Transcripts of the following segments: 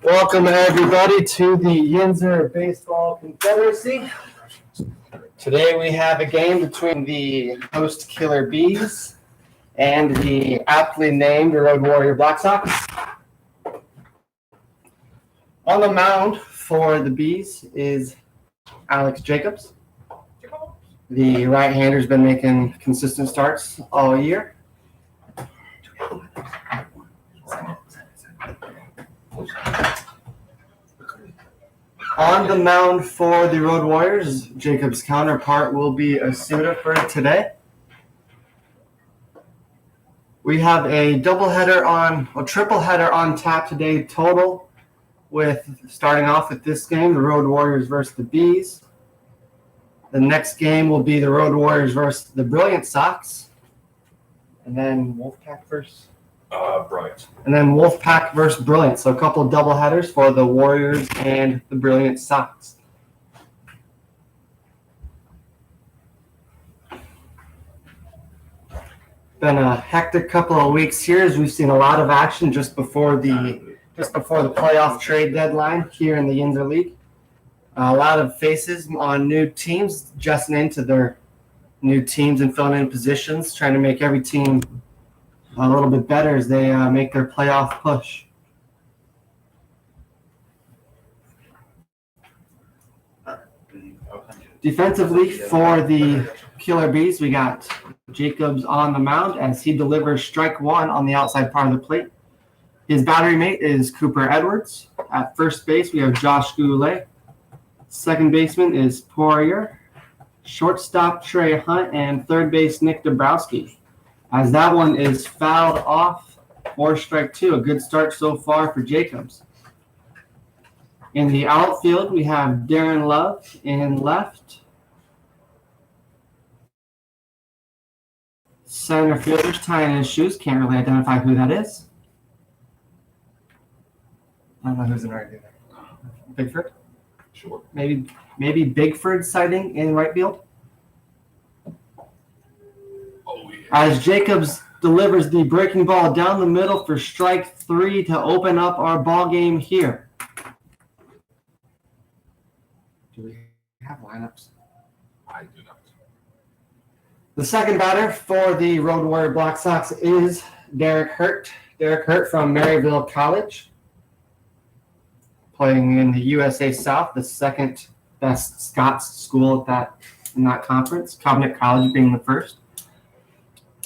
Welcome everybody to the Yinzer Baseball Confederacy. Today we have a game between the host Killer Bees and the aptly named Road Warrior Black Sox. On the mound for the Bees is Alex Jacobs. The right-hander's been making consistent starts all year. On the mound for the Road Warriors, Jacob's counterpart will be Asuda for today. We have a triple header on tap today total, with starting off with this game, the Road Warriors versus the Bees. The next game will be the Road Warriors versus the Brilliant Sox, and then Wolfpack versus Brilliant. And then Wolfpack versus Brilliant. So a couple of double headers for the Warriors and the Brilliant Sox. Been a hectic couple of weeks here as we've seen a lot of action just before the playoff trade deadline here in the Yinzer League. A lot of faces on new teams adjusting into their new teams and filling in positions, trying to make every team a little bit better as they make their playoff push. Defensively for the Killer Bees, we got Jacobs on the mound as he delivers strike one on the outside part of the plate. His battery mate is Cooper Edwards. At first base, we have Josh Goulet. Second baseman is Poirier. Shortstop Trey Hunt, and third base Nick Dabrowski. As that one is fouled off for strike two. A good start so far for Jacobs. In the outfield, we have Darren Love in left. Center fielder's tying his shoes. Can't really identify who that is. I don't know who's in right there. Bigford? Sure. Maybe Bigford sighting in right field. As Jacobs delivers the breaking ball down the middle for strike three to open up our ball game here. Do we have lineups? I do not. The second batter for the Road Warrior Black Sox is Derek Hurt. Derek Hurt from Maryville College, playing in the USA South, the second best Scots school in that conference, Covenant College being the first.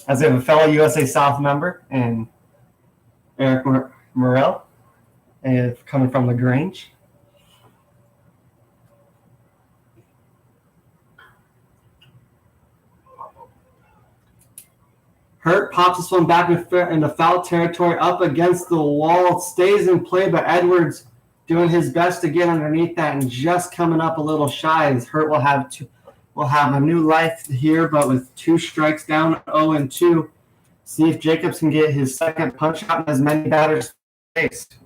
As they have a fellow USA South member, and Eric Morrell, coming from LaGrange. Hurt pops this one back into foul territory, up against the wall, stays in play, but Edwards doing his best to get underneath that and just coming up a little shy, as Hurt will have a new life here, but with two strikes down, 0-2. See if Jacobs can get his second punch out in as many batters faced.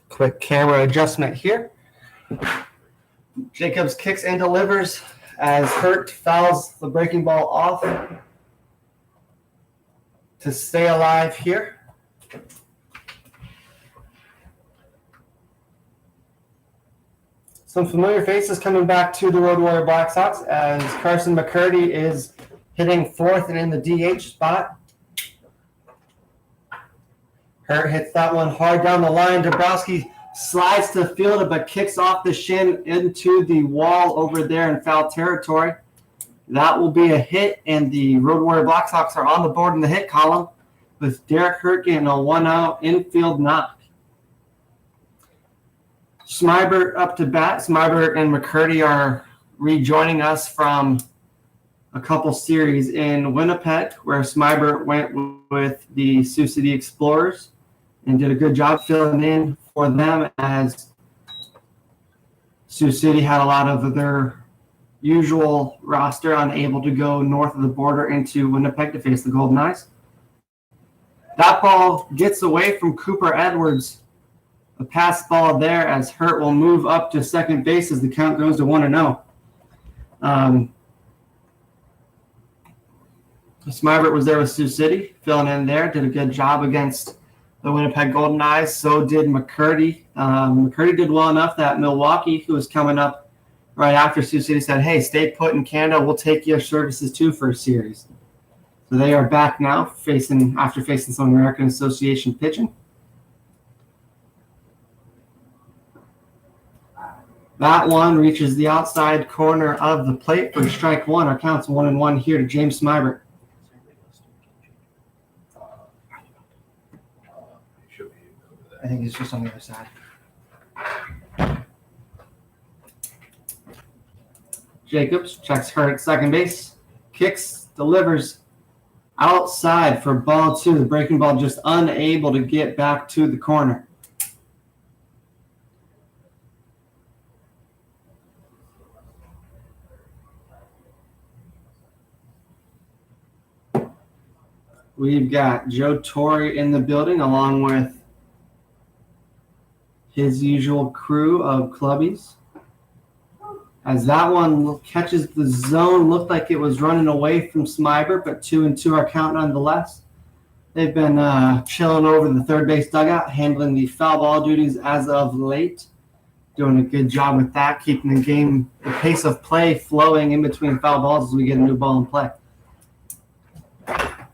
Quick camera adjustment here. Jacobs kicks and delivers as Hurt fouls the breaking ball off to stay alive here. Some familiar faces coming back to the Road Warrior Black Sox as Carson Mccurdy is hitting fourth and in the DH spot. Hurt hits that one hard down the line. Dabrowski slides to field it, but kicks off the shin into the wall over there in foul territory. That will be a hit, and the Road Warrior Black Sox are on the board in the hit column with Derek Hurt getting a 1-out infield knock. Smybert up to bat. Smybert and McCurdy are rejoining us from a couple series in Winnipeg, where Smybert went with the Sioux City Explorers and did a good job filling in for them, as Sioux City had a lot of their usual roster unable to go north of the border into Winnipeg to face the Golden Eyes. That ball gets away from Cooper Edwards. A pass ball there as Hurt will move up to second base as the count goes to 1-0. Smybert was there with Sioux City, filling in there, did a good job against the Winnipeg Golden Eyes. So did Mccurdy. Mccurdy did well enough that Milwaukee, who was coming up right after Sioux City, said, hey, stay put in Canada. We'll take your services too for a series. So they are back now, after facing some American Association pitching. That one reaches the outside corner of the plate for strike one. Our count's 1-1 here to James Smybert. Should be over there. I think it's just on the other side. Jacobs checks her at second base. Kicks, delivers outside for ball two. The breaking ball just unable to get back to the corner. We've got Joe Torre in the building along with his usual crew of clubbies. As that one catches the zone, looked like it was running away from Smybert, but 2-2 our count nonetheless. They've been chilling over the third base dugout, handling the foul ball duties as of late. Doing a good job with that, keeping the pace of play flowing in between foul balls as we get a new ball in play.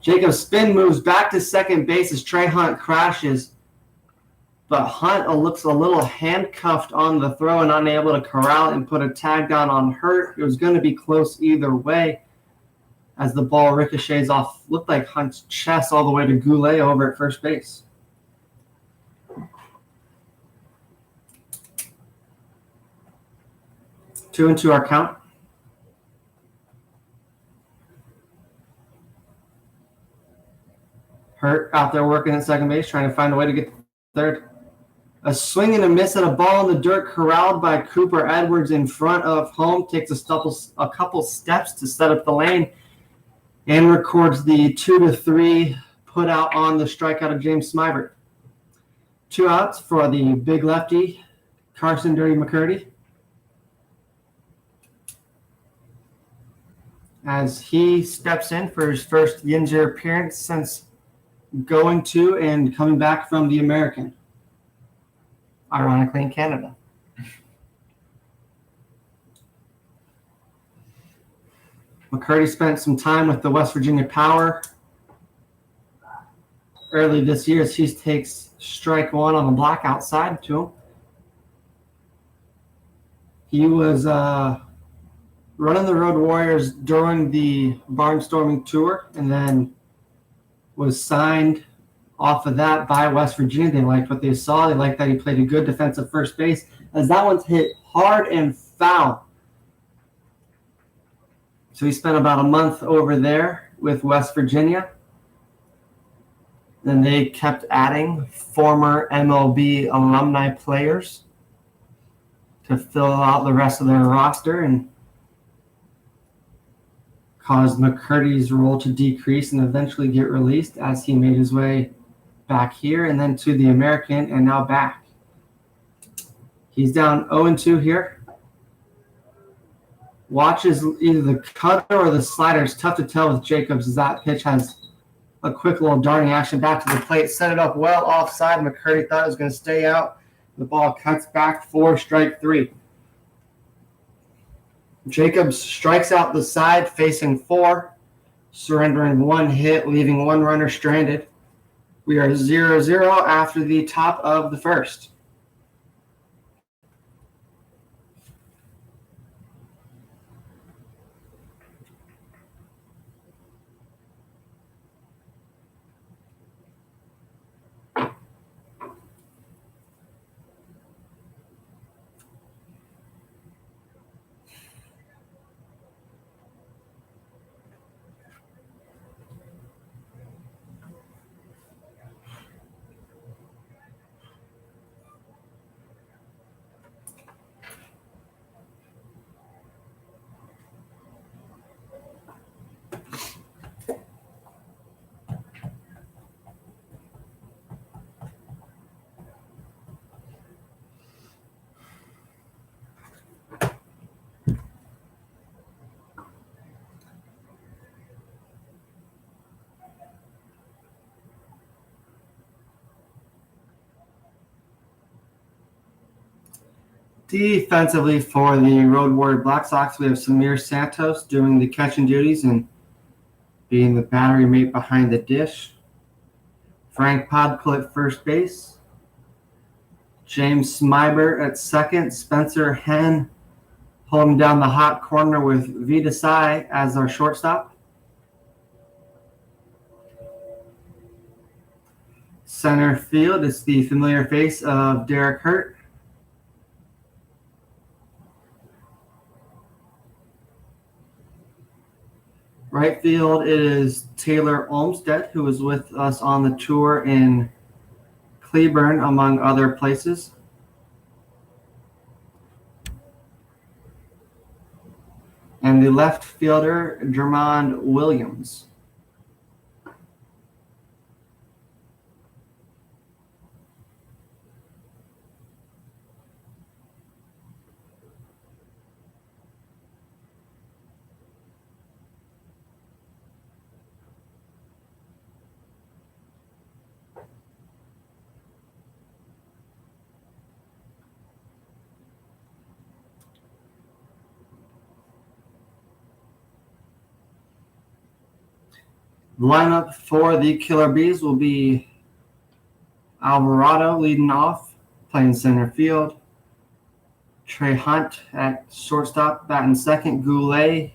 Jacobs spin moves back to second base as Trey Hunt crashes, but Hunt looks a little handcuffed on the throw and unable to corral it and put a tag down on Hurt. It was going to be close either way as the ball ricochets off, looked like Hunt's chest all the way to Goulet over at first base. Two and two our count. Hurt out there working at second base, trying to find a way to get to third. A swing and a miss at a ball in the dirt corralled by Cooper Edwards in front of home. Takes a couple steps to set up the lane and records the 2-3 put out on the strikeout of James Smybert. 2 outs for the big lefty, Carson Mccurdy. As he steps in for his first Yinzer appearance since going to and coming back from the American, ironically in Canada. McCurdy spent some time with the West Virginia Power early this year as he takes strike one on the block outside to him. He was running the Road Warriors during the barnstorming tour and then was signed off of that by West Virginia. They liked what they saw. They liked that he played a good defensive first base, as that one's hit hard and foul. So he spent about a month over there with West Virginia. Then they kept adding former MLB alumni players to fill out the rest of their roster and caused McCurdy's role to decrease and eventually get released as he made his way back here and then to the American and now back. He's down 0-2 here. Watches either the cutter or the slider. It's tough to tell with Jacobs as that pitch has a quick little darting action back to the plate. Set it up well offside. McCurdy thought it was going to stay out. The ball cuts back for strike 3. Jacobs strikes out the side, facing 4, surrendering 1 hit, leaving 1 runner stranded. We are 0-0 after the top of the first. Defensively for the Road Warrior Black Sox, we have Samir Santos doing the catching duties and being the battery mate behind the dish. Frank Podkle at first base. James Smyber at second. Spencer Henn holding down the hot corner with Vita Sai as our shortstop. Center field is the familiar face of Derek Hurt. Right field is Taylor Olmstead, who was with us on the tour in Cleburne, among other places. And the left fielder, Jermond Williams. The lineup for the Killer Bees will be Alvarado leading off, playing center field. Trey Hunt at shortstop, batting second. Goulet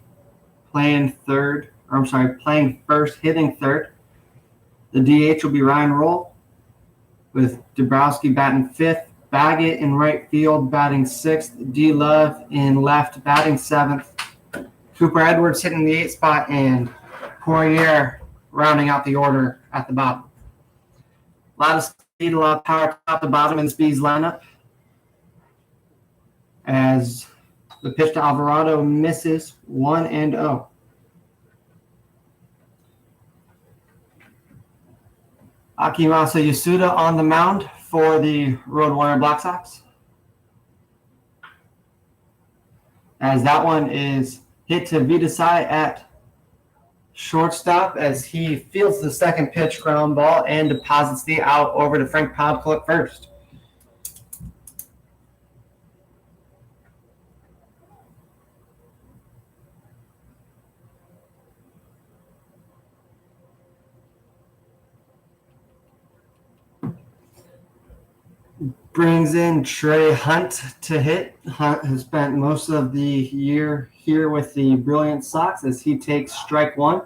playing first, hitting third. The DH will be Ryan Roll, with Dabrowski batting fifth. Baggett in right field, batting sixth. D. Love in left, batting seventh. Cooper Edwards hitting the 8th spot, and Poirier rounding out the order at the bottom. A lot of speed, a lot of power top to bottom in this Bees lineup. As the pitch to Alvarado misses 1-0. Akimasa Yasuda on the mound for the Road Warrior Black Sox. As that one is hit to Vitasai at shortstop as he fields the second pitch ground ball and deposits the out over to Frank Podkle at first. Brings in Trey Hunt to hit. Hunt has spent most of the year here with the Brilliant Sox as he takes strike one.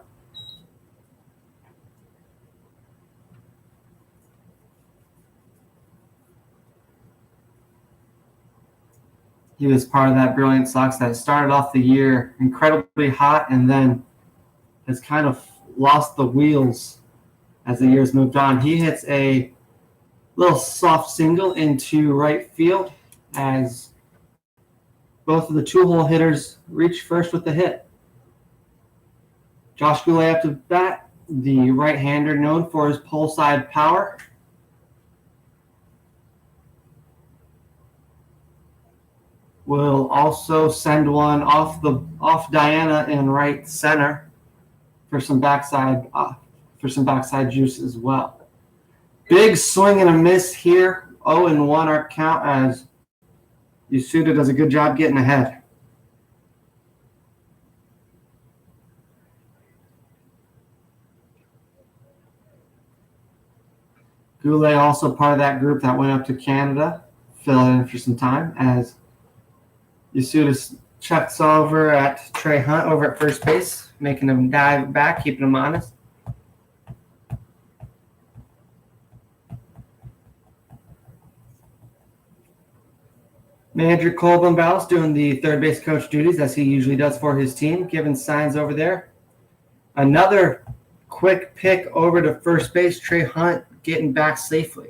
He was part of that Brilliant Sox that started off the year incredibly hot and then has kind of lost the wheels as the years moved on. He hits a little soft single into right field as both of the two-hole hitters reach first with the hit. Josh Goulet up to bat, the right-hander known for his pull side power. Will also send one off Diana in right center for some backside juice as well. Big swing and a miss here. 0-1 our count as Yasuda does a good job getting ahead. Goulet also part of that group that went up to Canada, filling in for some time as Yasuda checks over at Trey Hunt over at first base, making him dive back, keeping him honest. Manager Colvin Ballas doing the third base coach duties as he usually does for his team, giving signs over there. Another quick pick over to first base, Trey Hunt getting back safely.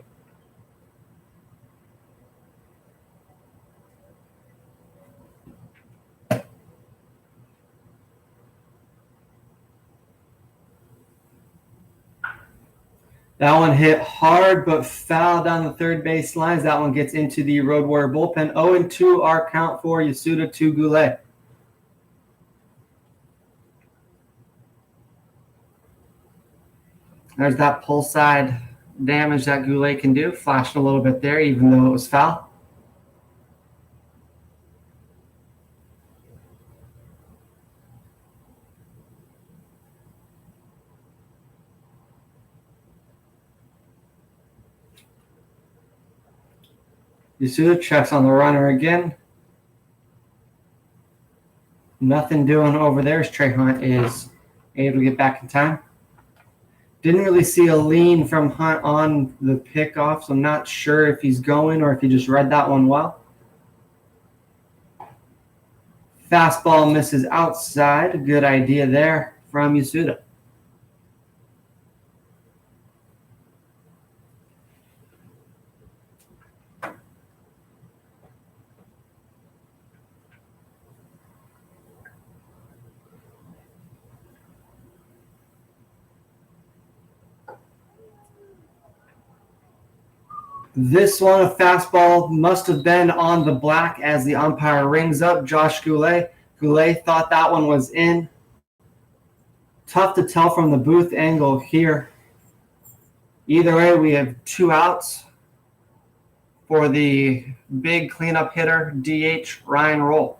That one hit hard but foul down the third base lines. That one gets into the Road Warrior bullpen. 0-2 our count for Yasuda to Goulet. There's that pull side damage that Goulet can do. Flashed a little bit there even though it was foul. Yasuda checks on the runner again. Nothing doing over there as Trey Hunt is able to get back in time. Didn't really see a lean from Hunt on the pickoff, so I'm not sure if he's going or if he just read that one well. Fastball misses outside. Good idea there from Yasuda. This one, a fastball, must have been on the black as the umpire rings up Josh Goulet. Goulet thought that one was in. Tough to tell from the booth angle here. Either way, we have 2 outs for the big cleanup hitter, DH Ryan Roll.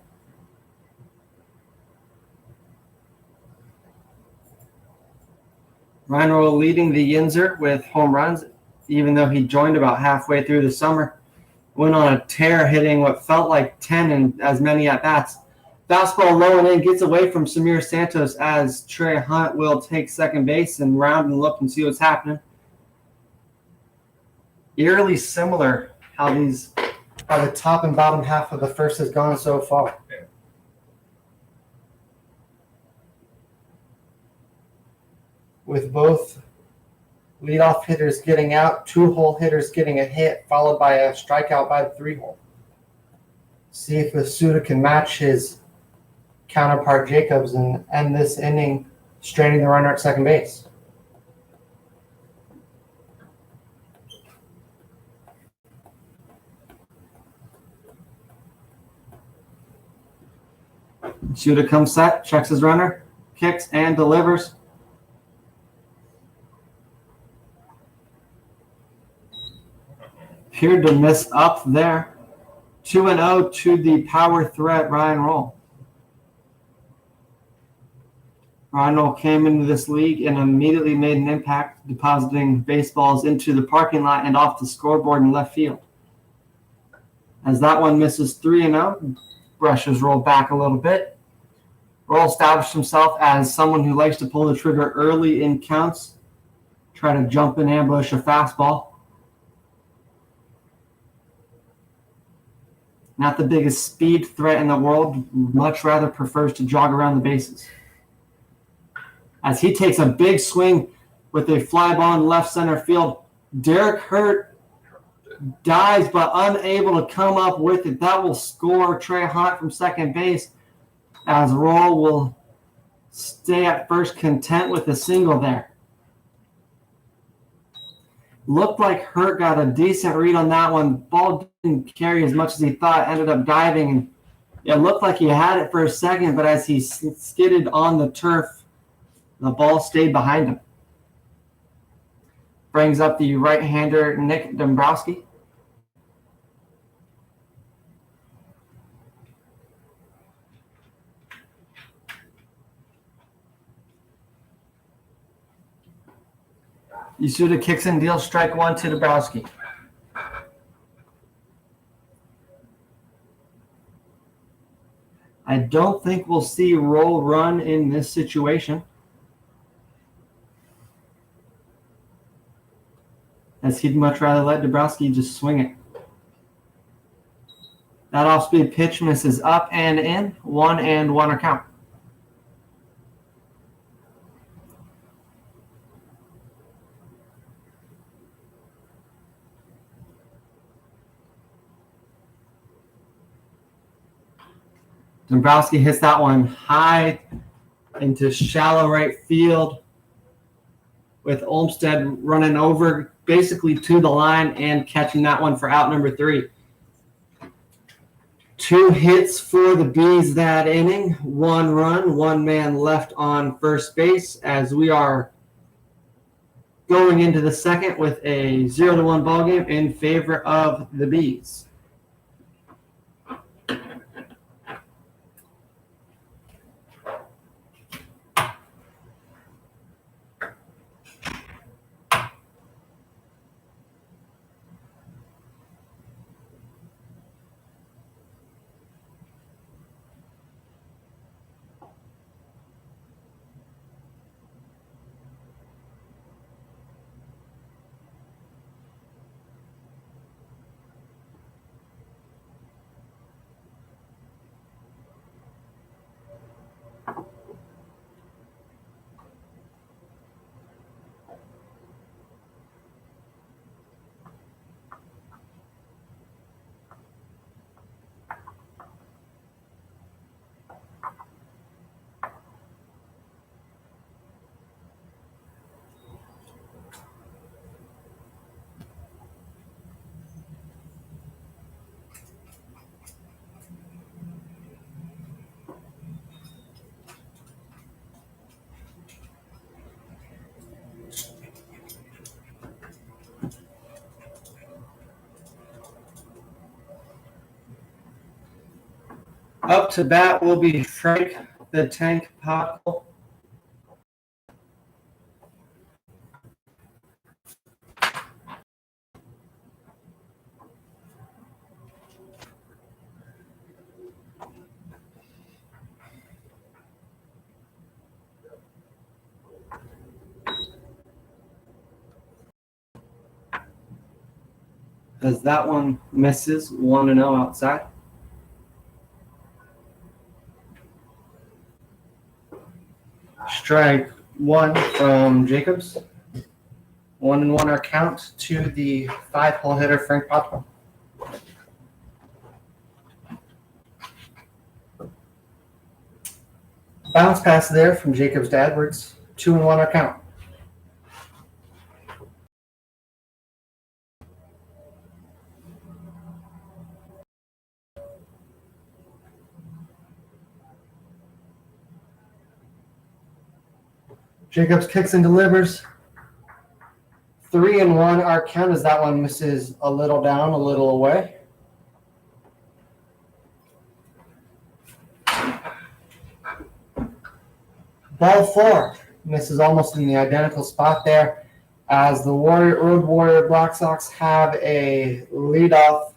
Ryan Roll leading the Yinzer with home runs, even though he joined about halfway through the summer. Went on a tear, hitting what felt like 10 and as many at-bats. Fastball low and in, gets away from Samir Santos as Trey Hunt will take second base and round and look and see what's happening. Eerily similar how the top and bottom half of the first has gone so far. Yeah. With both leadoff hitters getting out, 2-hole hitters getting a hit, followed by a strikeout by the 3-hole. See if Yasuda can match his counterpart Jacobs and end this inning straining the runner at second base. Yasuda comes set, checks his runner, kicks and delivers. Appeared to miss up there. 2-0 to the power threat, Ryan Roll. Ryan Roll came into this league and immediately made an impact, depositing baseballs into the parking lot and off the scoreboard in left field. As that one misses 3-0, brushes Roll back a little bit. Roll established himself as someone who likes to pull the trigger early in counts, try to jump and ambush a fastball. Not the biggest speed threat in the world, much rather prefers to jog around the bases. As he takes a big swing with a fly ball in left center field, Derek Hurt dives but unable to come up with it. That will score Trey Hunt from second base, as Roll will stay at first content with a single there. Looked like Hurt got a decent read on that one. Ball didn't carry as much as he thought. Ended up diving. And it looked like he had it for a second, but as he skidded on the turf, the ball stayed behind him. Brings up the right-hander, Nick Dombrowski. Yasuda kicks and deals strike 1 to Dombrowski. I don't think we'll see Roll run in this situation, as he'd much rather let Dombrowski just swing it. That off-speed pitch misses up and in. 1-1 are count. Dombrowski hits that one high into shallow right field, with Olmstead running over basically to the line and catching that one for out number 3. 2 hits for the Bees that inning. 1 run, 1 man left on first base, as we are going into the second with a 0-1 ball game in favor of the Bees. Up to bat will be Frank the Tank Popple. As that one misses 1-0 outside. Strike one from Jacobs. 1-1 our count to the 5-hole hitter, Frank Popple. Bounce pass there from Jacobs to Edwards. 2-1 our count. Jacobs kicks and delivers. 3-1 our count as that one misses a little down, a little away. Ball 4 misses almost in the identical spot there as the Road Warrior Black Sox have a leadoff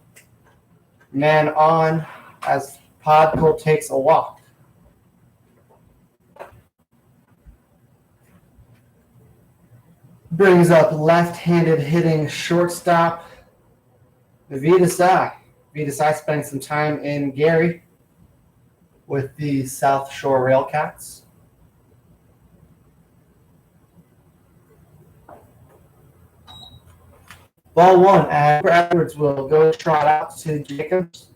man on as Podko takes a walk. Brings up left-handed hitting shortstop Vitasai. Vitasai spending some time in Gary with the South Shore Railcats. Ball 1, Edwards will go trot out to Jacobs.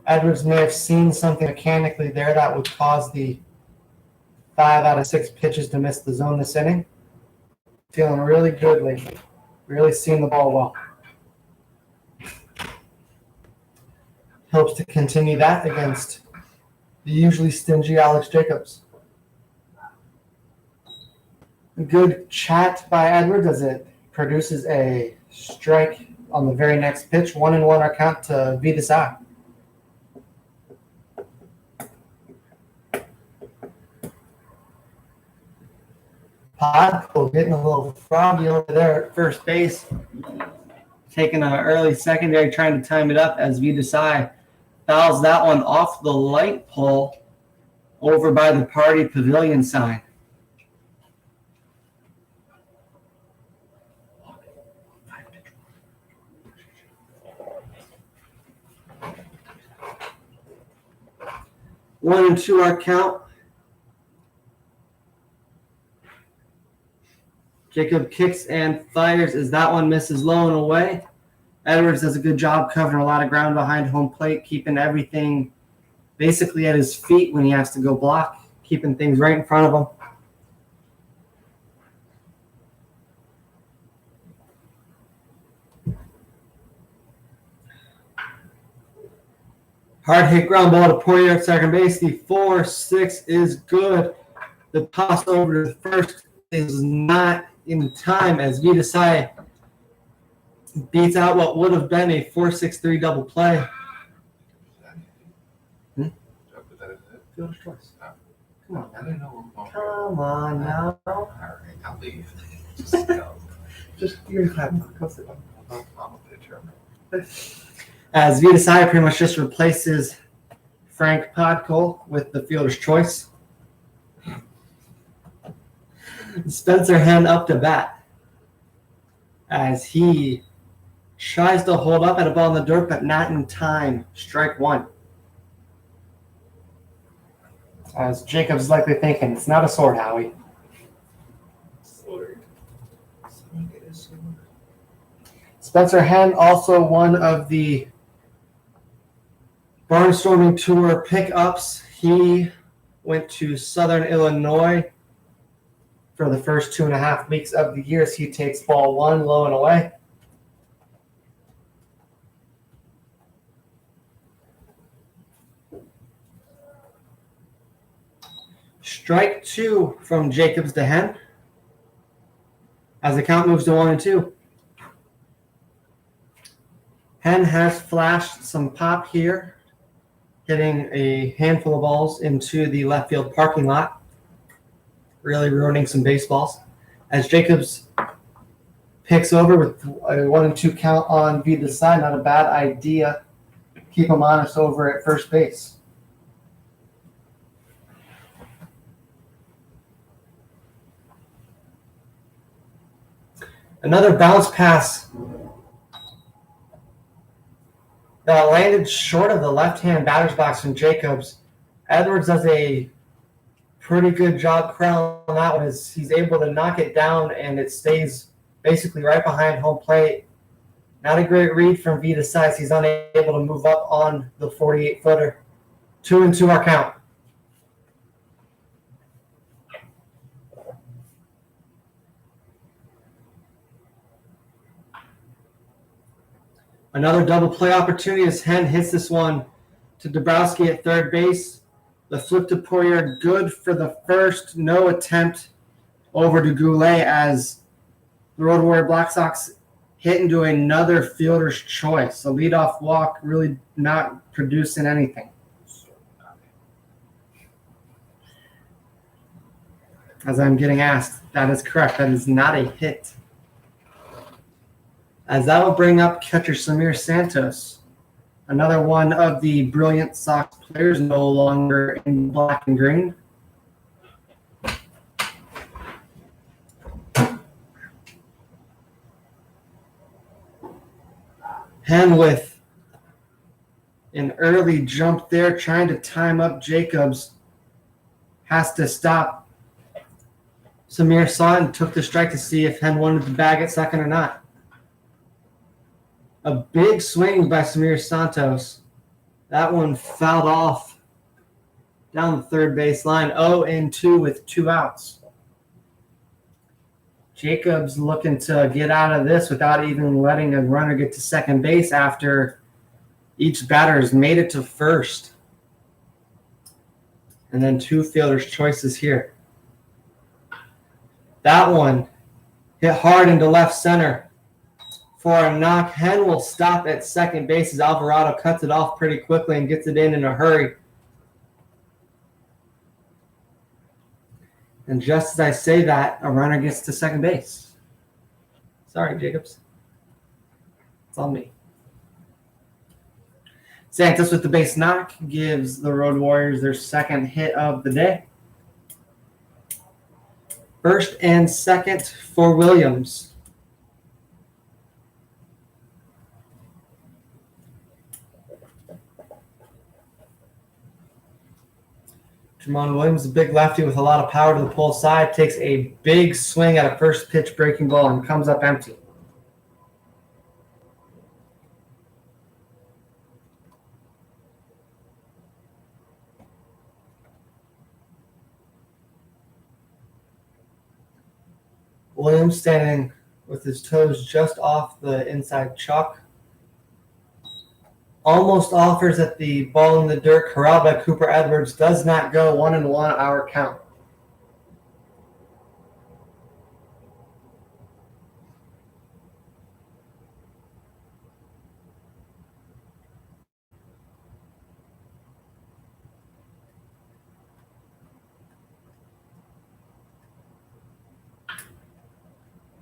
Edwards may have seen something mechanically there that would cause the 5 out of 6 pitches to miss the zone this inning. Feeling really good lately. Really seeing the ball well. Hopes to continue that against the usually stingy Alex Jacobs. A good chat by Edwards as it produces a strike on the very next pitch. 1-1 our count to Vitasai. Podko getting a little froggy over there at first base. Taking an early secondary, trying to time it up as Vitasai fouls that one off the light pole over by the party pavilion sign. One and two our count. Jacob kicks and fires as that one misses low and away. Edwards does a good job covering a lot of ground behind home plate, keeping everything basically at his feet when he has to go block, keeping things right in front of him. Hard hit ground ball to Poirier at second base. The 4-6 is good. The toss over to the first is not in time as Vitasai beats out what would have been a 4-6-3 double play. Fielder's choice. Come on, I didn't know. Come on now. All right, I'll leave. Just you're clapping. Go sit down. I'm a pitcher. As Vitasai pretty much just replaces Frank Podko with the fielder's choice. Spencer Hen up to bat as he tries to hold up at a ball in the dirt, but not in time. Strike one. As Jacob's likely thinking, it's not a sword, Howie. Sword. Spencer Hen, also one of the Barnstorming Tour pickups. He went to Southern Illinois for the first 2.5 weeks of the year. So he takes ball one, low and away. Strike two from Jacobs to Hen as the count moves to 1-2. Hen has flashed some pop here, hitting a handful of balls into the left field parking lot, really ruining some baseballs. As Jacobs picks over with a 1-2 count on Vita's side, not a bad idea. Keep him honest over at first base. Another bounce pass that landed short of the left-hand batter's box from Jacobs. Edwards does a pretty good job corralling that one as he's able to knock it down and it stays basically right behind home plate. Not a great read from Vita's side. He's unable to move up on the 48-footer. 2-2 our count. Another double play opportunity as Hen hits this one to Dabrowski at third base. The flip to Poirier, good for the first. No attempt over to Goulet as the Road Warrior Black Sox hit into another fielder's choice. A leadoff walk, really not producing anything. As I'm getting asked, that is correct. That is not a hit. As that will bring up catcher Samir Santos, another one of the brilliant Sox players, no longer in black and green. Hen with an early jump there, trying to time up Jacobs. Has to stop. Samir saw it and took the strike to see if Hen wanted to bag at second or not. A big swing by Samir Santos. That one fouled off down the third base line. 0-2 with 2 outs. Jacobs looking to get out of this without even letting a runner get to second base after each batter has made it to first. And then 2 fielders' choices here. That one hit hard into left center. For a knock, Hen will stop at second base as Alvarado cuts it off pretty quickly and gets it in a hurry. And just as I say that, a runner gets to second base. Sorry, Jacobs. It's on me. Santos with the base knock gives the Road Warriors their second hit of the day. First and second for Williams. Jamon Williams, a big lefty with a lot of power to the pull side, takes a big swing at a first pitch breaking ball and comes up empty. Williams standing with his toes just off the inside chalk. Almost offers at the ball in the dirt. Corralled by Cooper Edwards. Does not go. 1-1 our count.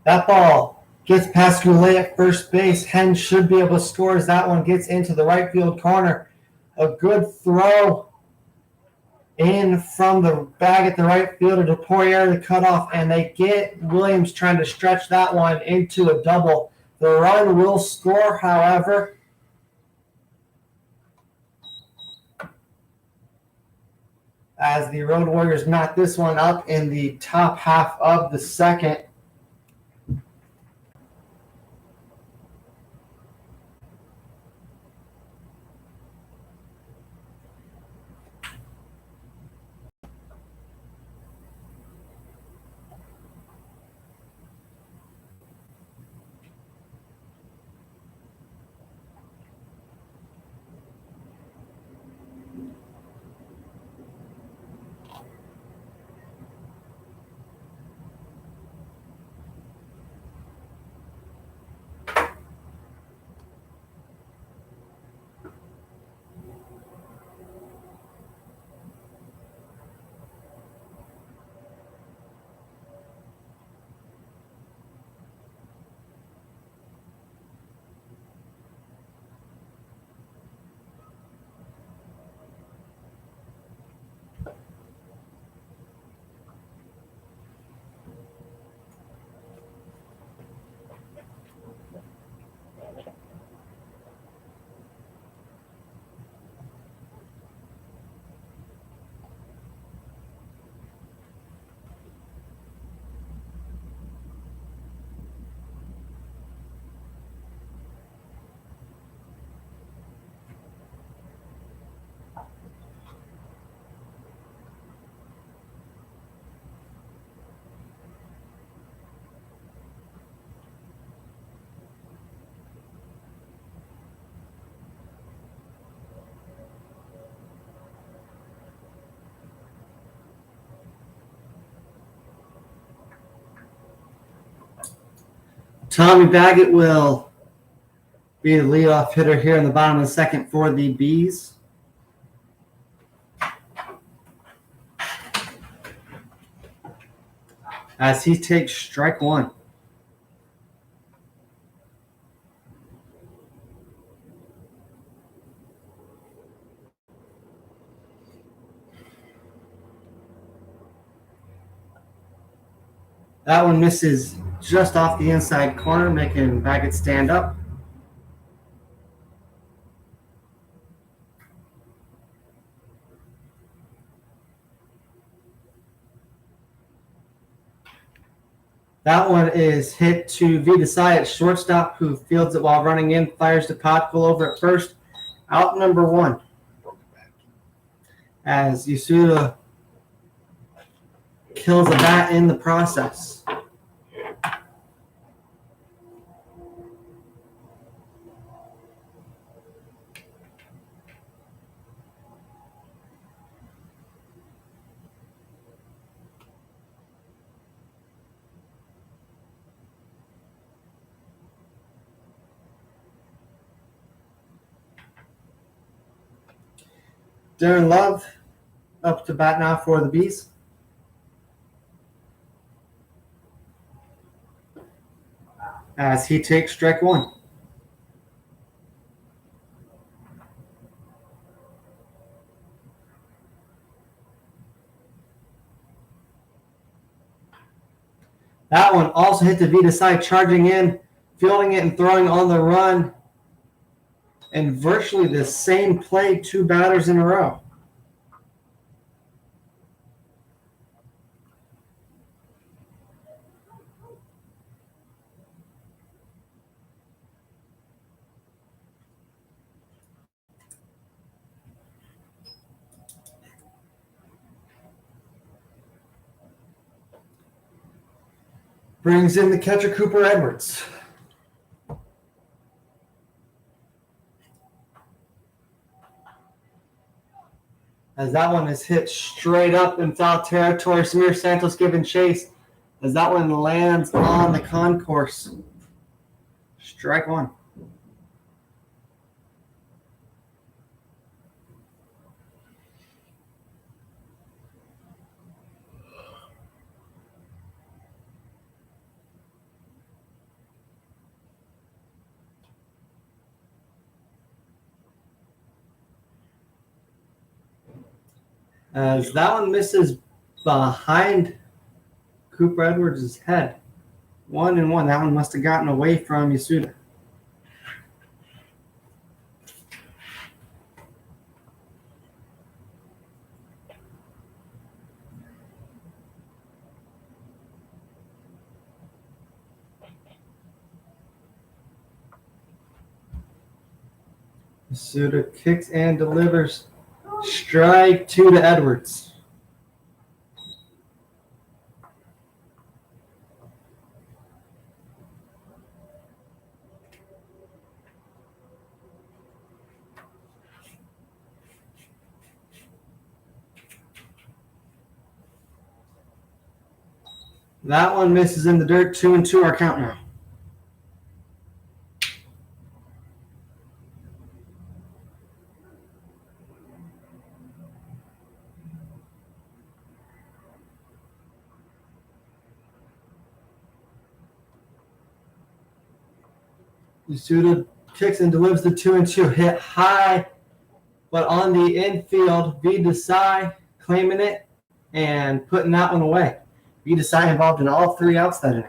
That ball gets past Goulet at first base. Hen should be able to score as that one gets into the right field corner. A good throw in from the bag at the right fielder to Poirier, the cutoff, and they get Williams trying to stretch that one into a double. The run will score, however. As the Road Warriors knot this one up in the top half of the second. Tommy Baggett will be the leadoff hitter here in the bottom of the second for the Bees. As he takes strike one. That one misses just off the inside corner, making Baggett stand up. That one is hit to Vidasai at shortstop, who fields it while running in, fires to Potkill over at first. Out number one. As Yasuda kills a bat in the process. Darren Love up to bat now for the Bees. As he takes strike one. That one also hit to Vidasai, charging in, fielding it and throwing on the run. And virtually the same play, two batters in a row. Brings in the catcher, Cooper Edwards. As that one is hit straight up in foul territory. Samir Santos giving chase as that one lands on the concourse. Strike one. As that one misses behind Cooper Edwards' head. 1-1. That one must have gotten away from Yasuda. Yasuda kicks and delivers. Strike two to Edwards. That one misses in the dirt. 2-2 our count now. Yasuda kicks and delivers the 2-2. Hit high, but on the infield, Vidasai claiming it and putting that one away. Vidasai involved in all three outs that inning.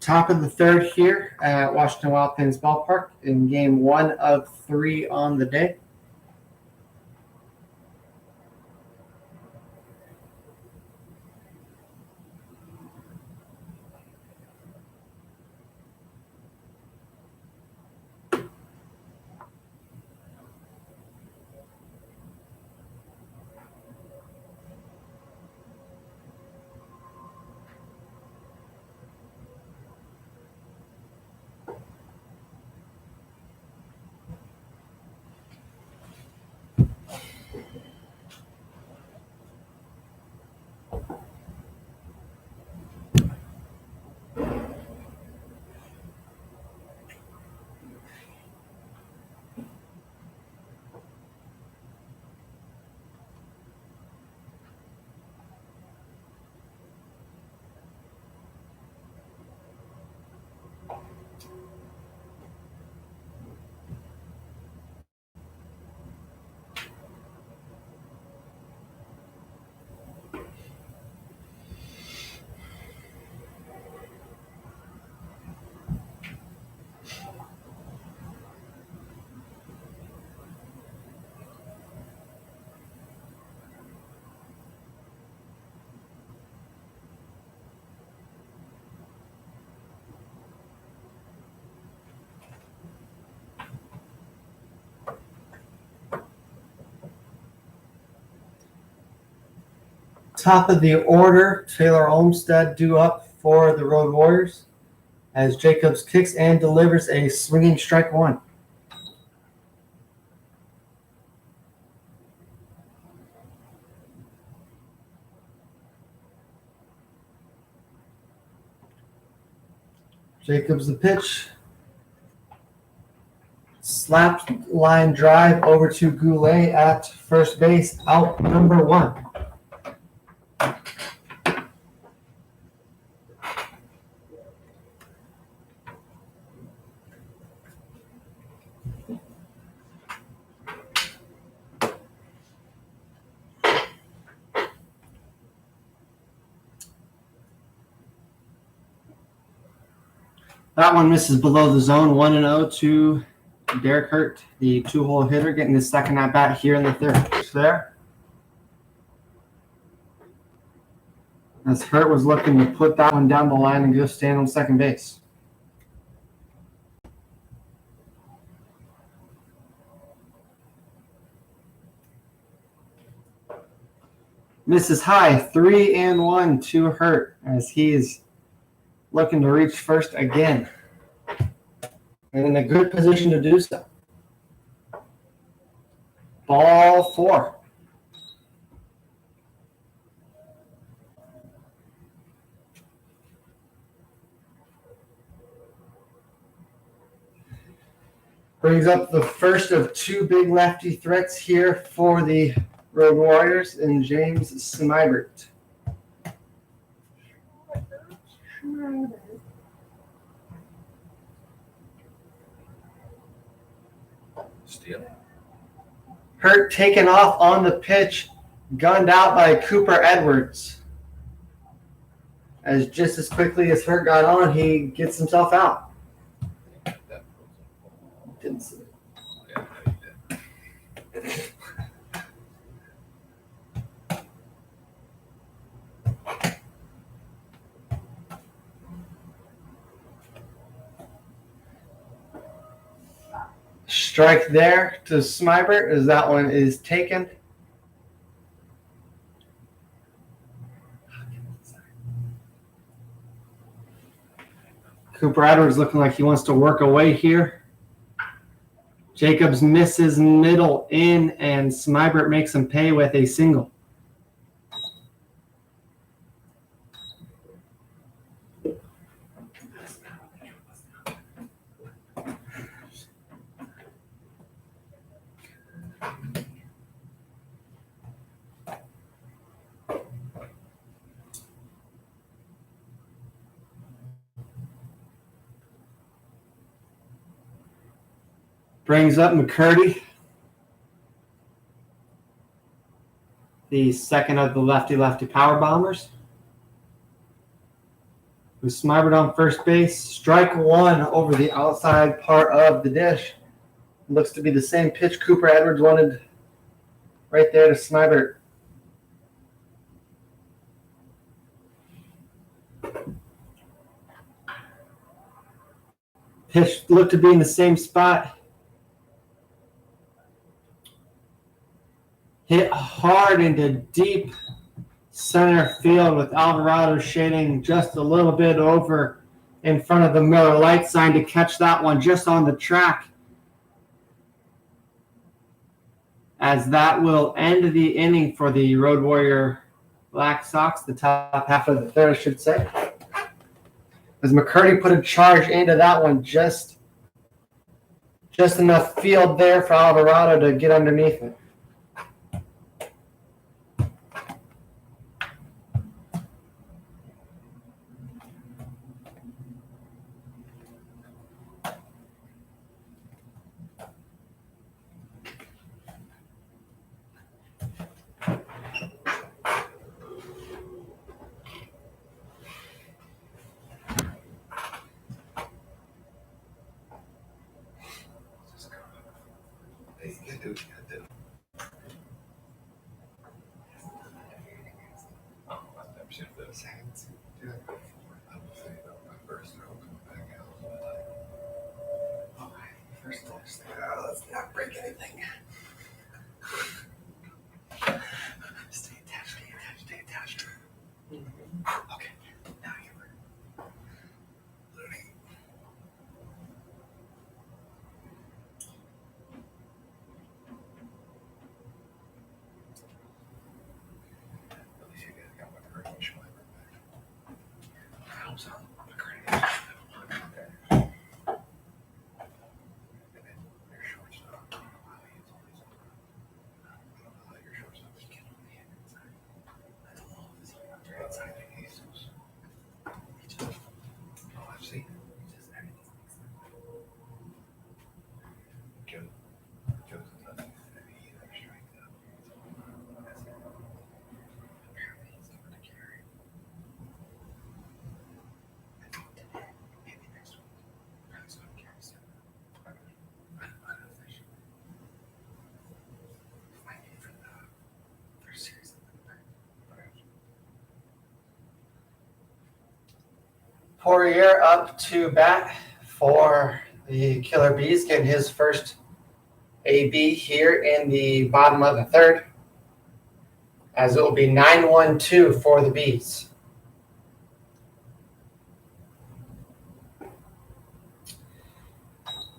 Top of the third here at Washington Wild Pins Ballpark in game 1 of 3 on the day. Top of the order, Taylor Olmstead due up for the Road Warriors as Jacobs kicks and delivers a swinging strike 1. Jacobs the pitch. Slap line drive over to Goulet at first base, out number 1. That one misses below the zone, 1-0 to Derek Hurt, the 2-hole hitter, getting his second at bat here in the third. There. As Hurt was looking to put that one down the line and go stand on second base. Misses high, 3-1 to Hurt as he is looking to reach first again. And in a good position to do so. Ball 4. Brings up the first of 2 big lefty threats here for the Road Warriors in James Smybert. Steal. Hurt taken off on the pitch, gunned out by Cooper Edwards. As just as quickly as Hurt got on, he gets himself out. That was Didn't see it. yeah, no, you did. Strike there to Smybert as that one is taken. Cooper Edwards looking like he wants to work away here. Jacobs misses middle in, and Smybert makes him pay with a single. Brings up Mccurdy, the second of the lefty-lefty power bombers, with Smybert on first base. Strike one over the outside part of the dish. Looks to be the same pitch Cooper Edwards wanted right there to Smybert. Pitch looked to be in the same spot. Hit hard into deep center field with Alvarado shading just a little bit over in front of the Miller Lite sign to catch that one just on the track. As that will end the inning for the Road Warrior Black Sox, the top half of the third, I should say. As Mccurdy put a charge into that one, just enough field there for Alvarado to get underneath it. Hey, you gotta do what you gotta do. Oh, I've never seen those. Dude, I go for it. I will say that my first throw coming back out was like, all right, first throw, let's not break anything. Stay attached. Okay, now you're loading. At least you guys got my curtain showing back. I hope so. My curtain. Okay. And then your shortstop. I don't know how he is always. I don't know how your shortstop is getting on the inside. I don't know if it's on the inside of Jesus. He just. Oh, I've seen it. He just everything. Joe's a nothing. He either strikes out. Apparently he's going to carry. I think today, maybe next week. Apparently he's going to carry soon. I don't know if they should. Might be for the first series of the night. Poirier up to bat for the Killer Bees, getting his first AB here in the bottom of the third, as it will be 9-1-2 for the Bees.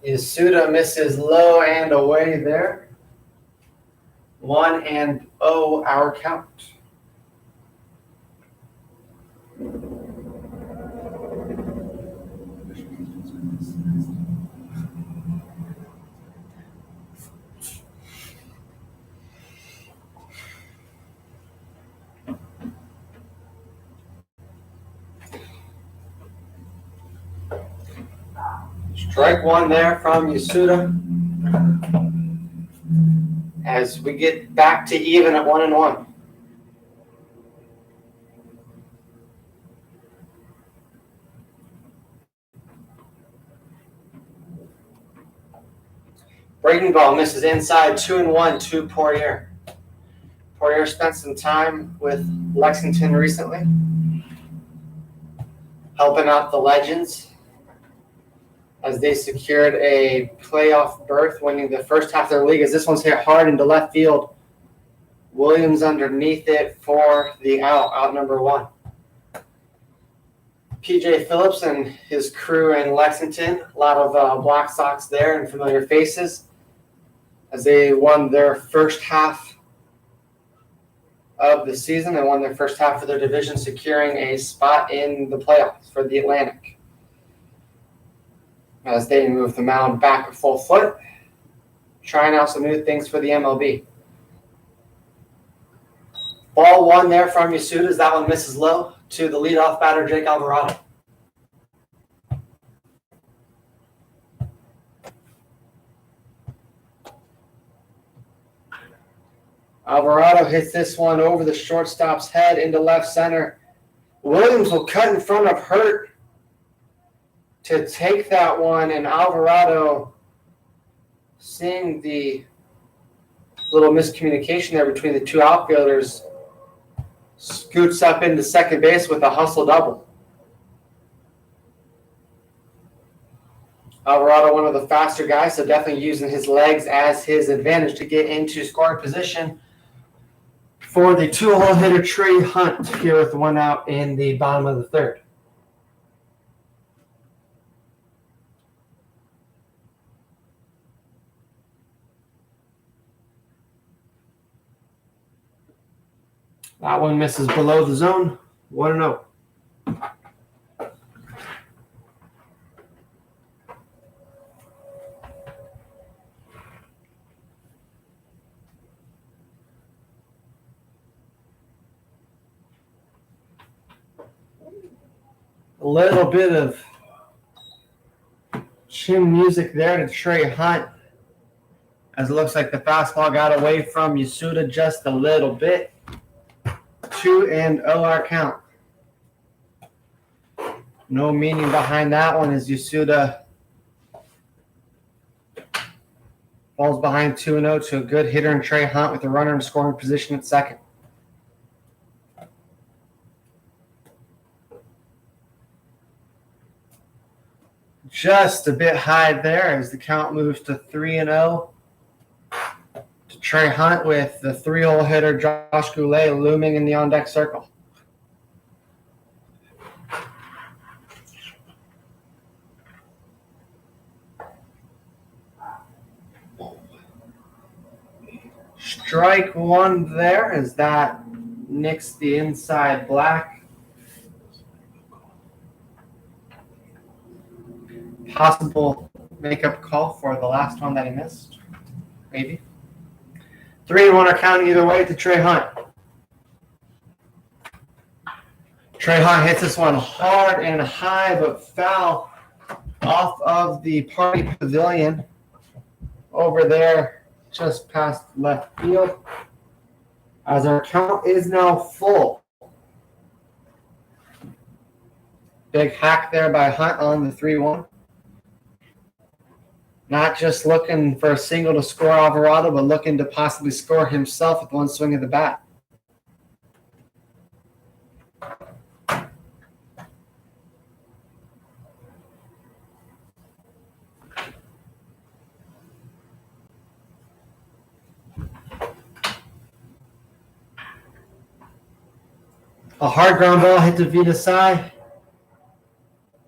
Yasuda misses low and away there. 1-0 our count. Strike one there from Yasuda. As we get back to even at 1-1. Breaking ball misses inside, 2-1 to Poirier. Poirier spent some time with Lexington recently, helping out the Legends as they secured a playoff berth, winning the first half of their league, as this one's hit hard into left field. Williams underneath it for the out number one. PJ Phillips and his crew in Lexington, a lot of Black Sox there and familiar faces, as they won their first half of the season. They won their first half of their division, securing a spot in the playoffs for the Atlantic. As they move the mound back a full foot, trying out some new things for the MLB. Ball one there from Yasuda, as that one misses low to the leadoff batter, Jake Alvarado. Alvarado hits this one over the shortstop's head into left center. Williams will cut in front of Hurt to take that one, and Alvarado, seeing the little miscommunication there between the two outfielders, scoots up into second base with a hustle double. Alvarado, one of the faster guys, so definitely using his legs as his advantage to get into scoring position for the two-hole hitter Trey Hunt here with one out in the bottom of the third. That one misses below the zone. 1-0. A little bit of chin music there to Trey Hunt, as it looks like the fastball got away from Yasuda just a little bit. 2-0 our count. No meaning behind that one as Yasuda falls behind 2-0 to a good hitter in Trey Hunt with a runner in scoring position at second. Just a bit high there as the count moves to 3-0 to Trey Hunt with the three-hole hitter Josh Goulet looming in the on-deck circle. Strike one there as that nicks the inside black. Possible makeup call for the last one that he missed. Maybe. 3-1 are counting either way to Trey Hunt. Trey Hunt hits this one hard and high but foul off of the party pavilion over there just past left field as our count is now full. Big hack there by Hunt on the 3-1. Not just looking for a single to score Alvarado, but looking to possibly score himself with one swing of the bat. A hard ground ball hit to Vita side.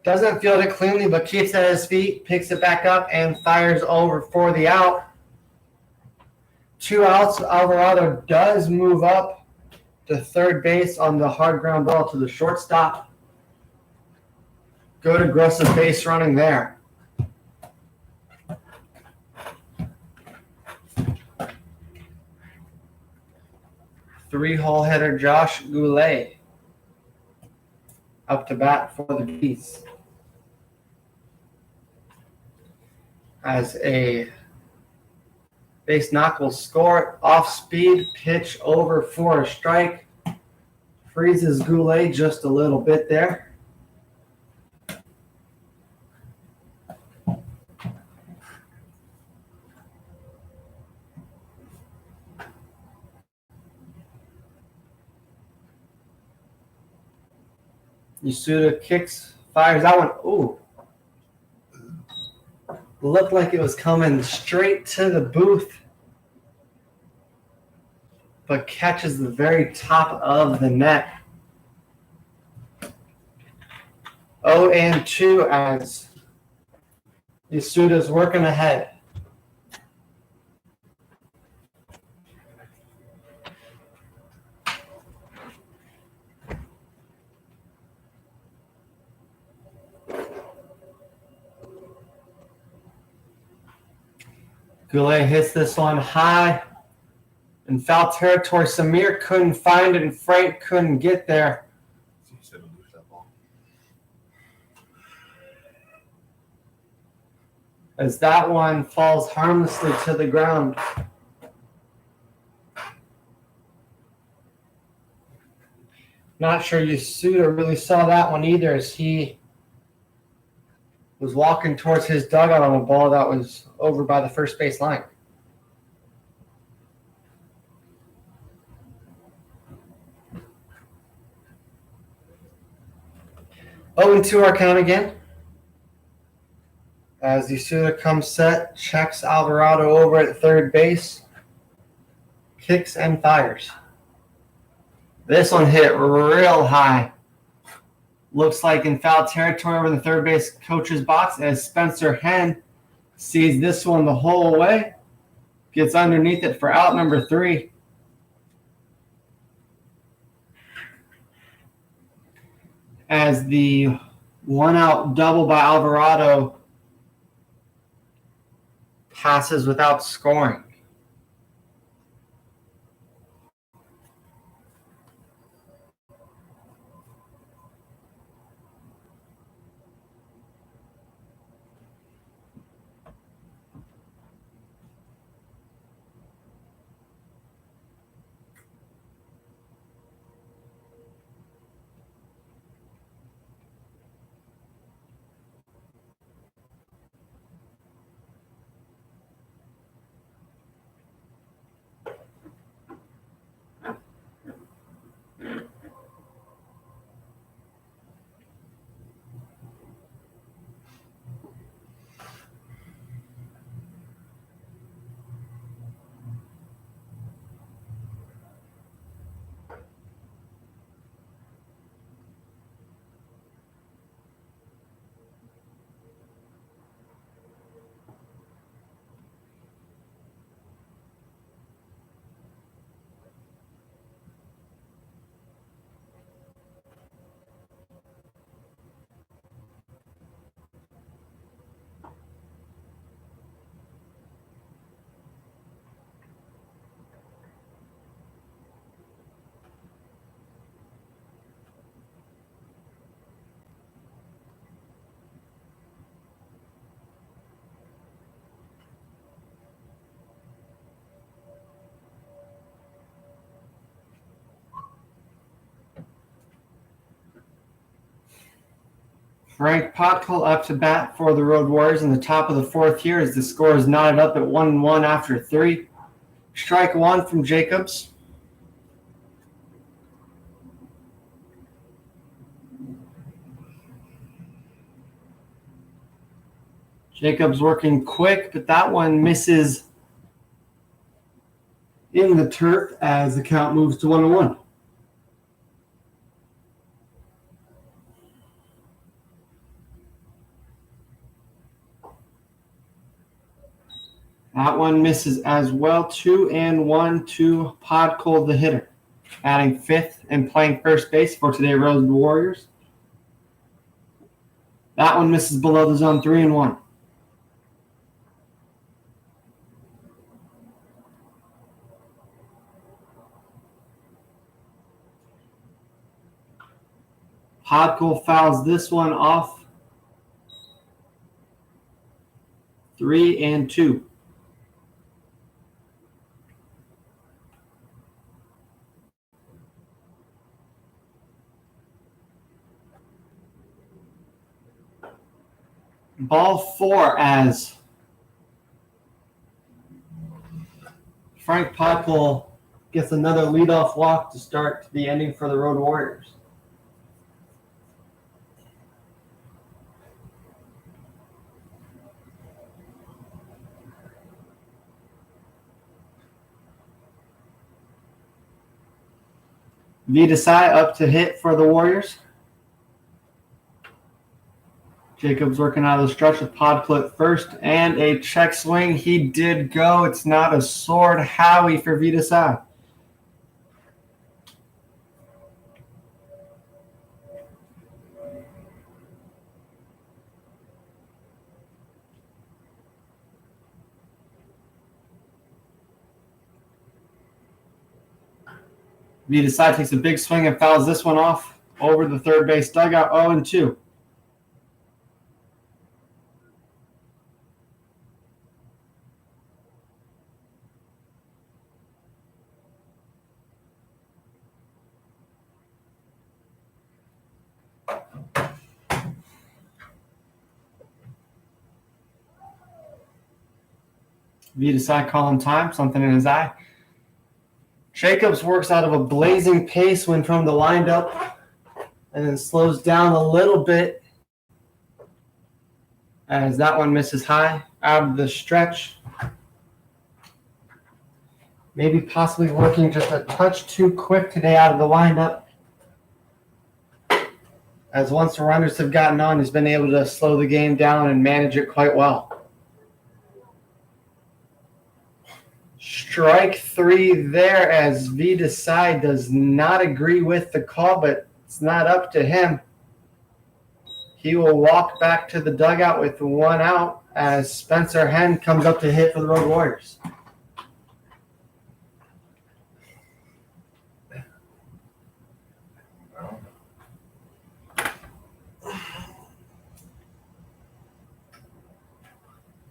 Doesn't field it cleanly, but keeps it at his feet, picks it back up, and fires over for the out. 2 outs. Alvarado does move up to third base on the hard ground ball to the shortstop. Good aggressive base running there. Three-hole hitter Josh Goulet up to bat for the Bees. As a base knock will score off speed, pitch over for a strike. Freezes Goulet just a little bit there. Yasuda kicks, fires that one. Ooh. Looked like it was coming straight to the booth, but catches the very top of the net. 0-2 as Yasuda's working ahead. Goulet hits this one high in foul territory. Samir couldn't find it, and Frank couldn't get there. As that one falls harmlessly to the ground. Not sure Yasuda really saw that one either, as he was walking towards his dugout on a ball that was over by the first base line. Oh, and 2 our count again. As Yasuda comes set, checks Alvarado over at third base, kicks and fires. This one hit real high. Looks like in foul territory over the third base coach's box as Spencer Henn sees this one the whole way. Gets underneath it for out number 3. As the 1-out double by Alvarado passes without scoring. Frank Potkel up to bat for the Road Warriors in the top of the 4th here as the score is knotted up at 1-1 after 3. Strike 1 from Jacobs. Jacobs working quick, but that one misses in the turf as the count moves to 1-1. That one misses as well. 2-1 to Podkol, the hitter, adding 5th and playing first base for today Road Warriors. That one misses below the zone. 3-1. Podkol fouls this one off. 3-2. Ball 4 as Frank Podkol gets another leadoff walk to start the inning for the Road Warriors. Vidasai up to hit for the Warriors. Jacobs working out of the stretch with Podkol at first and a check swing. He did go. It's not a sword. Howie for Vidasai. Vidasai takes a big swing and fouls this one off over the third base dugout. 0-2. V decide calling time, something in his eye. Jacobs works out of a blazing pace when from the windup and then slows down a little bit as that one misses high out of the stretch. Maybe possibly working just a touch too quick today out of the windup. As once the runners have gotten on, he's been able to slow the game down and manage it quite well. Strike 3 there as V decide does not agree with the call, but it's not up to him. He will walk back to the dugout with 1 out as Spencer Henn comes up to hit for the Road Warriors.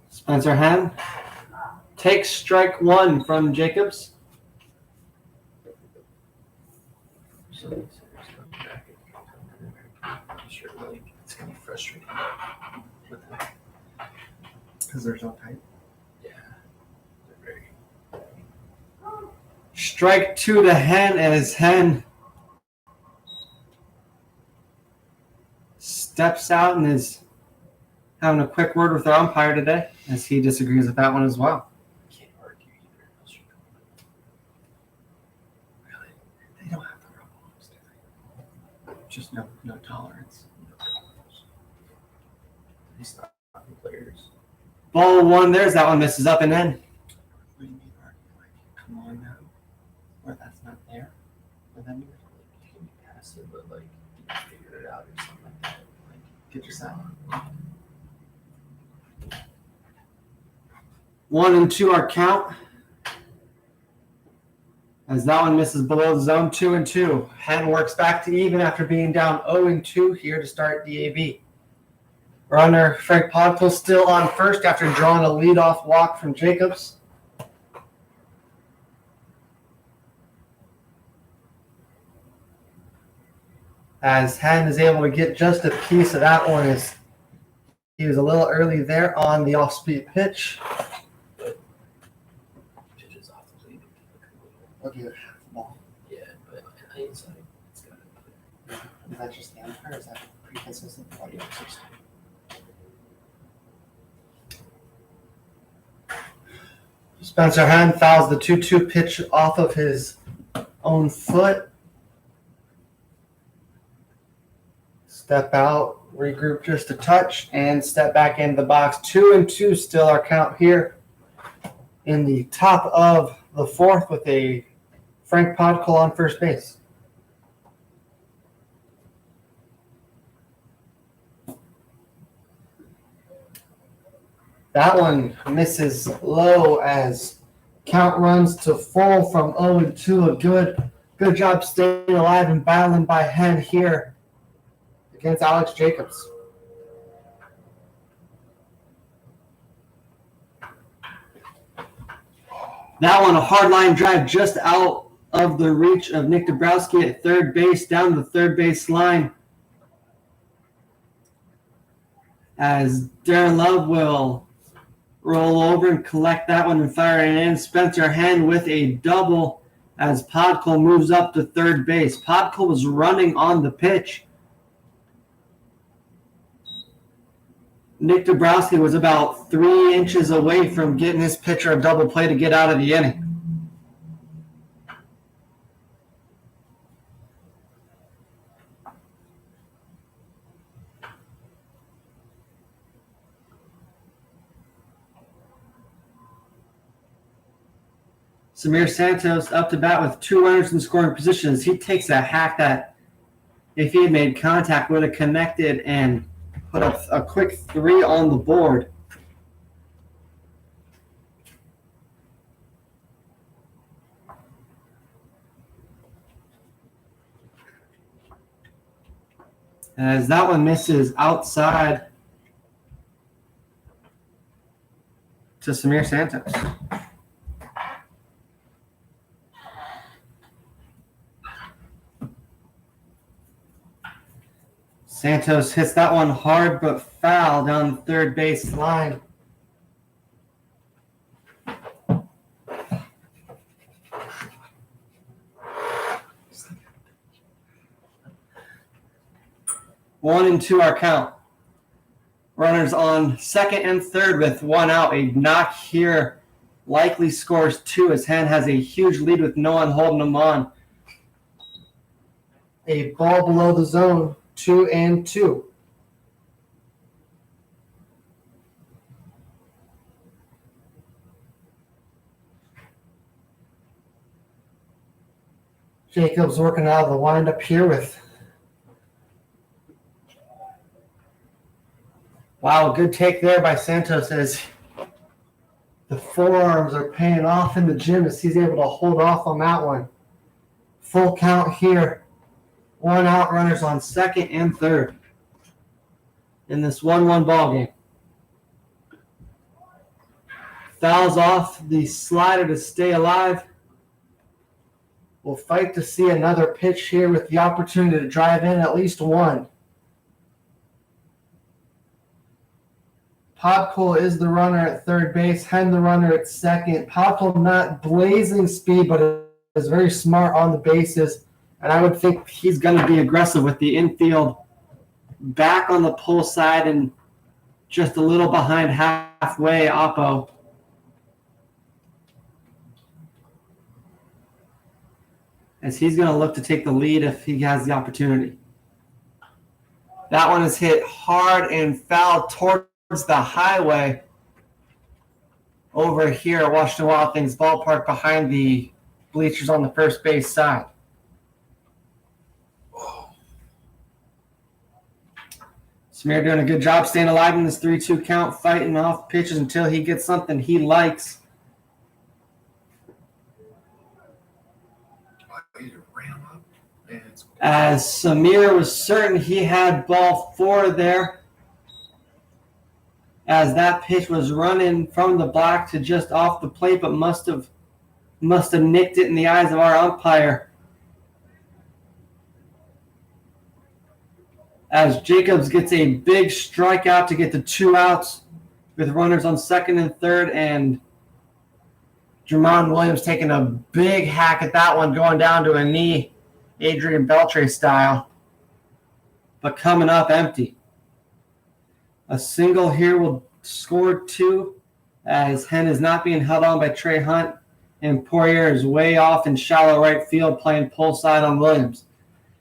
Spencer Henn takes strike 1 from Jacobs. Sure, like it's gonna be frustrating with that. Because they're so tight. Yeah, they're very. Strike 2 to Henn as Henn steps out and is having a quick word with our umpire today as he disagrees with that one as well. Can't argue either. Really? They don't have the rub ons, do they? Just no tolerance. These stopping players. Ball 1, there's that one, misses up and in. What do you mean argue? Like, come on now. Or that's not there. Or then Like, you can be passive, but like you can figure it out or something like that. Like, get your side. 1 and 2 are count. As that one misses below the zone, 2 and 2. Henn works back to even after being down 0 and 2 here to start DAB. Runner Frank Podkel still on first after drawing a leadoff walk from Jacobs. As Henn is able to get just a piece of that one, as he was a little early there on the off-speed pitch. pitches off the plate. I'll give it half the ball. Yeah, but inside, it's got to Is that just the umpire, or is that pretty consistent? be. Yeah, it's Spencer Henn fouls the 2-2 pitch off of his own foot. Step out, regroup just a touch, and step back into the box. 2 and 2 still our count here in the top of the 4th with a Frank Podkel on first base. That one misses low as count runs to full from 0 and 2. A good job staying alive and battling by Henn here against Alex Jacobs. That one, a hard line drive just out of the reach of Nick Dabrowski at third base, down the third base line. As Darren Love will roll over and collect that one and fire it in. Spencer Henn with a double as Podkel moves up to third base. Podkel was running on the pitch. Nick Dabrowski was about 3 inches away from getting his pitcher a double play to get out of the inning. Samir Santos up to bat with 2 runners in scoring positions. He takes a hack that, if he had made contact, would have connected and put up a quick 3 on the board. As that one misses outside to Samir Santos. Santos hits that one hard but foul down the third base line. 1-2 our count. Runners on second and third with one out. A knock here likely scores 2 as Hen has a huge lead with no one holding him on. A ball below the zone, 2-2. Jacobs working out of the windup here with. Wow, good take there by Santos as the forearms are paying off in the gym as he's able to hold off on that one. Full count here. 1 out, runners on second and third in this 1-1 ball game. Fouls off the slider to stay alive. We'll fight to see another pitch here with the opportunity to drive in at least one. Podkol is the runner at third base. Hen the runner at second. Podkol not blazing speed, but is very smart on the bases. And I would think he's going to be aggressive with the infield back on the pull side and just a little behind halfway Oppo. As he's going to look to take the lead if he has the opportunity. That one is hit hard and foul towards the highway over here at Washington Wild Things ballpark behind the bleachers on the first base side. Samir doing a good job staying alive in this 3-2 count, fighting off pitches until he gets something he likes. As Samir was certain he had ball 4 there, as that pitch was running from the black to just off the plate, but must have nicked it in the eyes of our umpire. As Jacobs gets a big strikeout to get the 2 outs with runners on second and third, and Jermon Williams taking a big hack at that one, going down to a knee, Adrian Beltre style, but coming up empty. A single here will score 2 as Hen is not being held on by Trey Hunt, and Poirier is way off in shallow right field playing pull side on Williams.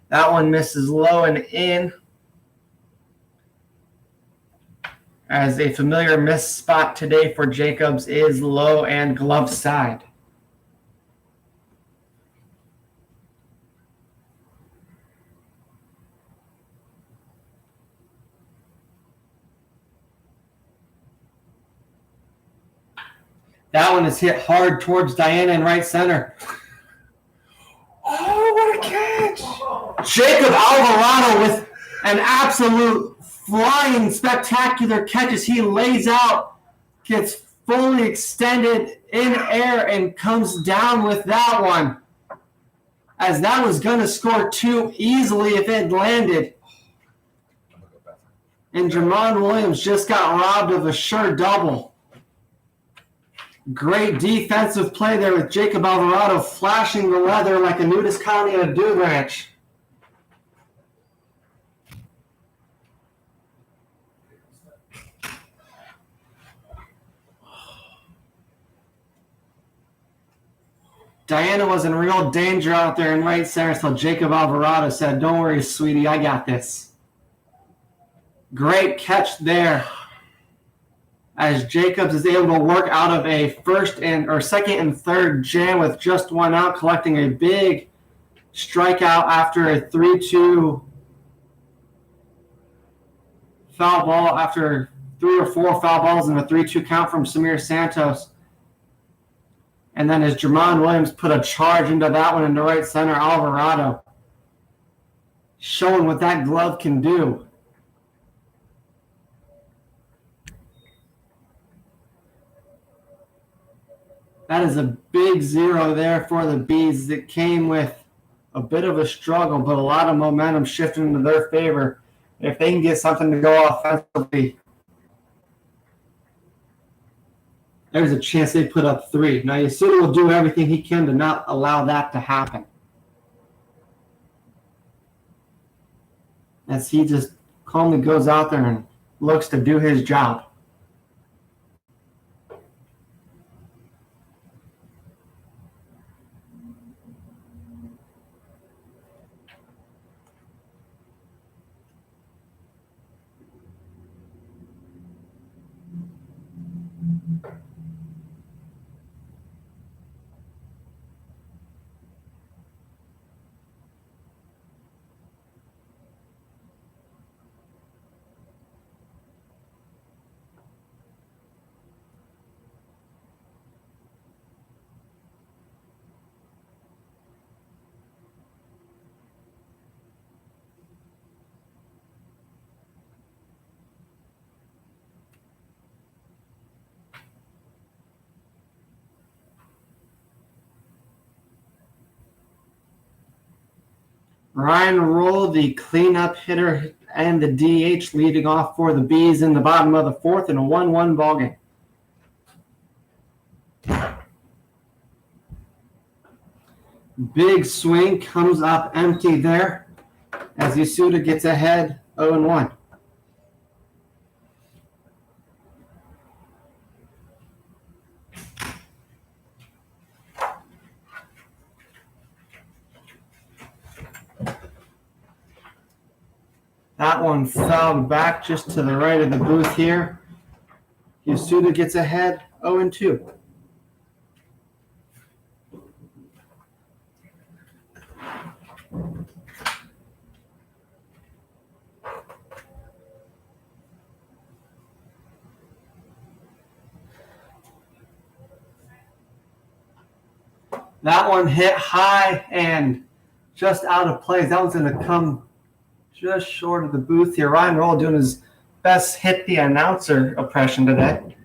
That one misses low and in as a familiar miss spot today for Jacobs is low and glove side. That one is hit hard towards Diana in right center. Oh, what a catch! Jacob Alvarado with an absolute flying spectacular catch as he lays out, gets fully extended in air, and comes down with that one. As that was going to score 2 easily if it landed. And Jermon Williams just got robbed of a sure double. Great defensive play there with Jacob Alvarado flashing the leather like a nudist colony at a dude ranch. Diana was in real danger out there in right center, so Jacob Alvarado said, "Don't worry, sweetie, I got this." Great catch there, as Jacobs is able to work out of a second and third jam with just 1 out, collecting a big strikeout after a 3-2 foul ball, after 3 or 4 foul balls and a 3-2 count from Samir Santos. And then as Jermon Williams put a charge into that one into right center, Alvarado showing what that glove can do. That is a big 0 there for the Bees. It came with a bit of a struggle, but a lot of momentum shifting into their favor. If they can get something to go offensively, there's a chance they put up 3. Now, Yasuda will do everything he can to not allow that to happen, as he just calmly goes out there and looks to do his job. Ryan Roll, the cleanup hitter and the DH, leading off for the Bees in the bottom of the fourth in a 1-1 ballgame. Big swing comes up empty there as Yasuda gets ahead 0-1. That one fouled back just to the right of the booth here. Yasuda gets ahead 0-2. That one hit high and just out of place. That one's going to come just short of the booth here. Ryan Roll doing his best hit the announcer impression today.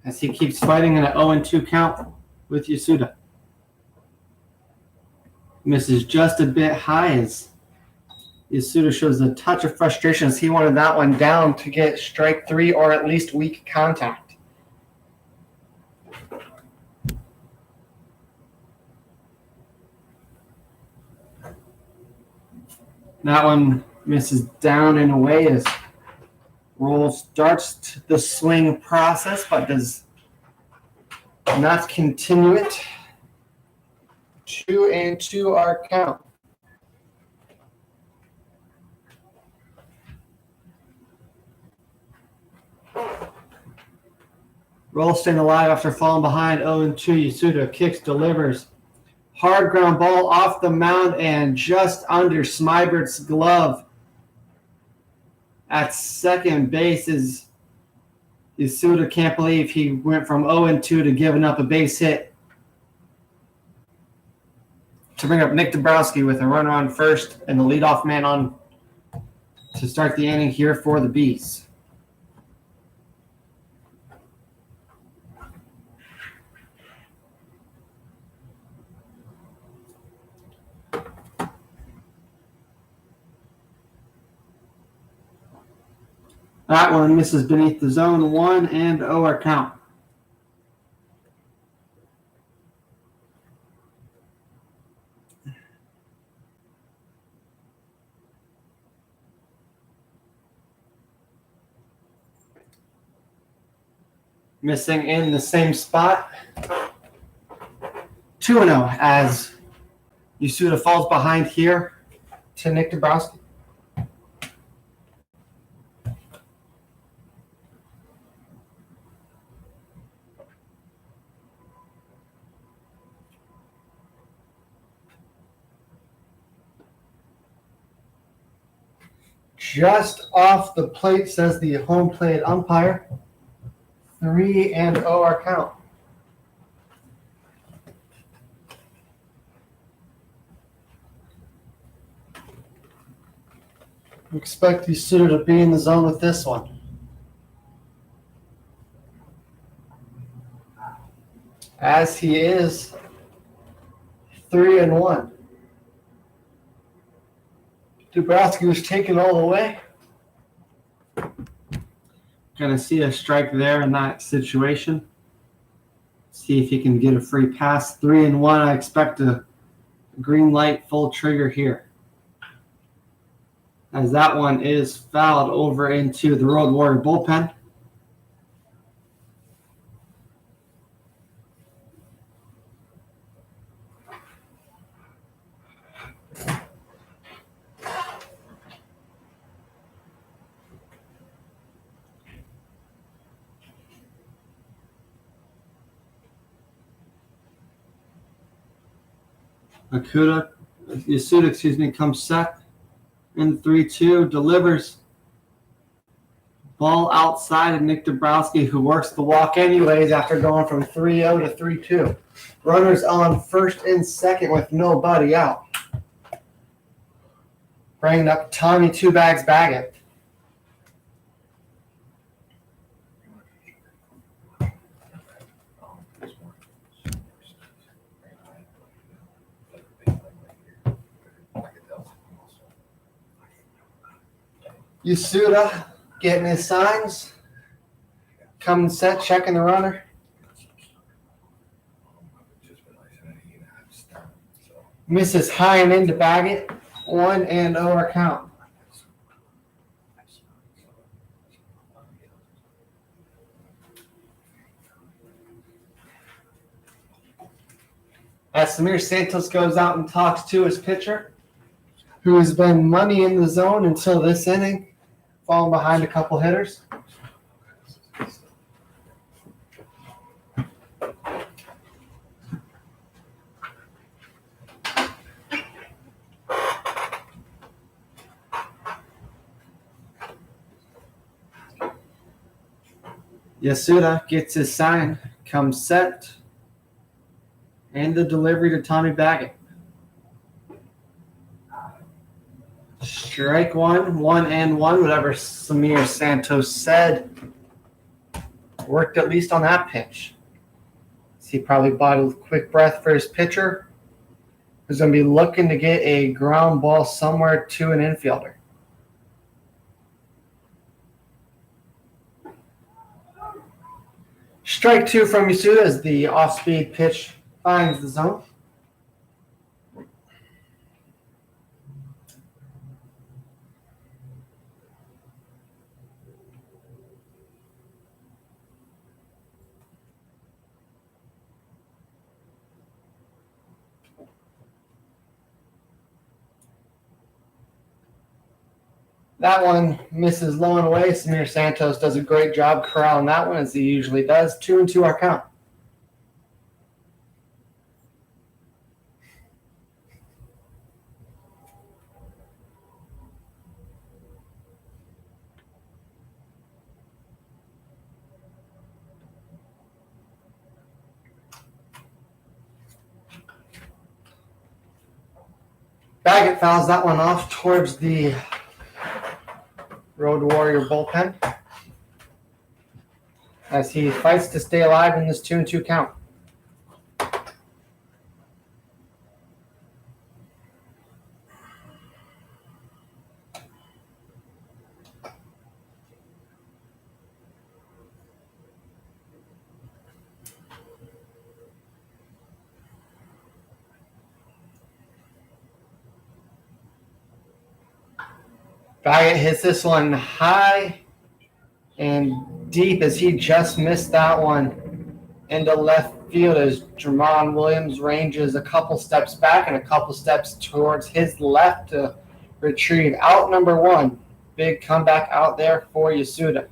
As he keeps fighting in an 0-2 count with Yasuda. Misses just a bit high as Yasuda shows a touch of frustration as he wanted that one down to get strike three or at least weak contact. That one misses down and away as Roll starts the swing process but does not continue it. 2-2 our count. Roll staying alive after falling behind 0-2. Yasuda kicks, delivers. Hard ground ball off the mound and just under Smibert's glove. At second base is Yasuda can't believe he went from 0-2 to giving up a base hit to bring up Nick Dabrowski with a runner on first and the leadoff man on to start the inning here for the Bees. That one misses beneath the zone. 1-0 our count. Missing in the same spot. 2-0 as Yasuda falls behind here to Nick Dabrowski. Just off the plate, says the home plate umpire. 3-0 our count. Expect Yasuda to be in the zone with this one. As he is 3-1. Dabrowski was taken all the way. Gonna see a strike there in that situation. See if he can get a free pass. 3-1. I expect a green light full trigger here, as that one is fouled over into the Road Warrior bullpen. Yasuda, comes set in 3-2, delivers ball outside of Nick Dabrowski, who works the walk anyways after going from 3-0 to 3-2. Runners on first and second with nobody out. Bringing up Tommy Two Bags Baggett. Yasuda getting his signs. Coming set, checking the runner. Misses high and into Baggett. 1-0 count. As Samir Santos goes out and talks to his pitcher, who has been money in the zone until this inning, falling behind a couple hitters. Yasuda gets his sign, comes set, and the delivery to Tommy Baggett. Strike one, 1-1, whatever Samir Santos said. Worked at least on that pitch. He probably bought a quick breath for his pitcher, who's going to be looking to get a ground ball somewhere to an infielder. Strike two from Yasuda as the off-speed pitch finds the zone. That one misses low and away. Samir Santos does a great job corralling that one, as he usually does. 2-2 our count. Baggett fouls that one off towards the Road Warrior bullpen as he fights to stay alive in this 2-2 count. Baggett hits this one high and deep as he just missed that one into left field as Jermon Williams ranges a couple steps back and a couple steps towards his left to retrieve out number one. Big comeback out there for Yasuda.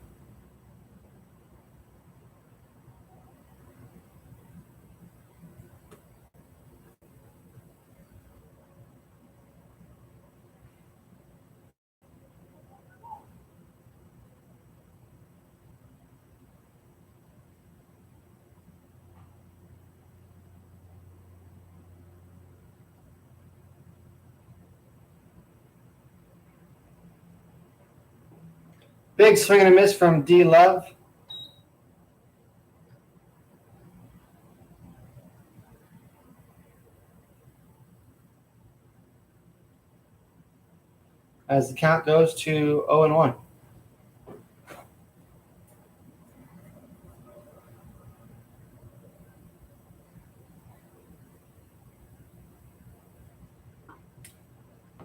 Big swing and a miss from D. Love. As the count goes to 0-1.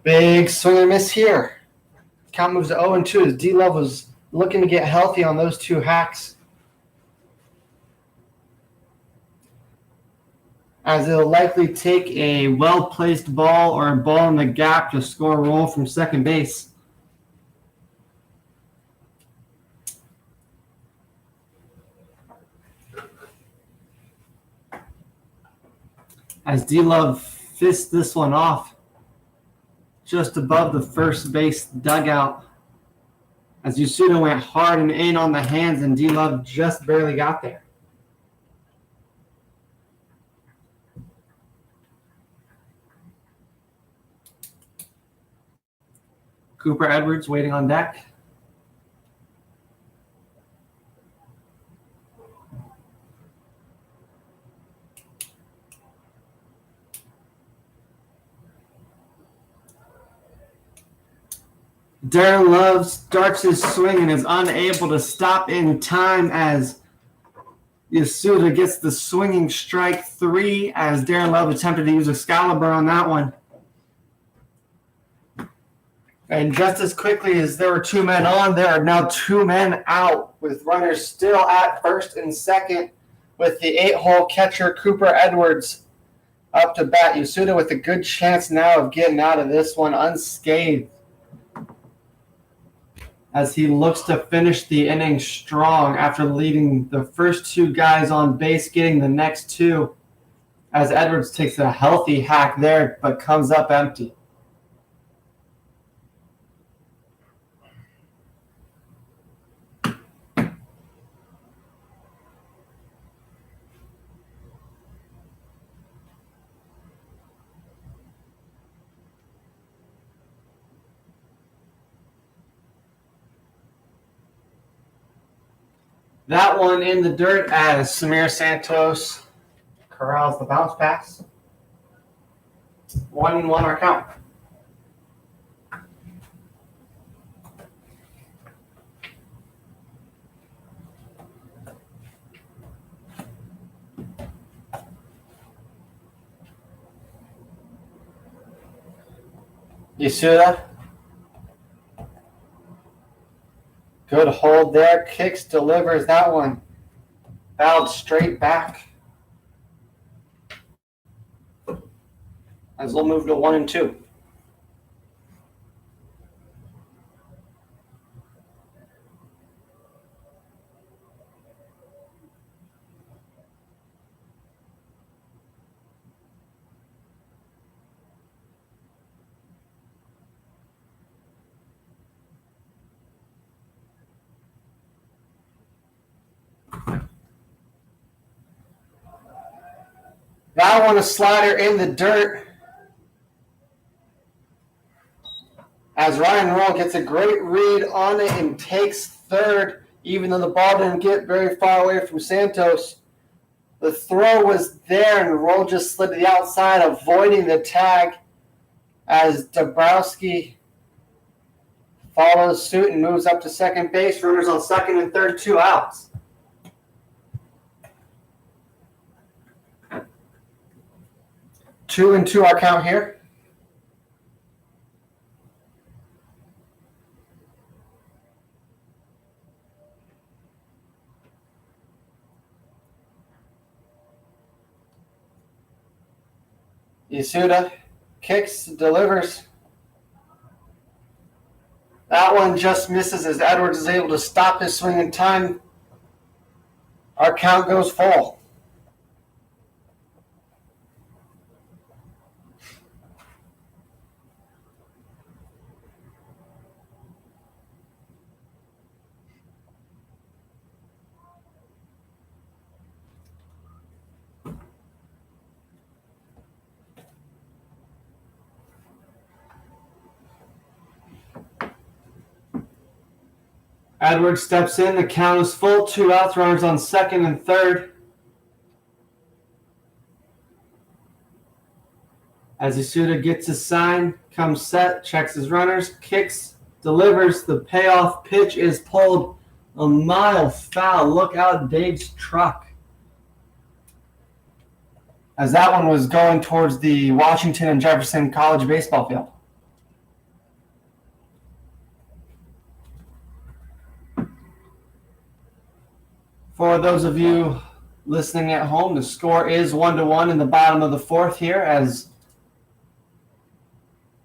Big swing and miss here. Count moves to 0-2 as D-Love was looking to get healthy on those two hacks. As it'll likely take a well-placed ball or a ball in the gap to score a roll from second base. As D-Love fists this one off just above the first base dugout. As Yasuda went hard and in on the hands, and D-Love just barely got there. Cooper Edwards waiting on deck. Darren Love starts his swing and is unable to stop in time as Yasuda gets the swinging strike 3 as Darren Love attempted to use Excalibur on that one. And just as quickly as there were 2 men on, there are now 2 men out with runners still at first and second with the 8-hole catcher Cooper Edwards up to bat. Yasuda with a good chance now of getting out of this one unscathed as he looks to finish the inning strong after leading the first 2 guys on base, getting the next 2 as Edwards takes a healthy hack there but comes up empty. That one in the dirt as Samir Santos corrals the bounce pass. 1-1 our count. Yasuda. Good hold there. Kicks, delivers that one. Fouled straight back. As we'll move to 1-2. That one a slider in the dirt. As Ryan Roll gets a great read on it and takes third, even though the ball didn't get very far away from Santos. The throw was there, and Roll just slid to the outside, avoiding the tag as Dabrowski follows suit and moves up to second base. Runners on second and third, 2 outs. 2-2 our count here. Yasuda kicks, delivers. That one just misses as Edwards is able to stop his swing in time. Our count goes full. Edwards steps in. The count is full. 2 outs. Runners on second and third. As Yasuda gets his sign, comes set, checks his runners, kicks, delivers. The payoff pitch is pulled a mile foul. Look out, Dave's truck. As that one was going towards the Washington and Jefferson College baseball field. For those of you listening at home, the score is 1-1 in the bottom of the fourth here as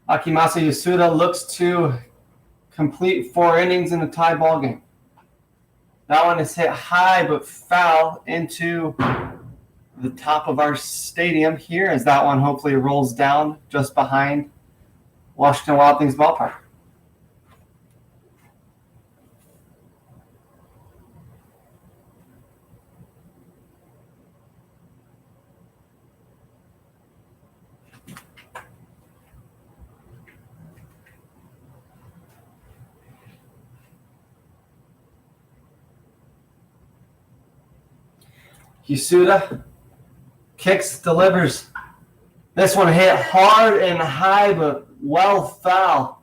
Akimasa Yasuda looks to complete 4 innings in a tie ball game. That one is hit high but foul into the top of our stadium here as that one hopefully rolls down just behind Washington Wild Things ballpark. Yasuda kicks, delivers. This one hit hard and high, but well foul.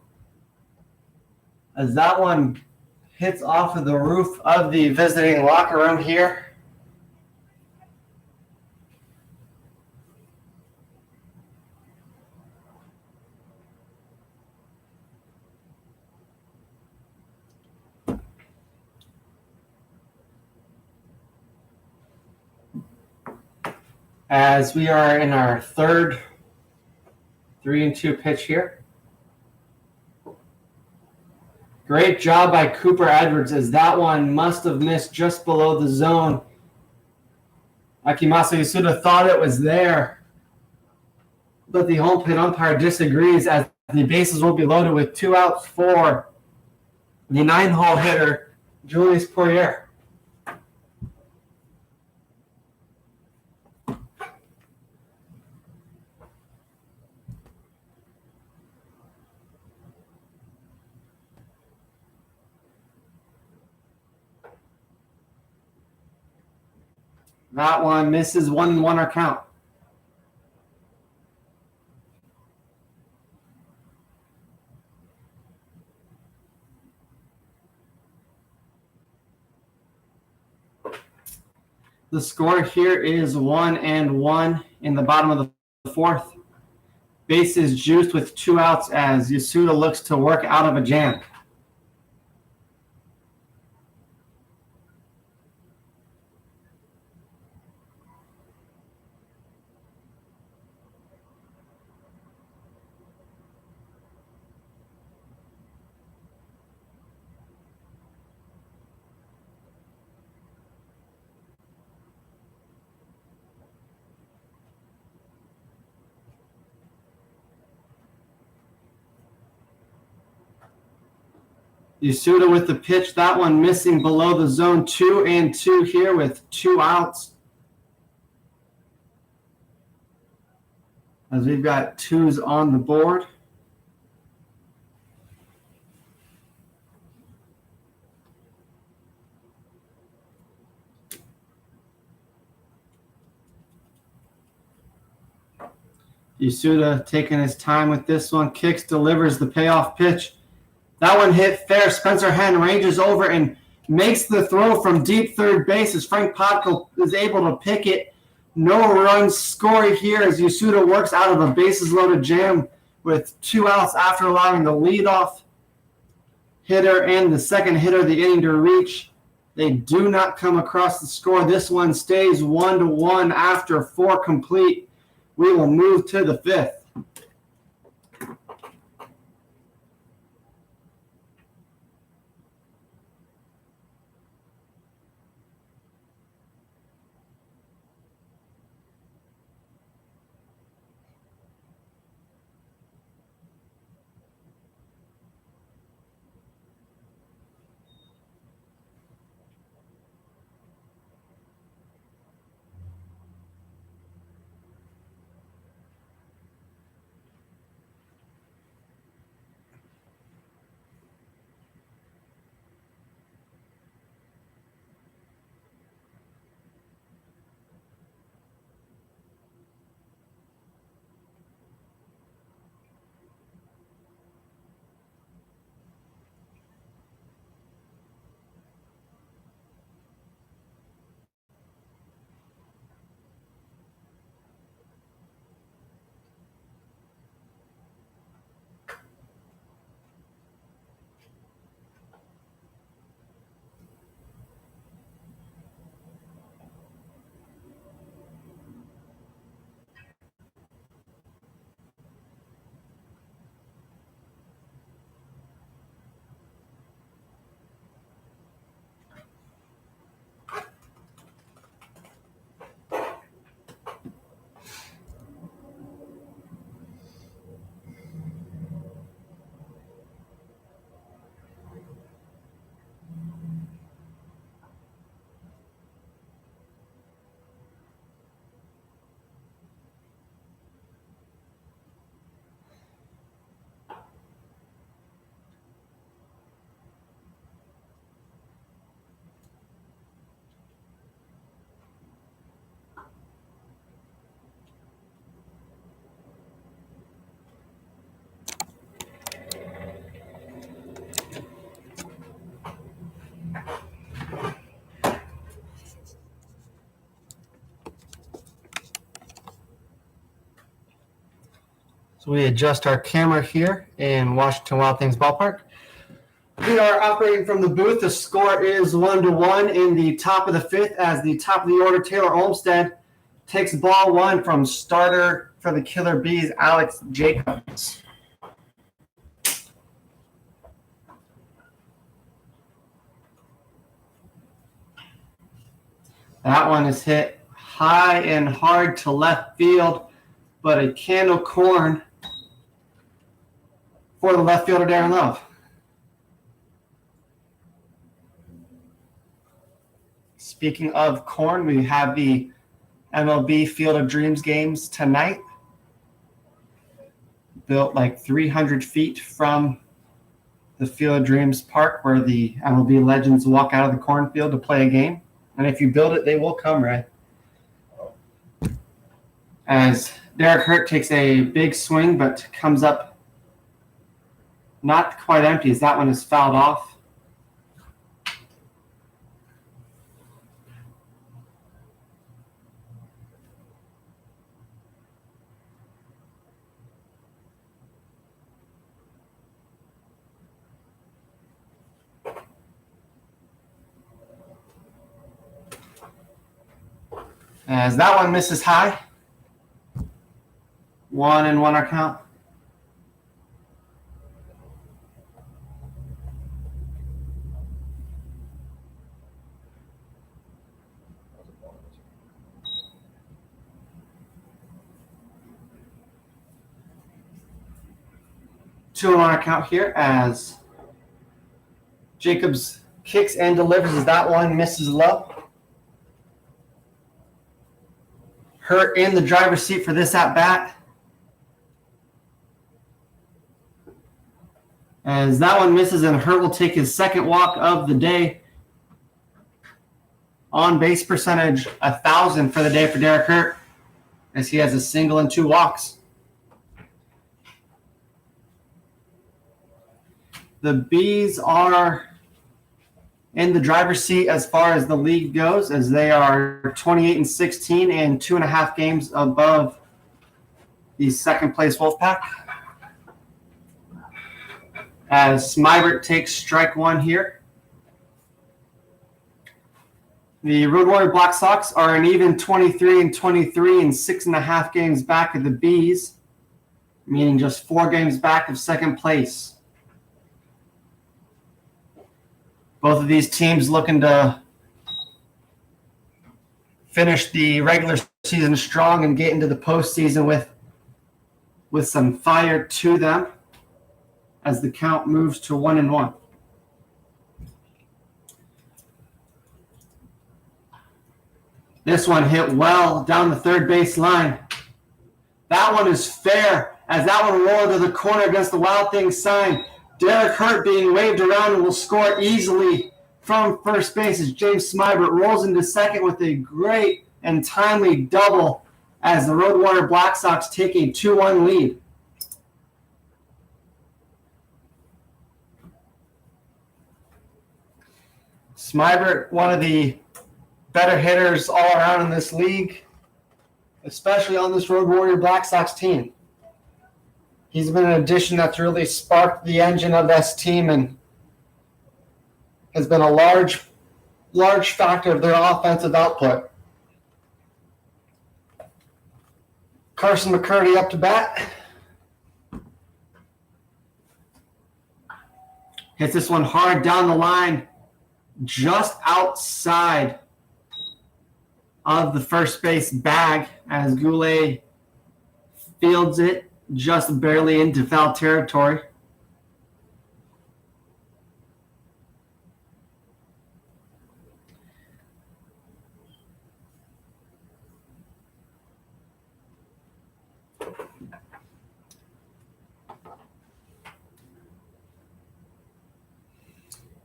As that one hits off of the roof of the visiting locker room here. As we are in our third 3-2 pitch here. Great job by Cooper Edwards as that one must have missed just below the zone. Akimasa Yasuda thought it was there, but the home plate umpire disagrees as the bases will be loaded with 2 outs for the 9-hole hitter, Julius Poirier. That one misses 1-1 our count. The score here is 1-1 in the bottom of the fourth. Bases juiced with 2 outs as Yasuda looks to work out of a jam. Yasuda with the pitch, that one missing below the zone. 2-2 here with 2 outs. As we've got 2s on the board. Yasuda taking his time with this one. Kicks, delivers the payoff pitch. That one hit fair. Spencer Henn ranges over and makes the throw from deep third base as Frank Podko is able to pick it. No runs scored here as Yasuda works out of a bases-loaded jam with 2 outs after allowing the leadoff hitter and the second hitter of the inning to reach. They do not come across the score. This one stays 1-1 after 4 complete. We will move to the 5th. So we adjust our camera here in Washington Wild Things Ballpark. We are operating from the booth. The score is 1-1 in the top of the fifth as the top of the order, Taylor Olmstead, takes ball one from starter for the Killer Bees, Alex Jacobs. That one is hit high and hard to left field, but a can of corn for the left fielder, Darren Love. Speaking of corn, we have the MLB Field of Dreams games tonight. Built like 300 feet from the Field of Dreams park where the MLB legends walk out of the cornfield to play a game. And if you build it, they will come, Ray. As Derek Hurt takes a big swing, but comes up not quite empty as that one is fouled off. As that one misses high. 1-1 our count. Two on our count here as Jacobs kicks and delivers as that one misses low. Hurt in the driver's seat for this at-bat. As that one misses and Hurt will take his second walk of the day. On base percentage, 1,000 for the day for Derek Hurt as he has a single and 2 walks. The Bees are in the driver's seat as far as the league goes, as they are 28-16 and 2.5 games above the second place Wolfpack. As Smybert takes strike one here. The Road Warrior Black Sox are an even 23-23 and 6.5 games back of the Bees, meaning just 4 games back of second place. Both of these teams looking to finish the regular season strong and get into the postseason with some fire to them as the count moves to 1-1. This one hit well down the third base line. That one is fair as that one rolled to the corner against the Wild Things sign. Derek Hurt being waved around and will score easily from first base as James Smybert rolls into second with a great and timely double as the Road Warrior Black Sox take a 2-1 lead. Smybert, one of the better hitters all around in this league, especially on this Road Warrior Black Sox team. He's been an addition that's really sparked the engine of this team and has been a large factor of their offensive output. Carson Mccurdy up to bat. Hits this one hard down the line, just outside of the first base bag as Goulet fields it just barely into foul territory.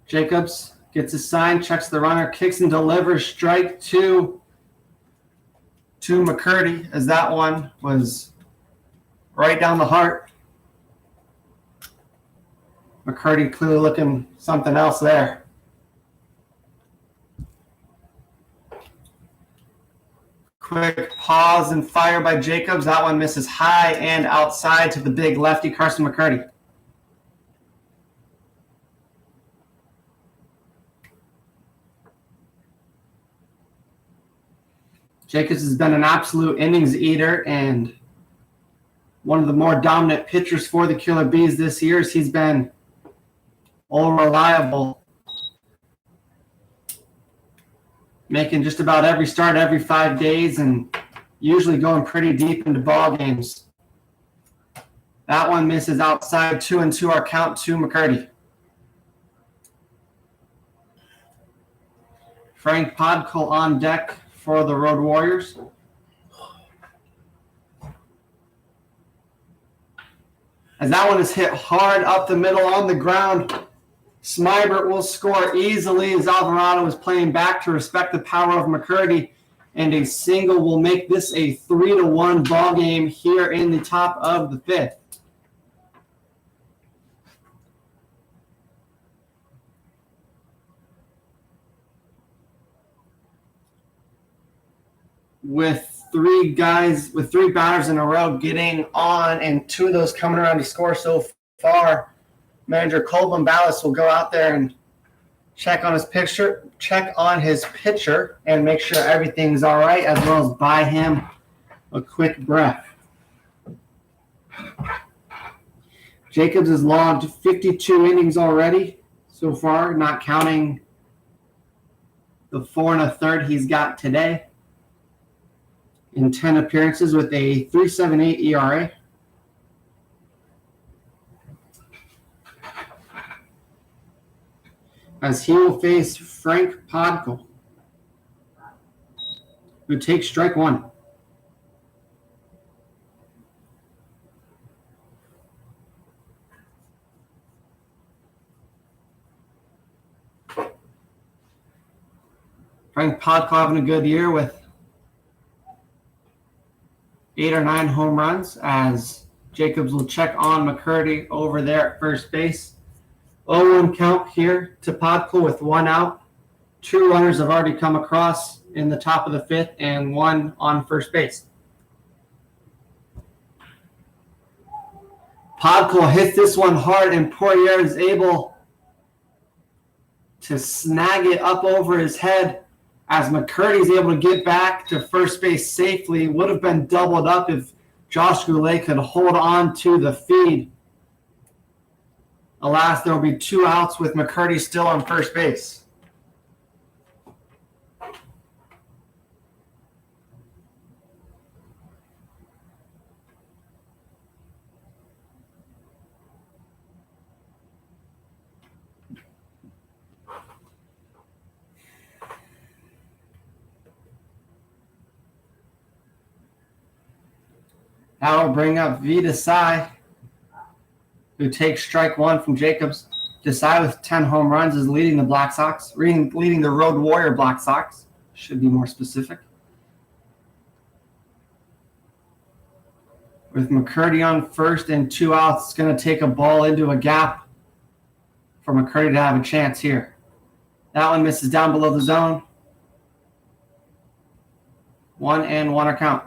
Jacobs gets a sign, checks the runner, kicks and delivers strike two to Mccurdy as that one was right down the heart. Mccurdy clearly looking something else there. Quick pause and fire by Jacobs. That one misses high and outside to the big lefty, Carson Mccurdy. Jacobs has been an absolute innings eater and one of the more dominant pitchers for the Killer Bees this year. He's been all reliable, making just about every start every 5 days and usually going pretty deep into ball games. That one misses outside, 2-2 our count to McCurdy. Frank Podkul on deck for the Road Warriors. As that one is hit hard up the middle on the ground, Smybert will score easily as Alvarado is playing back to respect the power of McCurdy, and a single will make this a 3-1 ball game here in the top of the fifth. With three batters in a row getting on, and two of those coming around to score so far, manager Colvin Ballas will go out there and check on his pitcher, and make sure everything's all right, as well as buy him a quick breath. Jacobs has logged 52 innings already so far, not counting the 4 1/3 he's got today, in 10 appearances with a 3.78 ERA. As he will face Frank Podkul, who takes strike one. Frank Podkul having a good year with 8 or 9 home runs, as Jacobs will check on McCurdy over there at first base. 0-1 count here to Podkul with 1 out. 2 runners have already come across in the top of the fifth and 1 on first base. Podkul hits this one hard, and Poirier is able to snag it up over his head as McCurdy is able to get back to first base safely. Would have been doubled up if Josh Goulet could hold on to the feed. Alas, there will be 2 outs with McCurdy still on first base. That will bring up V. Desai, who takes strike one from Jacobs. Desai with 10 home runs is leading the Black Sox, leading the Road Warrior Black Sox. Should be more specific. With McCurdy on first and 2 outs, it's going to take a ball into a gap for McCurdy to have a chance here. That one misses down below the zone. 1-1 our count.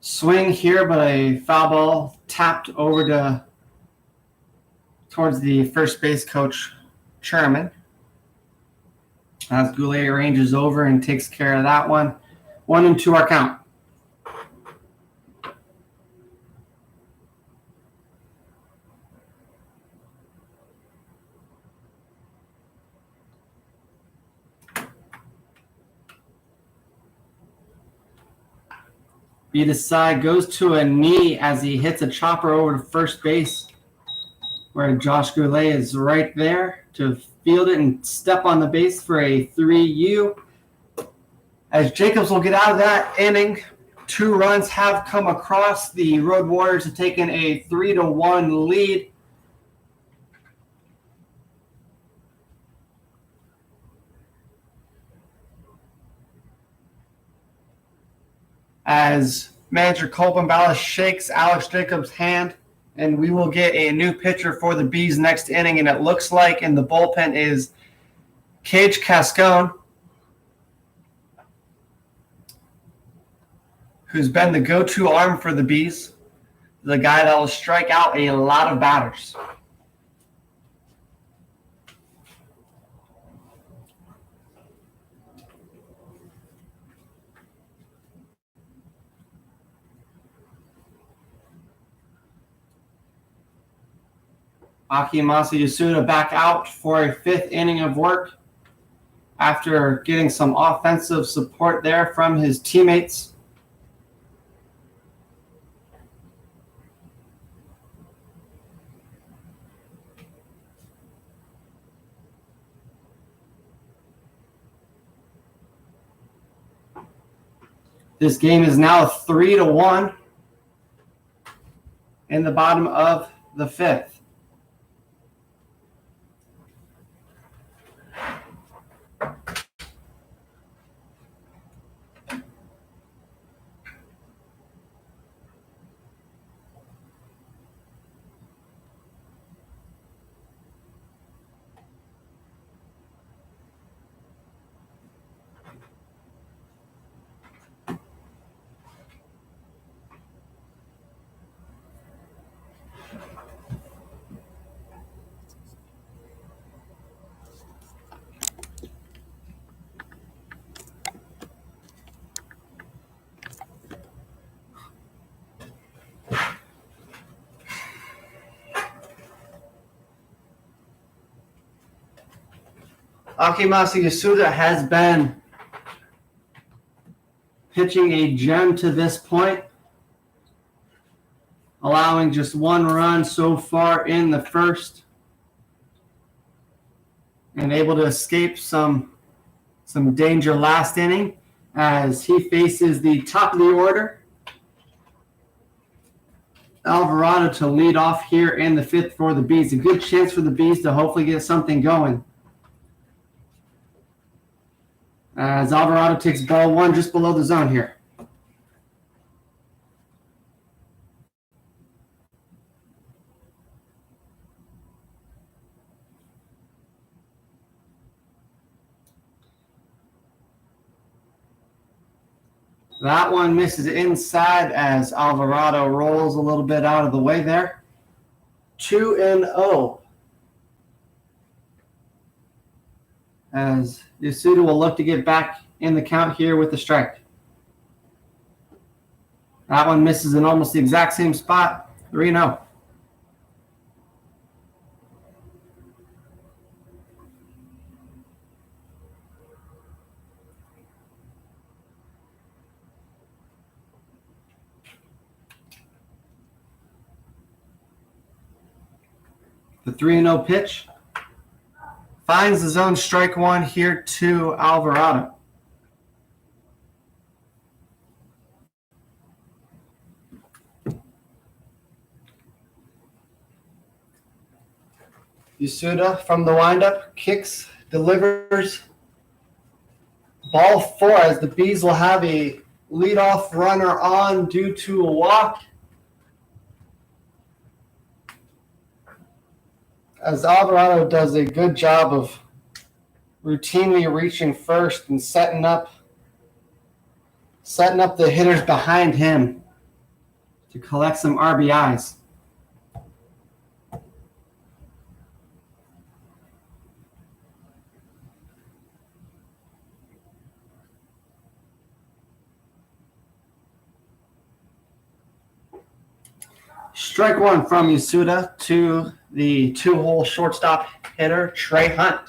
Swing here, but a foul ball tapped over towards the first base coach, Sherman. As Goulet ranges over and takes care of that one. 1-2 our count. Desai goes to a knee as he hits a chopper over to first base, where Josh Goulet is right there to field it and step on the base for a 3-U. As Jacobs will get out of that inning, 2 runs have come across. The Road Warriors have taken a 3-1 lead. As Manager Colton Ballas shakes Alex Jacobs' hand, and we will get a new pitcher for the Bees next inning. And it looks like in the bullpen is Cage Cascone, who's been the go-to arm for the Bees, the guy that will strike out a lot of batters. Akimasa Yasuda back out for a fifth inning of work after getting some offensive support there from his teammates. This game is now 3-1 in the bottom of the fifth. Akimasa Yasuda has been pitching a gem to this point, allowing just one run so far in the first, and able to escape some danger last inning as he faces the top of the order, Alvarado, to lead off here in the fifth for the Bees. A good chance for the Bees to hopefully get something going, as Alvarado takes ball one just below the zone here. That one misses inside as Alvarado rolls a little bit out of the way there. 2-0. As Yasuda will look to get back in the count here with the strike. That one misses in almost the exact same spot. 3-0. The 3-0 pitch finds the zone, strike one here to Alvarado. Yasuda from the windup, kicks, delivers. Ball four, as the Bees will have a leadoff runner on due to a walk, as Alvarado does a good job of routinely reaching first and setting up the hitters behind him to collect some RBIs. Strike one from Yasuda to the two-hole shortstop hitter, Trey Hunt.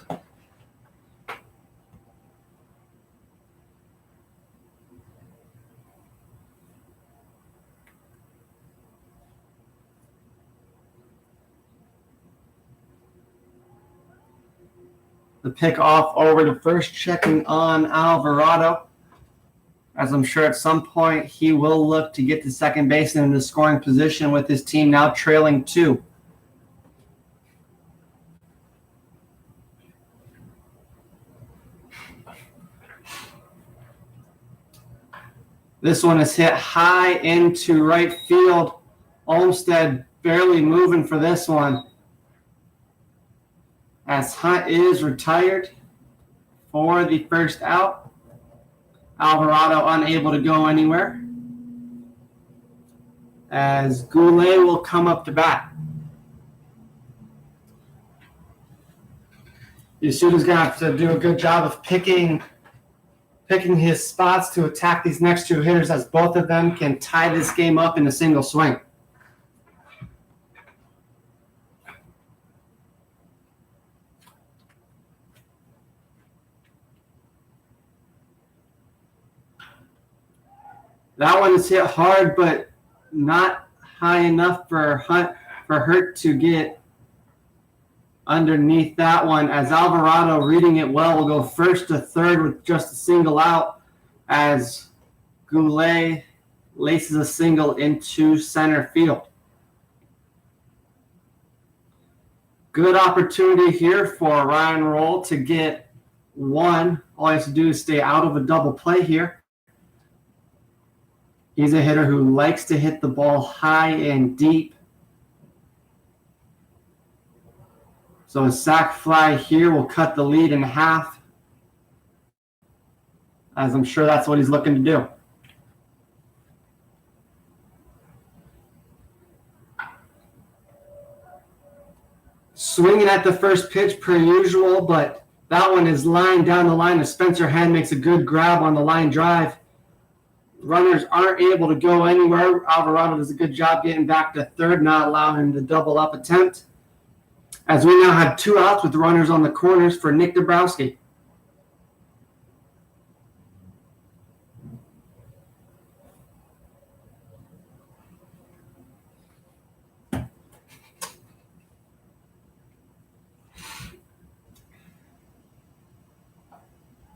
The pick off over to first, checking on Alvarado, as I'm sure at some point he will look to get to second base and in the scoring position with his team now trailing 2. This one is hit high into right field. Olmsted barely moving for this one, as Hunt is retired for the first out. Alvarado unable to go anywhere, as Goulet will come up to bat. Yasuda's going to have to do a good job of picking his spots to attack these next two hitters, as both of them can tie this game up in a single swing. That one is hit hard, but not high enough for Hurt to get underneath that one, as Alvarado, reading it well, will go first to third with just a single out, as Goulet laces a single into center field. Good opportunity here for Ryan Roll to get one. All he has to do is stay out of a double play here. He's a hitter who likes to hit the ball high and deep. So a sac fly here will cut the lead in half, as I'm sure that's what he's looking to do. Swinging at the first pitch per usual, but that one is lined down the line as Spencer Hand makes a good grab on the line drive. Runners aren't able to go anywhere. Alvarado does a good job getting back to third, not allowing him to double up attempt, as we now have two outs with runners on the corners for Nick Dabrowski.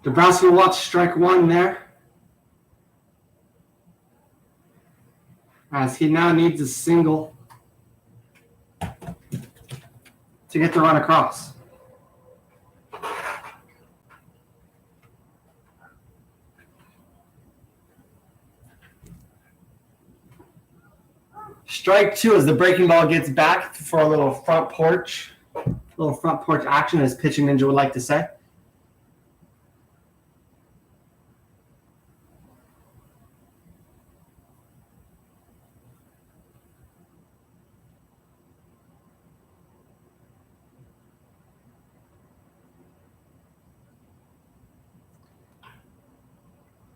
Dabrowski will watch strike one there, as he now needs a single to get the run across. Strike two as the breaking ball gets back for a little front porch action, as Pitching Ninja would like to say.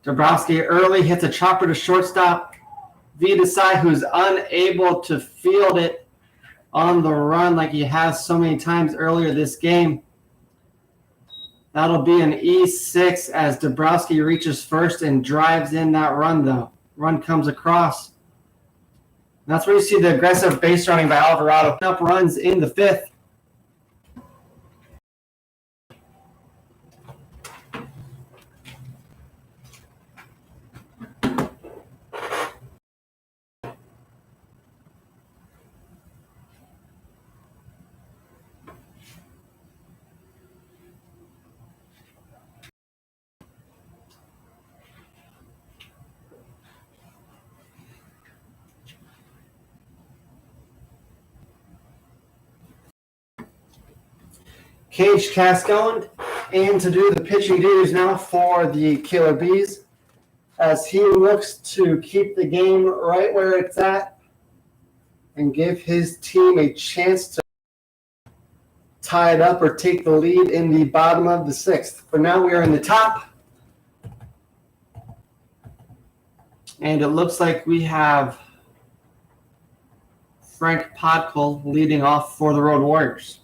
Dabrowski early hits a chopper to shortstop. Vidasai, who's unable to field it on the run like he has so many times earlier this game. That'll be an E6 as Dabrowski reaches first and drives in that run, though. Run comes across. That's where you see the aggressive base running by Alvarado. Up runs in the fifth. Cage cast going, and to do the pitching duties now for the Killer Bees, as he looks to keep the game right where it's at and give his team a chance to tie it up or take the lead in the bottom of the sixth. For now, we are in the top, and it looks like we have Frank Podkul leading off for the Road Warriors.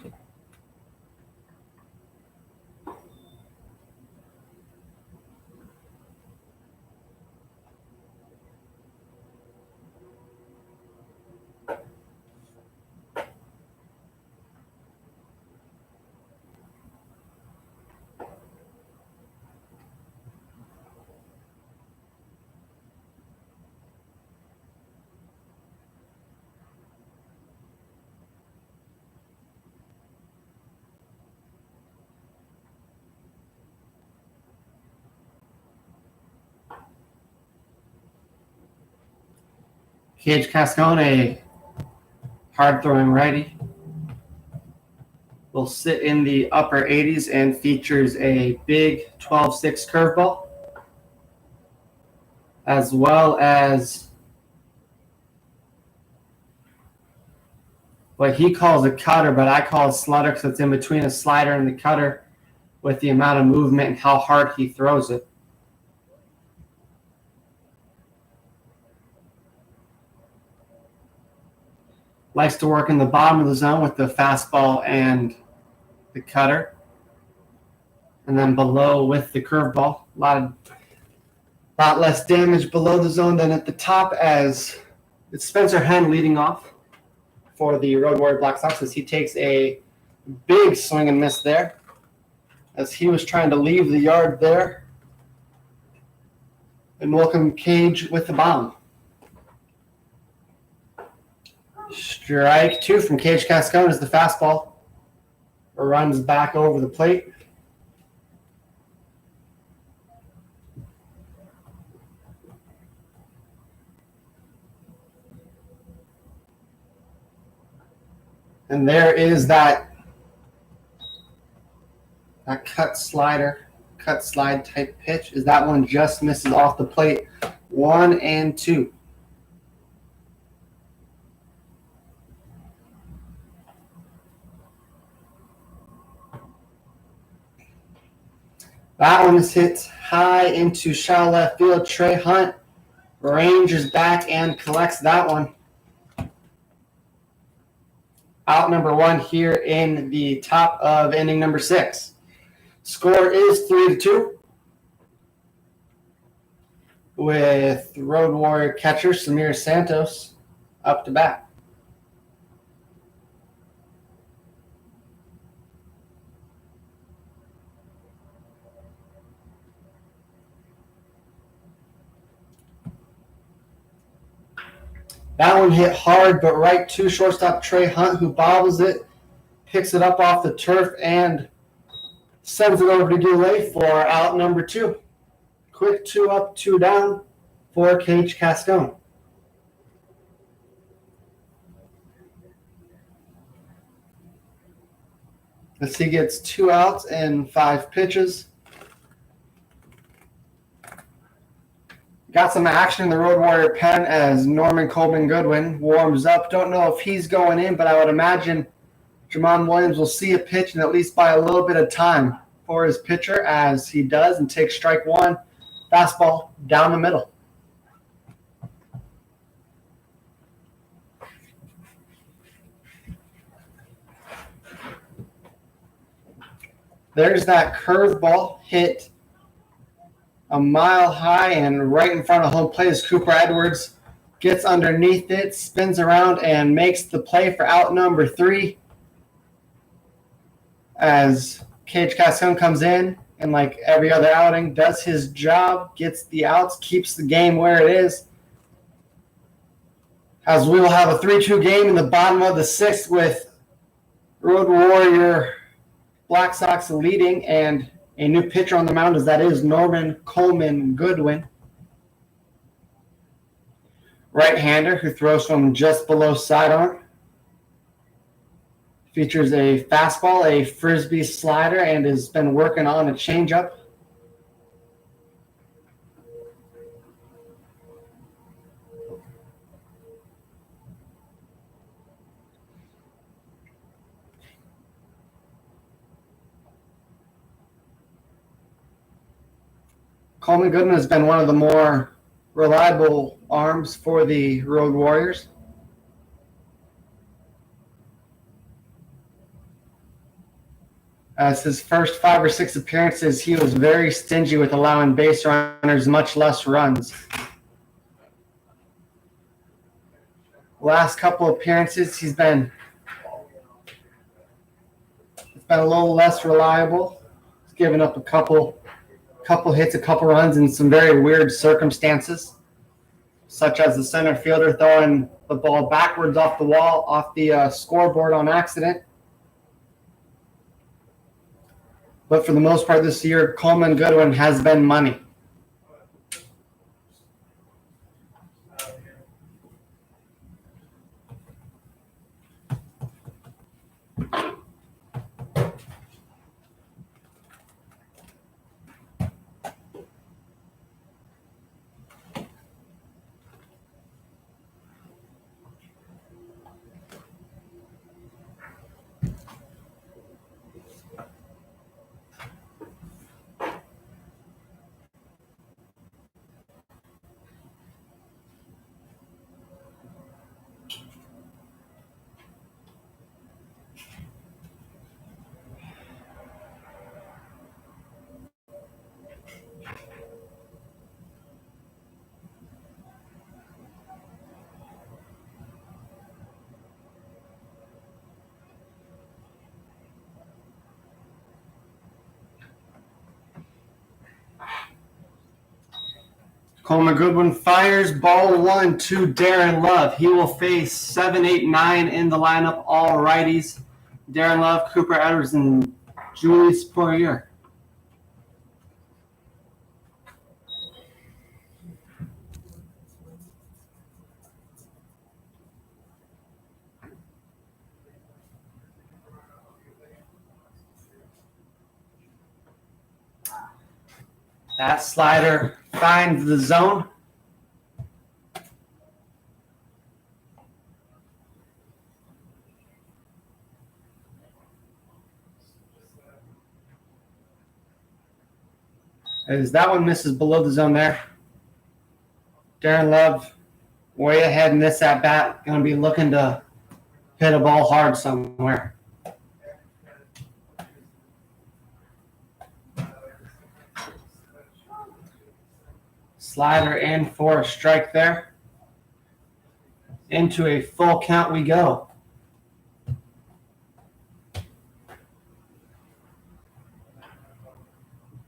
Cage Cascone, a hard-throwing righty, will sit in the upper 80s and features a big 12-6 curveball, as well as what he calls a cutter, but I call a slider because it's in between a slider and the cutter with the amount of movement and how hard he throws it. Likes to work in the bottom of the zone with the fastball and the cutter. And then below with the curveball. A lot less damage below the zone than at the top, as it's Spencer Henn leading off for the Road Warrior Black Sox as he takes a big swing and miss there as he was trying to leave the yard there. And welcome Cage with the bomb. Strike 2 from Cage Cascone is the fastball. Runs back over the plate. And there is that cut slide type pitch. Is that one just misses off the plate? 1-2. That one is hit high into shallow left field. Trey Hunt ranges back and collects that one. Out number 1 here in the top of inning number 6. Score is 3-2 with Road Warrior catcher Samir Santos up to bat. That one hit hard, but right to shortstop Trey Hunt, who bobbles it, picks it up off the turf, and sends it over to Goulet for out number 2. Quick 2 up, 2 down for Cage Cascone. As he gets 2 outs and 5 pitches. Got some action in the Road Warrior pen as Norman Coleman Goodwin warms up. Don't know if he's going in, but I would imagine Jamon Williams will see a pitch and at least buy a little bit of time for his pitcher as he does and takes strike 1. Fastball down the middle. There's that curveball hit a mile high and right in front of home plate as Cooper Edwards gets underneath it, spins around, and makes the play for out number 3. As Cage Cascone comes in and, like every other outing, does his job, gets the outs, keeps the game where it is. As we will have a 3-2 game in the bottom of the 6th with Road Warrior Black Sox leading and a new pitcher on the mound, as that is Norman Coleman Goodwin. Right-hander who throws from just below sidearm. Features a fastball, a frisbee slider, and has been working on a changeup. Coleman Goodwin has been one of the more reliable arms for the Road Warriors. As his first 5 or 6 appearances, he was very stingy with allowing base runners, much less runs. Last couple appearances, he's been a little less reliable. He's given up a couple hits, a couple runs in some very weird circumstances, such as the center fielder throwing the ball backwards off the wall, off the scoreboard on accident. But for the most part this year, Coleman Goodwin has been money. Coleman Goodwin fires ball 1 to Darren Love. He will face 7, 8, 9 in the lineup, all righties. Darren Love, Cooper Edwards, and Julius Poirier. That slider finds the zone. As that one misses below the zone there. Darren Love way ahead in this at bat. Going to be looking to hit a ball hard somewhere. Slider in for a strike there. Into a full count we go.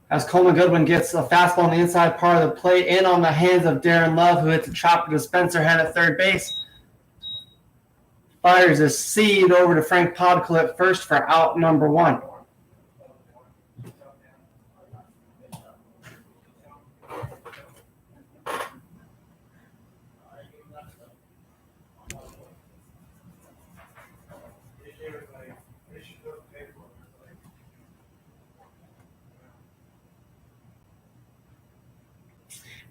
As Coleman Goodwin gets a fastball on the inside part of the plate, in on the hands of Darren Love, who hits a chopper dispenser head at third base. Fires a seed over to Frank Podkul at first for out number 1.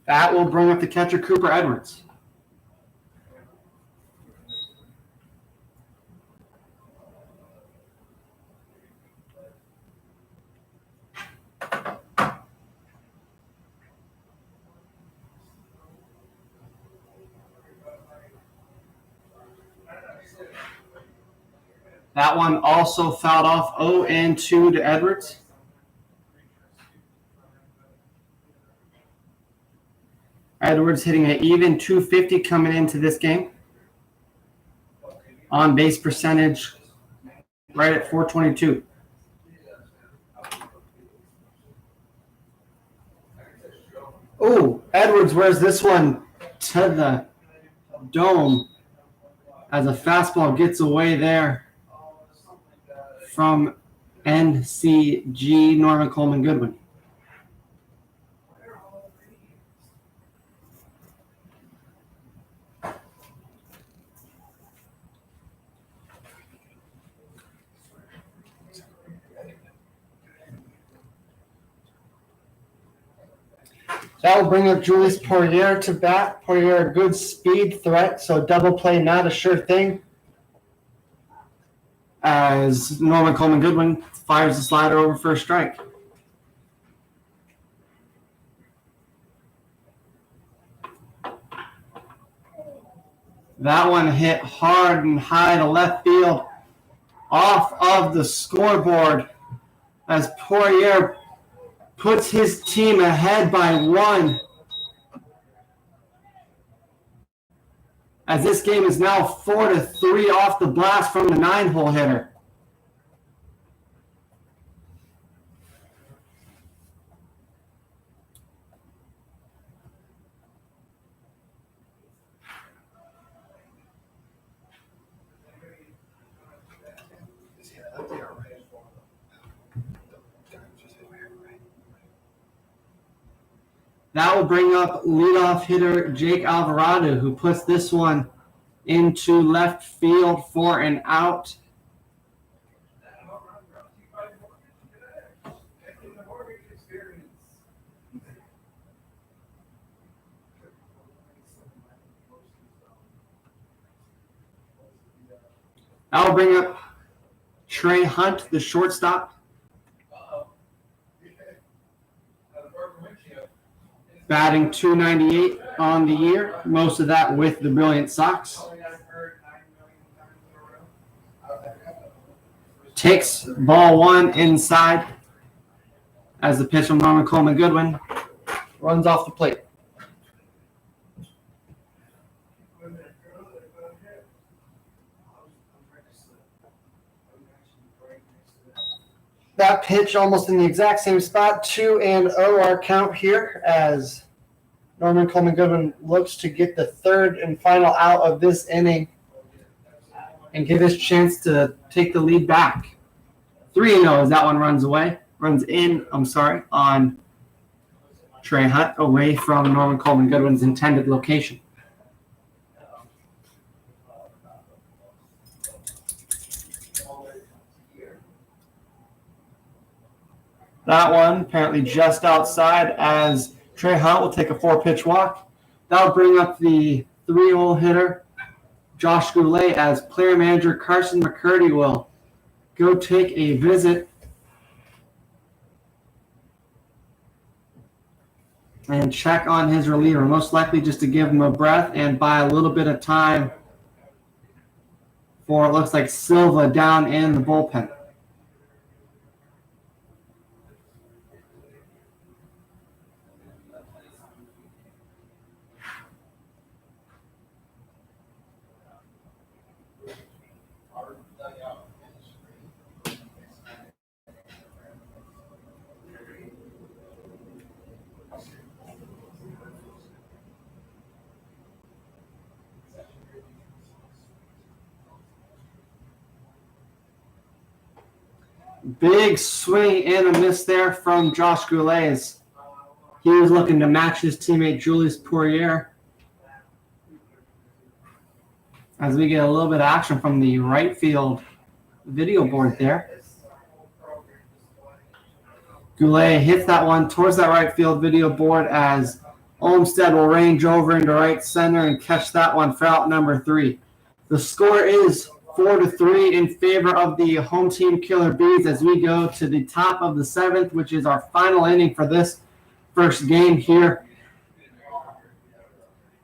That will bring up the catcher, Cooper Edwards. That one also fouled off 0-2 to Edwards. Edwards hitting an even 250 coming into this game. On base percentage right at 422. Oh, Edwards wears this one to the dome as a fastball gets away there from NCG Norman Coleman Goodwin. That will bring up Julius Poirier to bat. Poirier, a good speed threat, so double play not a sure thing. As Norman Coleman Goodwin fires the slider over for a strike. That one hit hard and high to left field off of the scoreboard as Poirier puts his team ahead by 1. As this game is now 4-3 off the blast from the 9-hole hitter. That will bring up leadoff hitter Jake Alvarado, who puts this one into left field for an out. That will bring up Trey Hunt, the shortstop. Batting .298 on the year, most of that with the Brilliant Sox. Takes ball 1 inside as the pitch from Norman Coleman Goodwin runs off the plate. That pitch almost in the exact same spot, 2-0 our count here as Norman Coleman Goodwin looks to get the third and final out of this inning and get his chance to take the lead back. 3-0 as that one runs in, on Trey Hunt away from Norman Coleman Goodwin's intended location. That one apparently just outside as Trey Hunt will take a 4-pitch walk. That'll bring up the 3-0 hitter, Josh Goulet, as player manager Carson Mccurdy will go take a visit and check on his reliever, most likely just to give him a breath and buy a little bit of time for, it looks like, Silva down in the bullpen. Big swing and a miss there from Josh Goulet. He was looking to match his teammate Julius Poirier. As we get a little bit of action from the right field video board there. Goulet hits that one towards that right field video board as Olmstead will range over into right center and catch that one for out number 3. The score is 4-3 in favor of the home team Killer Bees as we go to the top of the 7th, which is our final inning for this first game here.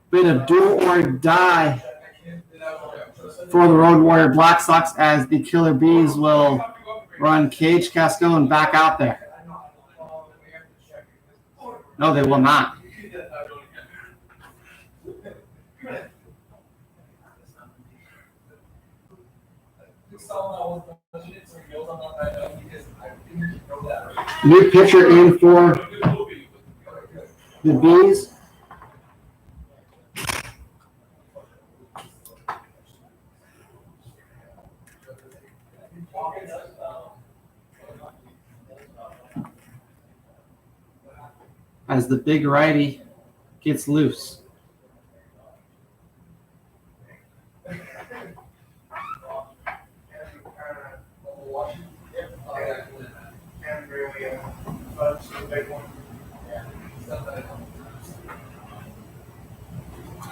Bit of do or die for the Road Warrior Black Sox as the Killer Bees will run Cage Cascone back out there. No, they will not. New pitcher in for the Bees. As the big righty gets loose.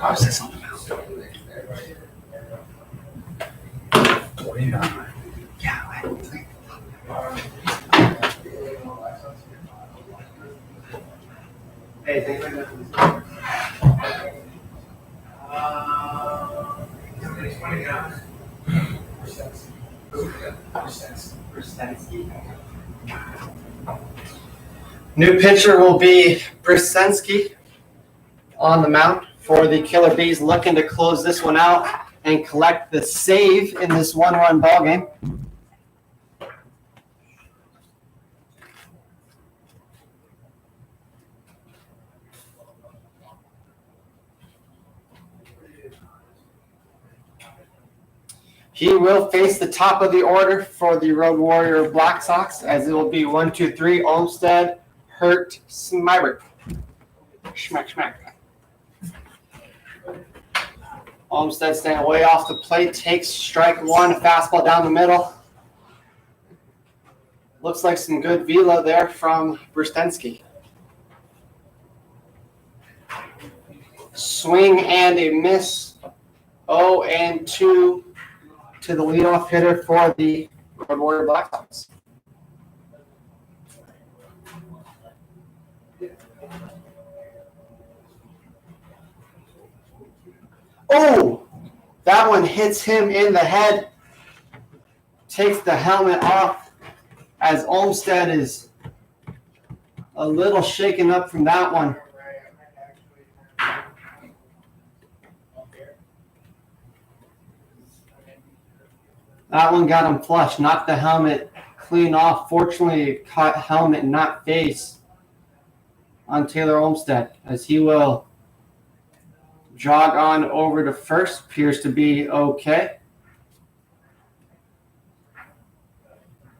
I'll say something else. Yeah, hey, thank you. New pitcher will be Brzezinski on the mound for the Killer Bees, looking to close this one out and collect the save in this one-run ball game. He will face the top of the order for the Road Warrior Black Sox, as it will be 1, 2, 3, Olmstead, Hurt, Smybert. Schmack, schmack. Olmstead staying way off the plate, takes strike one, fastball down the middle. Looks like some good velo there from Brzezinski. Swing and a miss. 0-2 to the leadoff hitter for the Road Warrior Black Sox. Oh, that one hits him in the head. Takes the helmet off as Olmstead is a little shaken up from that one. That one got him flush, knocked the helmet clean off. Fortunately, it caught helmet, not face on Taylor Olmstead, as he will Jog on over to first. Appears to be okay.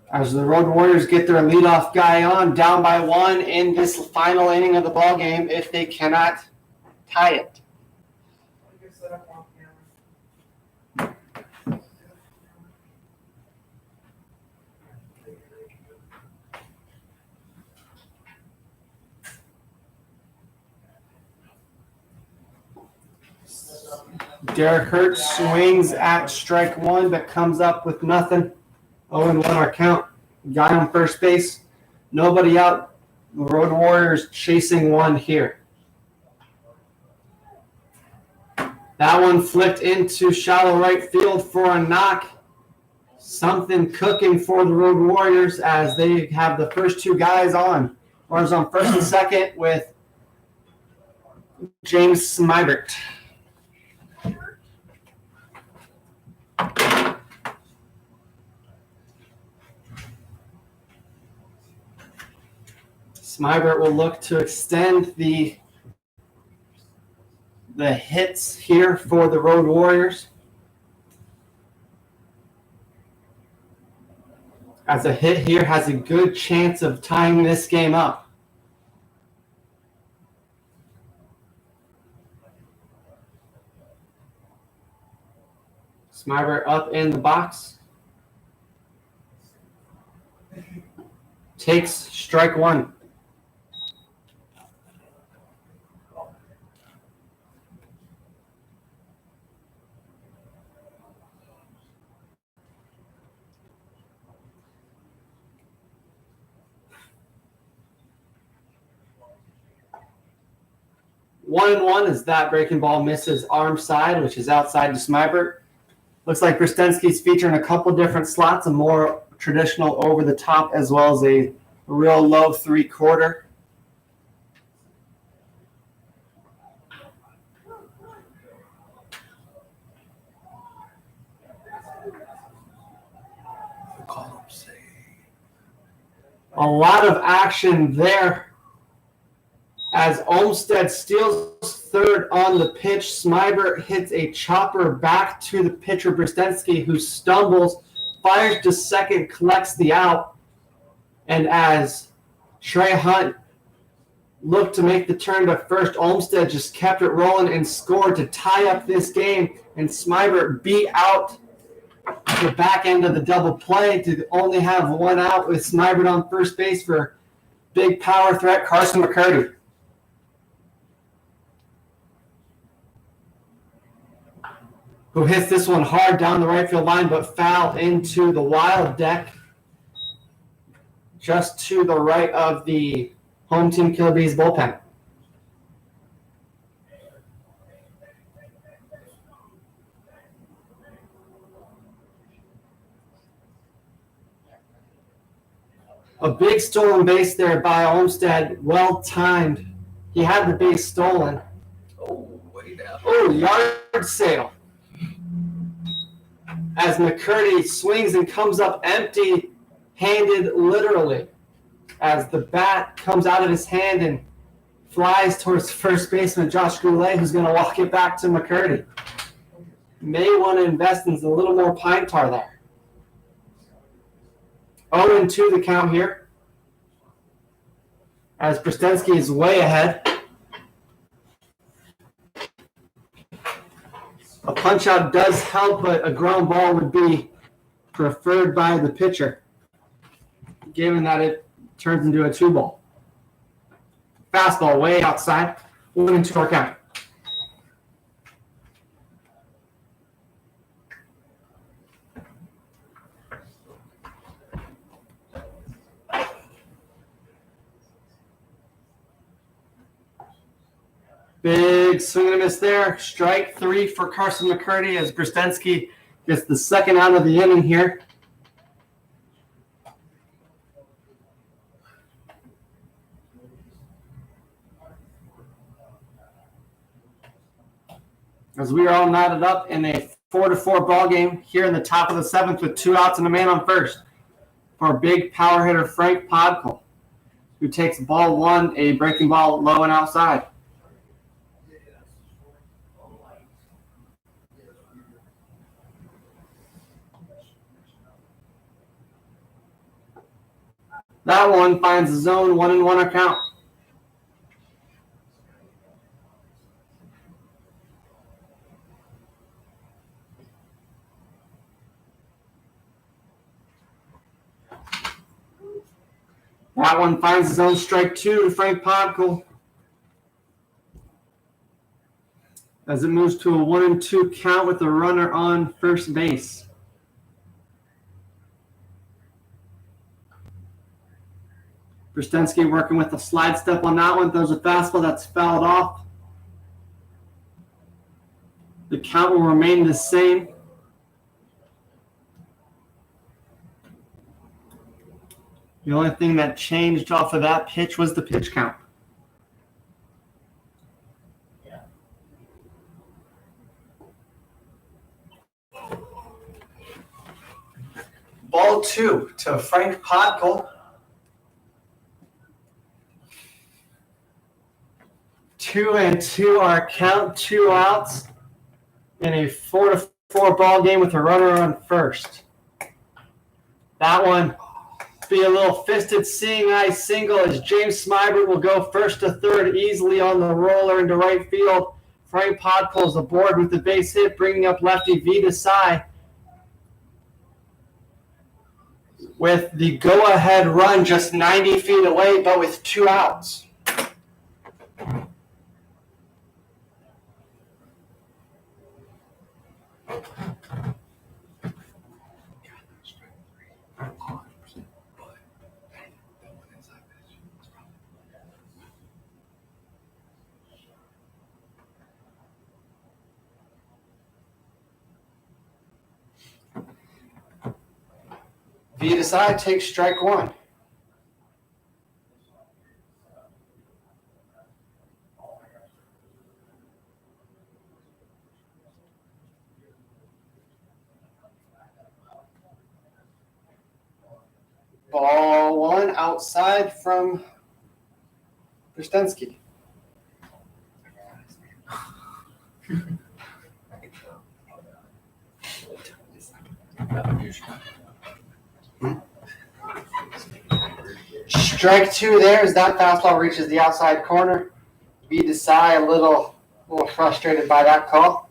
As the Road Warriors get their leadoff guy on, down by 1 in this final inning of the ball game, if they cannot tie it. Derek Hurt swings at strike 1, but comes up with nothing. 0-1 our count. Guy on first base. Nobody out. The Road Warriors chasing 1 here. That one flipped into shallow right field for a knock. Something cooking for the Road Warriors as they have the first 2 guys on. Runners on first and second with James Smybert. Smybert will look to extend the hits here for the Road Warriors. As a hit here has a good chance of tying this game up. Smybert up in the box. Takes strike 1. One and one as that breaking ball misses arm side, which is outside to Smybert. Looks like Brzezinski's featuring a couple different slots, a more traditional over the top as well as a real low 3/4. A lot of action there as Olmstead steals third on the pitch. Smybert hits a chopper back to the pitcher Brzezinski, who stumbles, fires to second, collects the out. And as Trey Hunt looked to make the turn to first, Olmstead just kept it rolling and scored to tie up this game. And Smybert beat out the back end of the double play to only have 1 out with Smybert on first base for big power threat Carson Mccurdy. Who hits this one hard down the right field line, but foul into the wild deck just to the right of the home team Killer Bees bullpen. A big stolen base there by Olmstead, well timed. He had the base stolen. Oh, way down. Oh, yard sale. As McCurdy swings and comes up empty-handed, literally, as the bat comes out of his hand and flies towards first baseman Josh Goulet, who's going to walk it back to McCurdy. May want to invest in a little more pine tar there. 0-2 the count here, as Brzezinski is way ahead. A punch-out does help, but a ground ball would be preferred by the pitcher, given that it turns into a 2-ball. Fastball way outside, 1-2 our count. Big swing and a miss there. Strike 3 for Carson Mccurdy as Brzezinski gets the second out of the inning here. As we are all knotted up in a 4-4 ball game here in the top of the 7th with 2 outs and a man on first for big power hitter Frank Podkul, who takes ball 1, a breaking ball low and outside. That one finds the zone, 1-1 our count. That one finds his own strike 2 to Frank Podkul. As it moves to a 1-2 count with the runner on first base. Bristensky working with a slide step on that one. Throws a fastball that's fouled off. The count will remain the same. The only thing that changed off of that pitch was the pitch count. Ball 2 to Frank Podkul. 2-2 our count, 2 outs in a 4-4 ball game with a runner on first. That one be a little fisted seeing eye single as James Smybert will go first to third easily on the roller into right field. Frank Podkul's aboard with the base hit, bringing up lefty V Desai with the go-ahead run just 90 feet away, but with 2 outs. V Desai takes strike 1. Ball 1 outside from Bristensky. Strike 2 there as that fastball reaches the outside corner. V Desai a little frustrated by that call.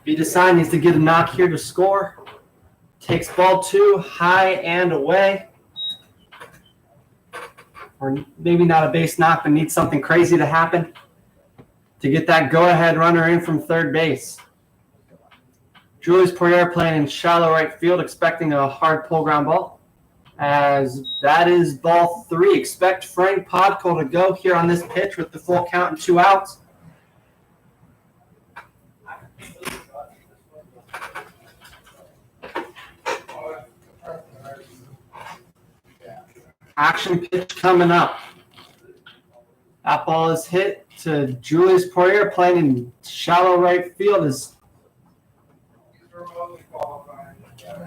V Desai needs to get a knock here to score. Takes ball 2 high and away. Or maybe not a base knock, but needs something crazy to happen to get that go-ahead runner in from third base. Julius Poirier playing in shallow right field, expecting a hard pull ground ball. As that is ball 3. Expect Frank Podkul to go here on this pitch with the full count and 2 outs. Action pitch coming up. That ball is hit to Julius Poirier playing in shallow right field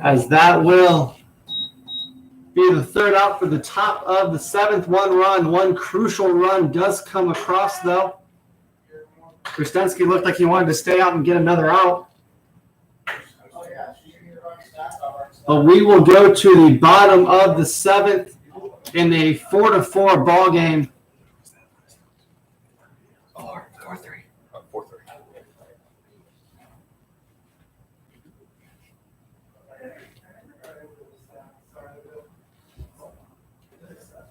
as that will be the third out for the top of the 7th. 1 run, 1 crucial run does come across though. Bristensky looked like he wanted to stay out and get another out. But we will go to the bottom of the 7th in a 4-4 ball game. 4-3.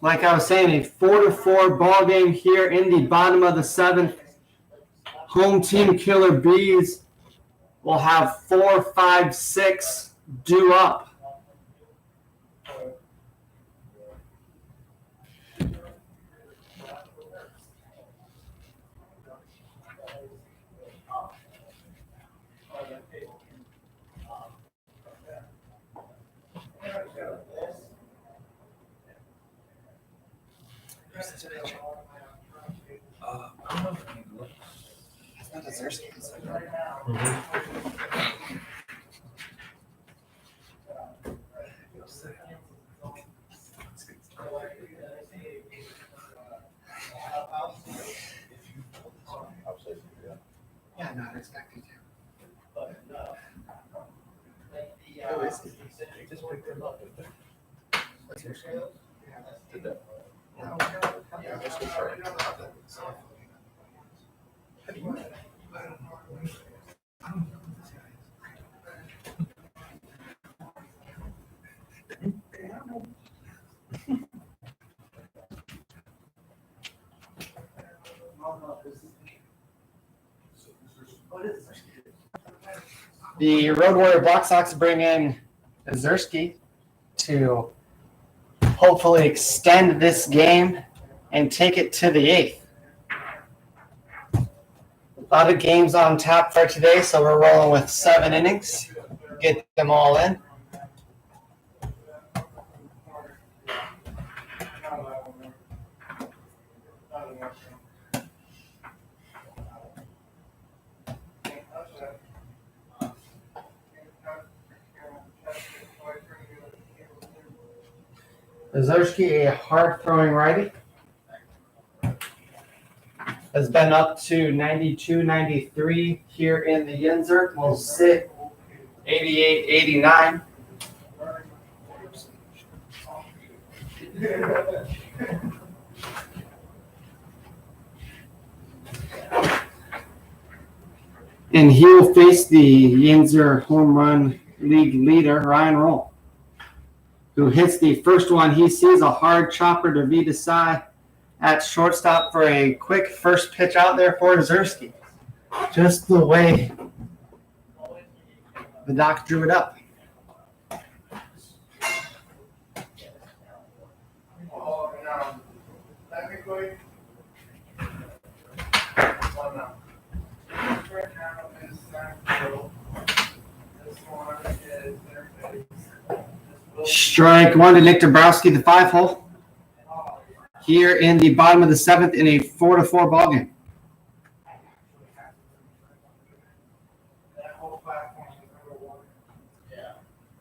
Like I was saying, a 4-4 ball game here in the bottom of the 7th. Home team Killer Bees will have 4, 5, 6 due up. Yeah, not expecting to. But, Oh, is it? Just picked him up. That's your scale? Did that? No. Yeah, this was right. How do you know? I don't know. I don't know this guy. The Road Warrior Black Sox bring in Ozerski to hopefully extend this game and take it to the 8th. A lot of games on tap for today, so we're rolling with 7 innings. Get them all in. Ozerski, a hard-throwing righty, has been up to 92, 93 here in the Yinzer. Will sit 88, 89. And he'll face the Yinzer home run league leader, Ryan Roll, who hits the first one. He sees a hard chopper to Vidasai at shortstop for a quick first pitch out there for Ozerski. Just the way the doc drew it up. Strike one to Nick Dabrowski, the 5-hole. Here in the bottom of the 7th in a 4-4 ball game.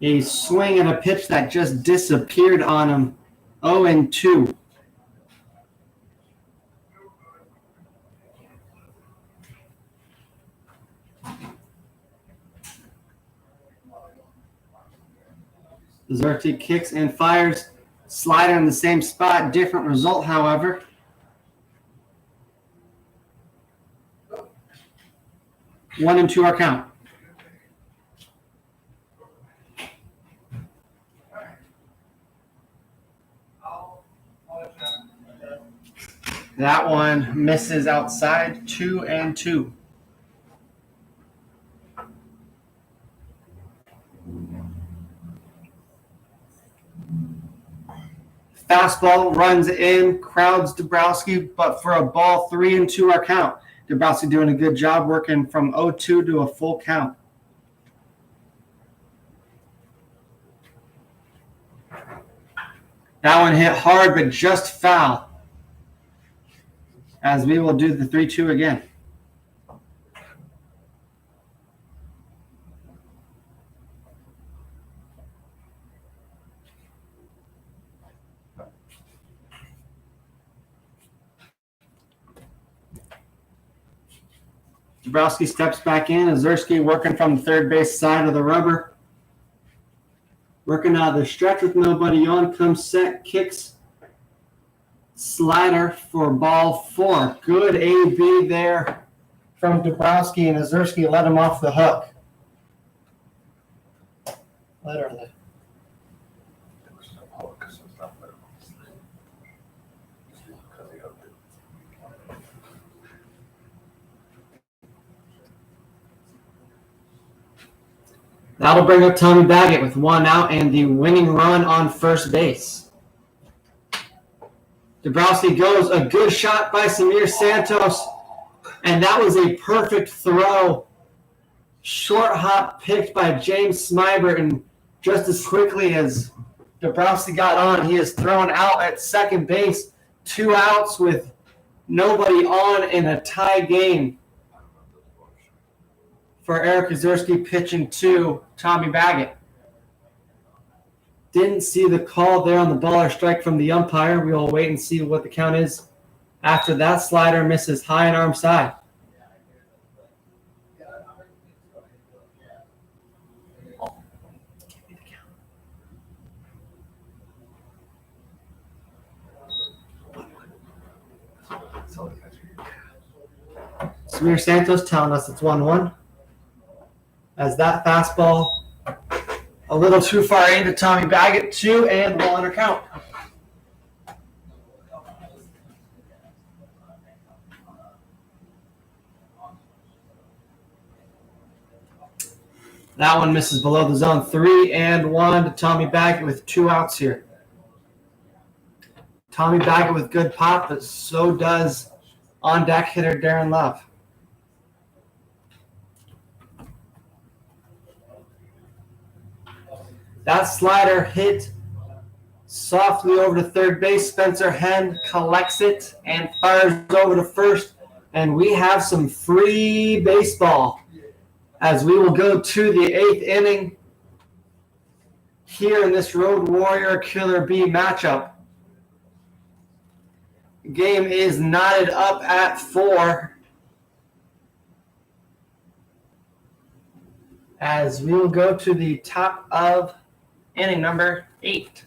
A swing and a pitch that just disappeared on him. 0-2. Ozerski kicks and fires. Slider in the same spot. Different result, however. One and two our count. That one misses outside. 2-2. Fastball runs in, crowds Dabrowski, but for a ball, 3-2 our count. Dabrowski doing a good job working from 0-2 to a full count. That one hit hard, but just foul. As we will do the 3-2 again. Dabrowski steps back in. Ozerski working from the third base side of the rubber. Working out of the stretch with nobody on. Comes set, kicks. Slider for ball 4. Good AB there from Dabrowski, and Ozerski let him off the hook. Literally. That'll bring up Tommy Baggett with 1 out and the winning run on first base. Dabrowski goes, a good shot by Samir Santos, and that was a perfect throw. Short hop picked by James Smybert, and just as quickly as Dabrowski got on, he is thrown out at second base. 2 outs with nobody on in a tie game for Eric Ozerski pitching to Tommy Baggett. Didn't see the call there on the ball or strike from the umpire. We will wait and see what the count is after that. Slider misses high and arm side. Samir Santos telling us it's 1-1. As that fastball a little too far into Tommy Baggett, 2-1 our count. That one misses below the zone. 3-1 to Tommy Baggett with 2 outs here. Tommy Baggett with good pop, but so does on-deck hitter Darren Love. That slider hit softly over to third base. Spencer Henn collects it and fires over to first. And we have some free baseball as we will go to the 8th inning here in this Road Warrior Killer Bee matchup. The game is knotted up at 4 as we will go to the top of inning number 8.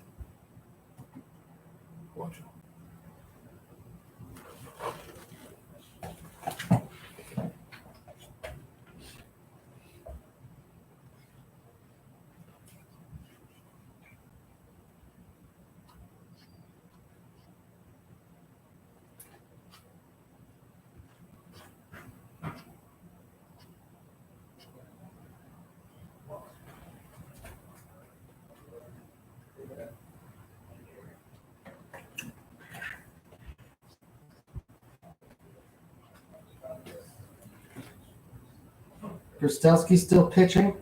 Grostelski still pitching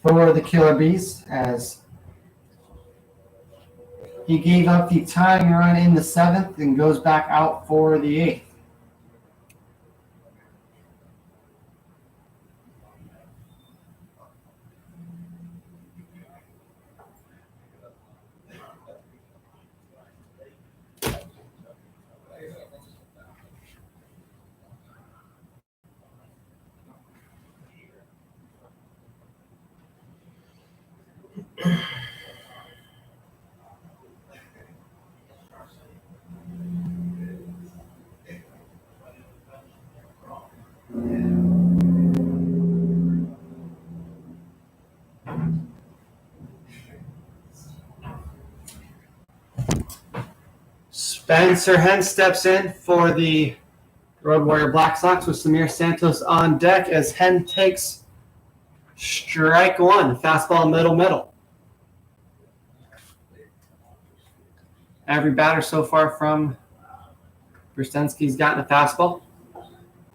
for the Killer Bees as he gave up the tying run in the 7th and goes back out for the 8th. Spencer Henn steps in for the Road Warrior Black Sox with Samir Santos on deck as Henn takes strike 1, fastball middle. Every batter so far from Brzezinski's gotten a fastball.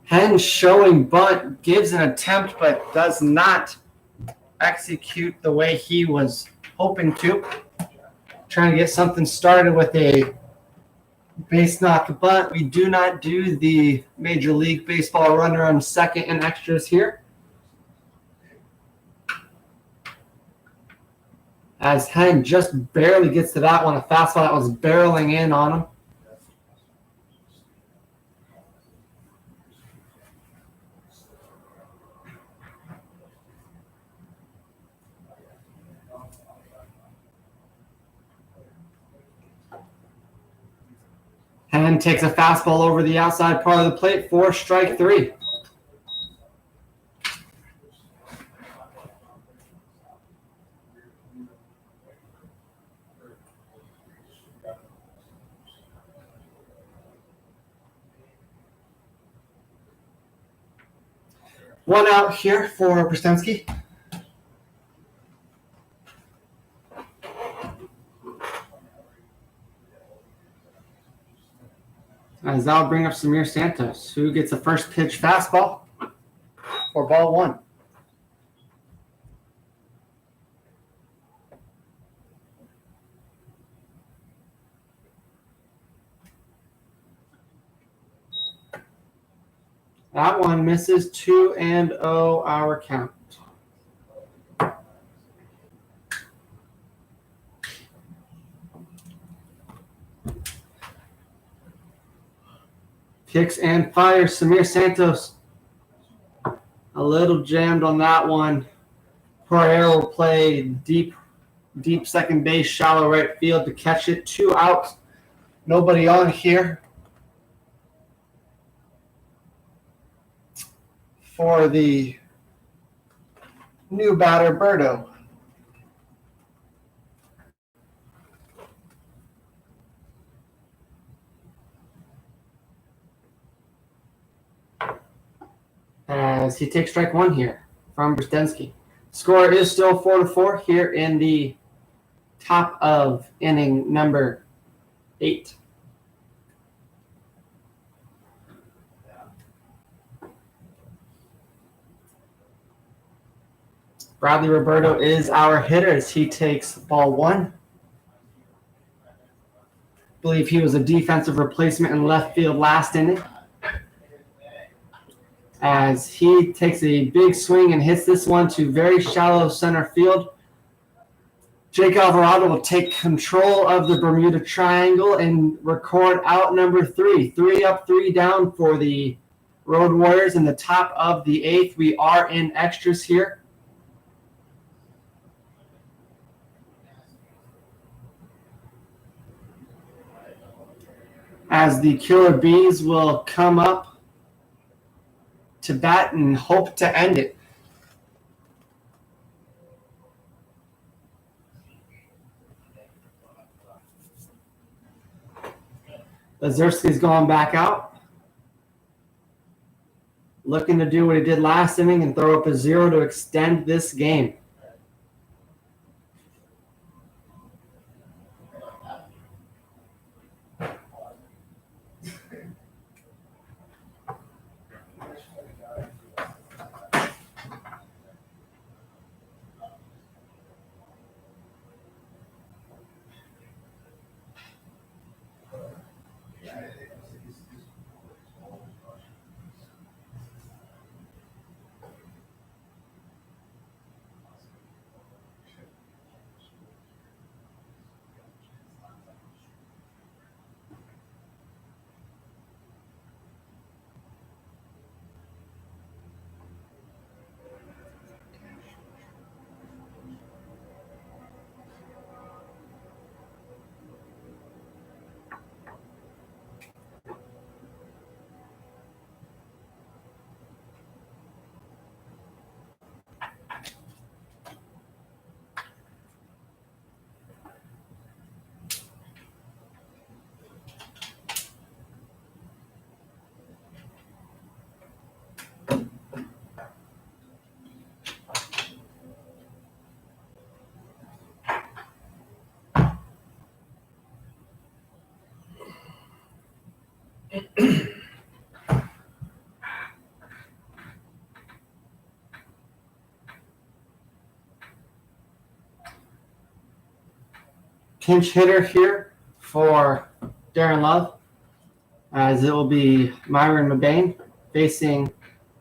Henn showing bunt, gives an attempt but does not execute the way he was hoping to. Trying to get something started with a base knock bunt. We do not do the Major League Baseball runner on second and extras here. As Henn just barely gets to that one, a fastball that was barreling in on him. Henn takes a fastball over the outside part of the plate for strike 3. One out here for Brzezinski. As that'll bring up Samir Santos, who gets a first pitch fastball for ball 1. That one misses. 2-0 our count. Kicks and fires. Samir Santos a little jammed on that one. Pereira will play deep second base, shallow right field to catch it. 2 outs. Nobody on here. for the new batter, Roberto. As he takes strike one here from Brstensky. Score is still 4-4 here in the top of inning number 8. Bradley Roberto is our hitter as he takes ball 1. I believe he was a defensive replacement in left field last inning. As he takes a big swing and hits this one to very shallow center field. Jake Alvarado will take control of the Bermuda Triangle and record out number 3. 3 up, 3 down for the Road Warriors in the top of the 8th. We are in extras here. As the Killer Bees will come up to bat and hope to end it. Lazurski's going back out. Looking to do what he did last inning and throw up a 0 to extend this game. Pinch hitter here for Darren Love, as it will be Myron Mabane facing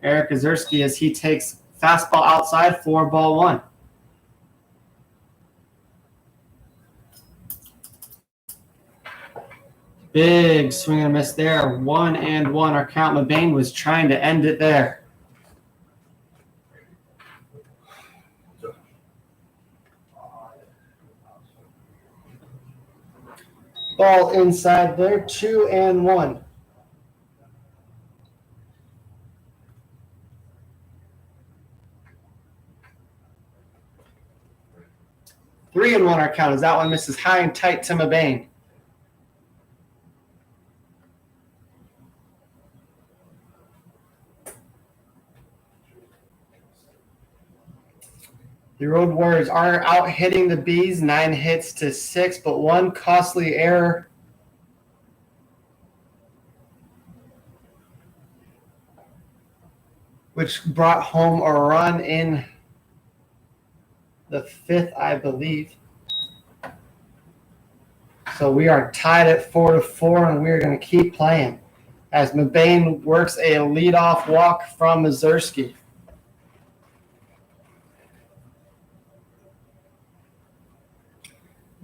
Eric Ozerski as he takes fastball outside for ball 1. Big swing and a miss there. 1-1 our count. Mabane was trying to end it there. Ball inside there, 2-1. Three and one our count as that one misses high and tight to Mabane. The Road Warriors are out hitting the Bees, 9 hits to 6, but one costly error. Which brought home a run in the 5th, I believe. So we are tied at 4-4, and we're going to keep playing as Mabane works a leadoff walk from Ozerski.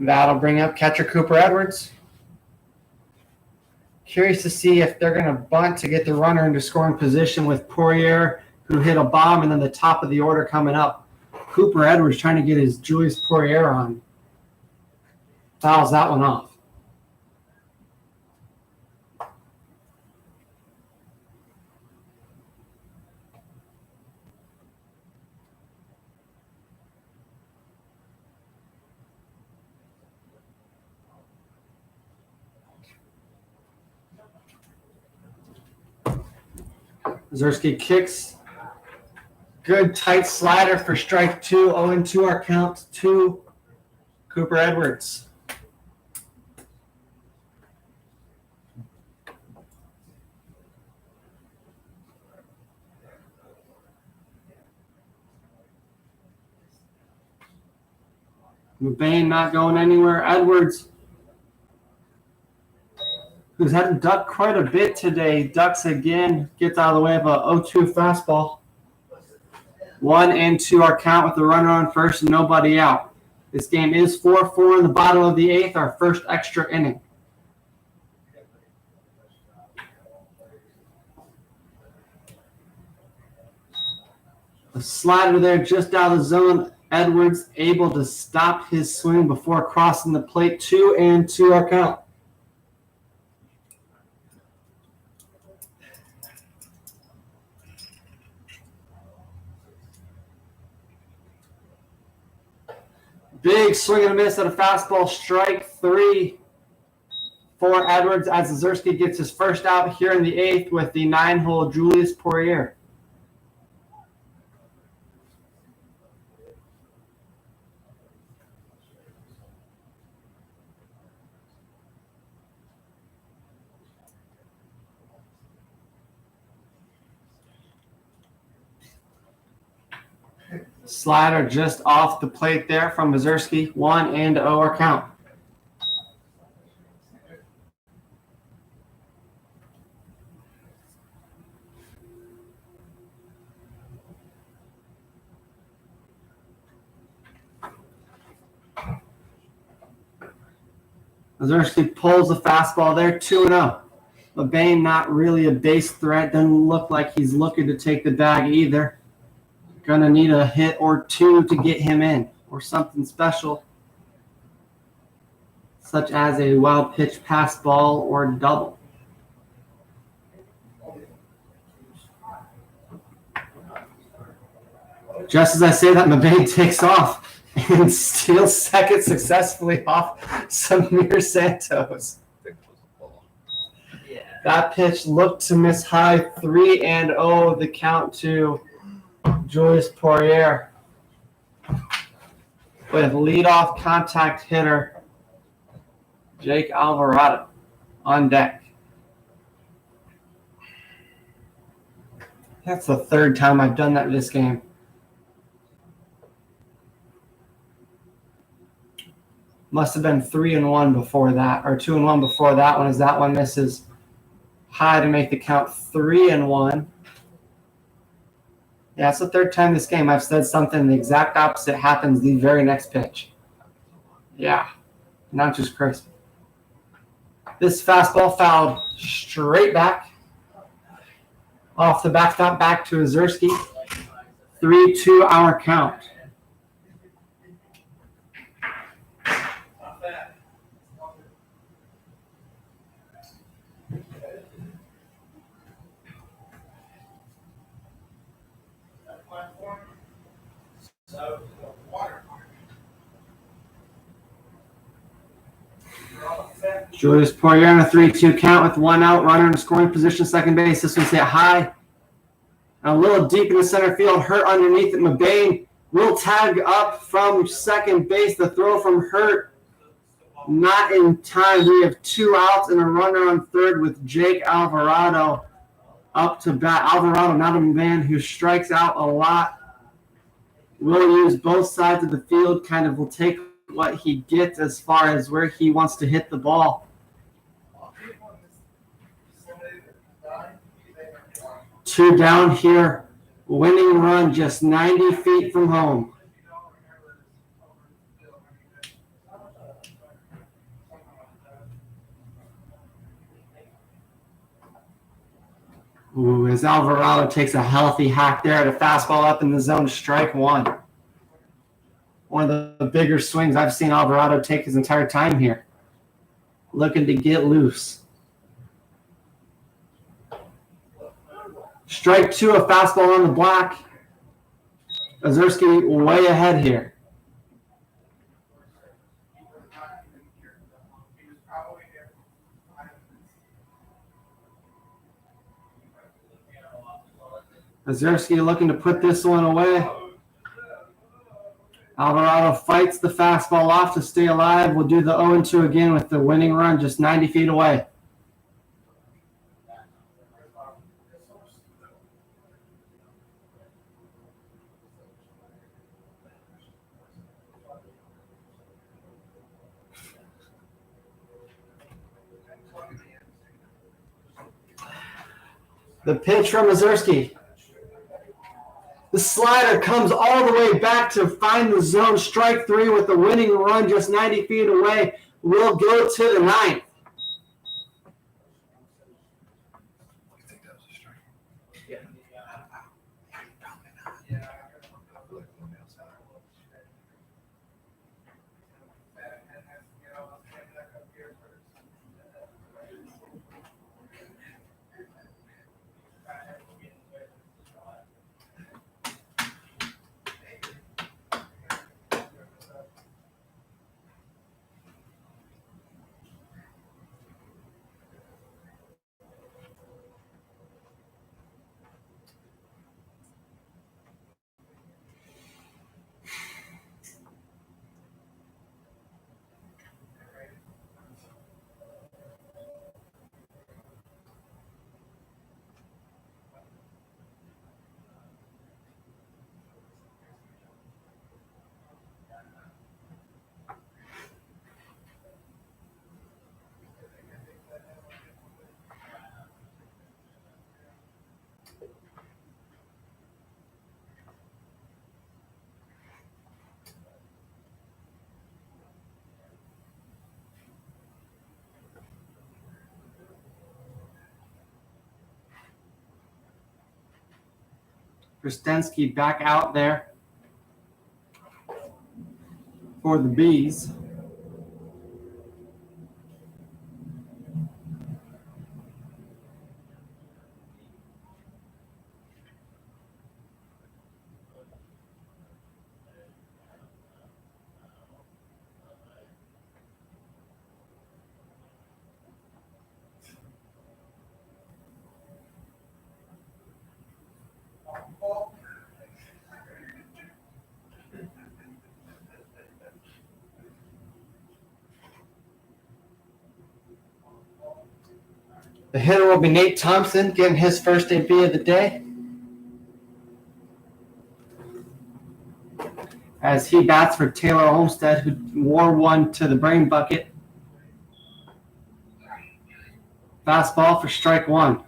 That'll bring up catcher Cooper Edwards. Curious to see if they're going to bunt to get the runner into scoring position with Poirier, who hit a bomb, and then the top of the order coming up. Cooper Edwards trying to get his Julius Poirier on. Fouls that one off. Ozerski kicks. Good tight slider for strike 2. 0-2 our count to Cooper Edwards. McBain not going anywhere. Edwards, who's had to duck quite a bit today, ducks again, gets out of the way of a 0-2 fastball. 1-2 our count with the runner on first and nobody out. This game is 4-4 in the bottom of the 8th, our first extra inning. A slider there just out of the zone. Edwards able to stop his swing before crossing the plate. 2-2 our count. Big swing and a miss at a fastball. Strike 3 for Edwards as Ozerski gets his first out here in the 8th with the 9-hole Julius Poirier. Slider just off the plate there from Ozerski. 1-0 our count. Ozerski pulls the fastball there. 2-0. LeBain not really a base threat. Doesn't look like he's looking to take the bag either. Gonna need a hit or two to get him in, or something special, such as a wild pitch pass ball or double. Just as I say that, McBain takes off and steals second successfully off Samir Santos. That pitch looked to miss high. 3-0 the count to Julius Poirier with leadoff contact hitter Jake Alvarado on deck. That's the 3rd time I've done that this game. Must have been 3-1 before that, or 2-1 before that one, as that one misses high to make the count 3-1. Yeah, it's the 3rd time this game I've said something the exact opposite happens the very next pitch. Yeah, not just crazy. This fastball fouled straight back. Off the backstop back to Ozerski. 3-2 our count. Julius Poirier on a 3-2 count with 1 out, runner in scoring position, second base. This one's hit high. A little deep in the center field, Hurt underneath it. McBain will tag up from second base. The throw from Hurt not in time. We have 2 outs and a runner on third with Jake Alvarado up to bat. Alvarado, not a man who strikes out a lot, will use both sides of the field, kind of will take what he gets as far as where he wants to hit the ball. 2 down here. Winning run just 90 feet from home. Ooh, as Alvarado takes a healthy hack there at a fastball up in the zone, strike 1. One of the bigger swings I've seen Alvarado take his entire time here. Looking to get loose. Strike 2, a fastball on the block. Ozerski way ahead here. Ozerski looking to put this one away. Alvarado fights the fastball off to stay alive. We'll do the 0-2 again with the winning run just 90 feet away. The pitch from Ozerski. The slider comes all the way back to find the zone. Strike three with the winning run just 90 feet away. We'll go to the ninth. You think that was a strike? Yeah. Probably not. Yeah. I feel like I'm outside. Krstenski back out there for the Bees. The hitter will be Nate Thompson, getting his first debut of the day, as he bats for Taylor Olmstead, who wore one to the brain bucket. Fastball for strike one.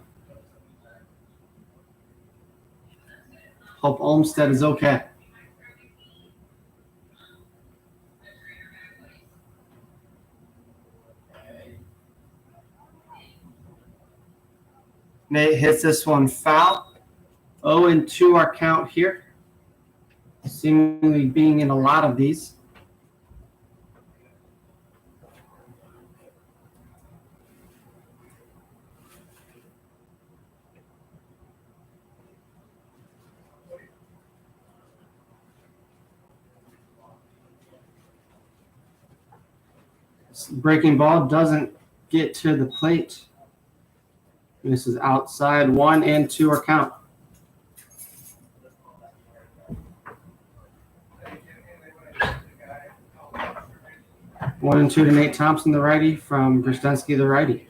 Hope Olmstead is okay. Nate hits this one foul. 0-2 our count here. Seemingly being in a lot of these. Breaking ball doesn't get to the plate. This is outside. 1-2 our count. One and two to Nate Thompson, the righty, from Brzezinski, the righty.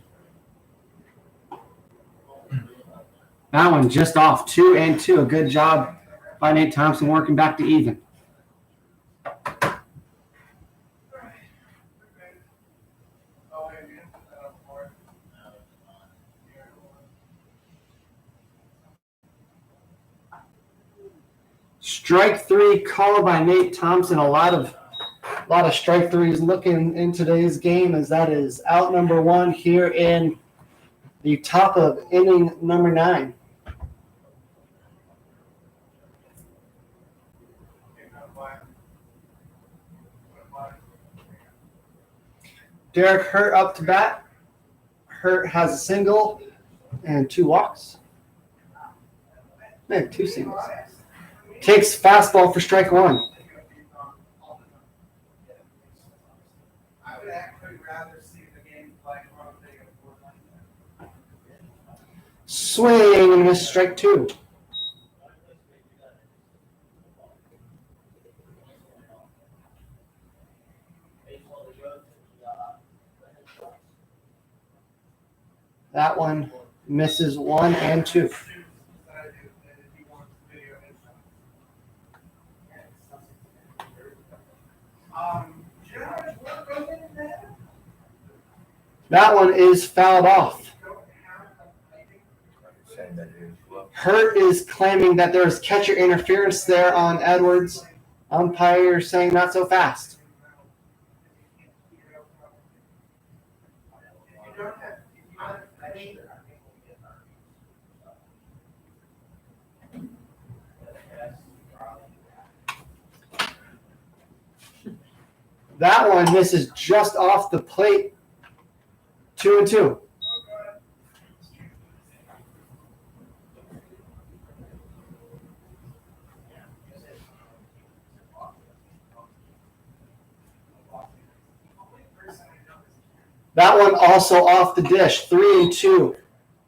That one just off. 2-2. A good job by Nate Thompson, working back to even. Strike three called by Nate Thompson. A lot of strike threes looking in today's game, as that is out number one here in the top of inning number 9. Derek Hurt up to bat. Hurt has a single and 2 walks. Man, 2 singles. Takes fastball for strike one. I would actually rather see the game play on Swing and miss, strike 2. That one misses 1 and 2. That one is fouled off. Hurt is claiming that there is catcher interference there on Edwards. Umpire saying not so fast. That one misses just off the plate. 2 and 2. That one also off the dish. 3 and 2.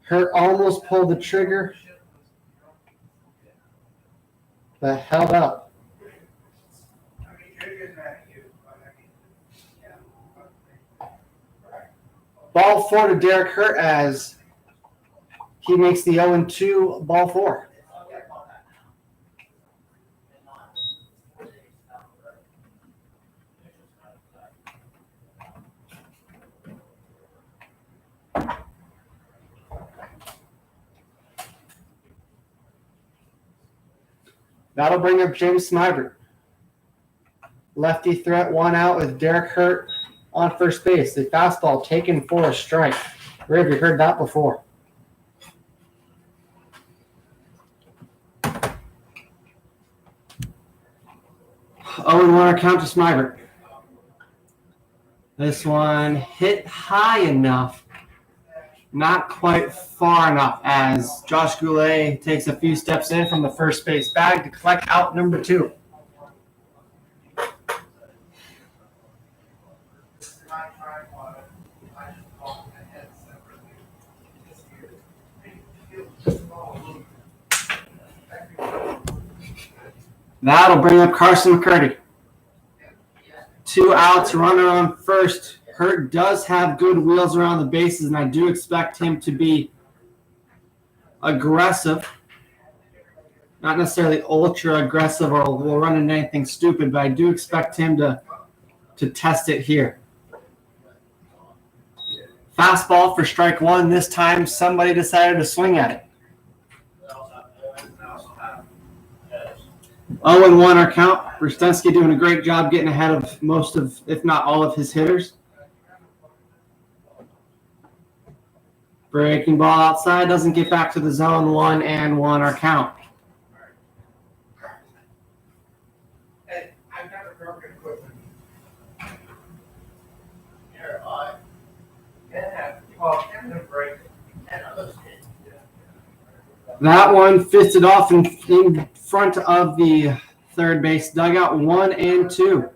Hurt almost pulled the trigger, but held up. Ball 4 to Derek Hurt as he makes the 0 and 2 ball 4. That'll bring up James Smybert. Lefty threat, 1 out with Derek Hurt on first base. The fastball taken for a strike. Where have you heard that before? Oh, and 1 our count to Smybert. This one hit high enough, not quite far enough, as Josh Goulet takes a few steps in from the first base bag to collect out number 2. That'll bring up Carson Mccurdy. 2 outs, runner on first. Hurt does have good wheels around the bases, and I do expect him to be aggressive. Not necessarily ultra aggressive or will run into anything stupid, but I do expect him to test it here. Fastball for strike 1. This time somebody decided to swing at it. 0 and 1 our count. Brustensky doing a great job getting ahead of most of, if not all of his hitters. Breaking ball outside, doesn't get back to the zone. 1 and 1 our count. Hey, I've got a broken equipment. Here, I Can it break? That one fisted off in front of the third base dugout. 1 and 2.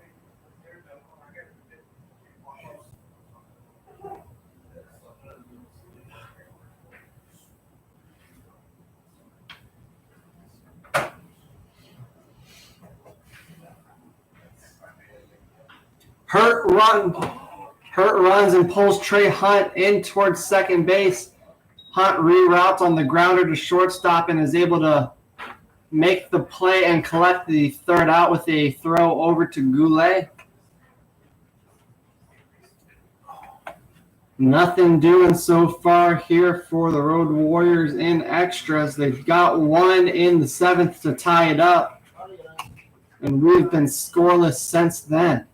Hurt runs and pulls Trey Hunt in towards second base. Hunt reroutes on the grounder to shortstop and is able to make the play and collect the third out with a throw over to Goulet. Nothing doing so far here for the Road Warriors in extras. They've got 1 in the 7th to tie it up, and we've been scoreless since then.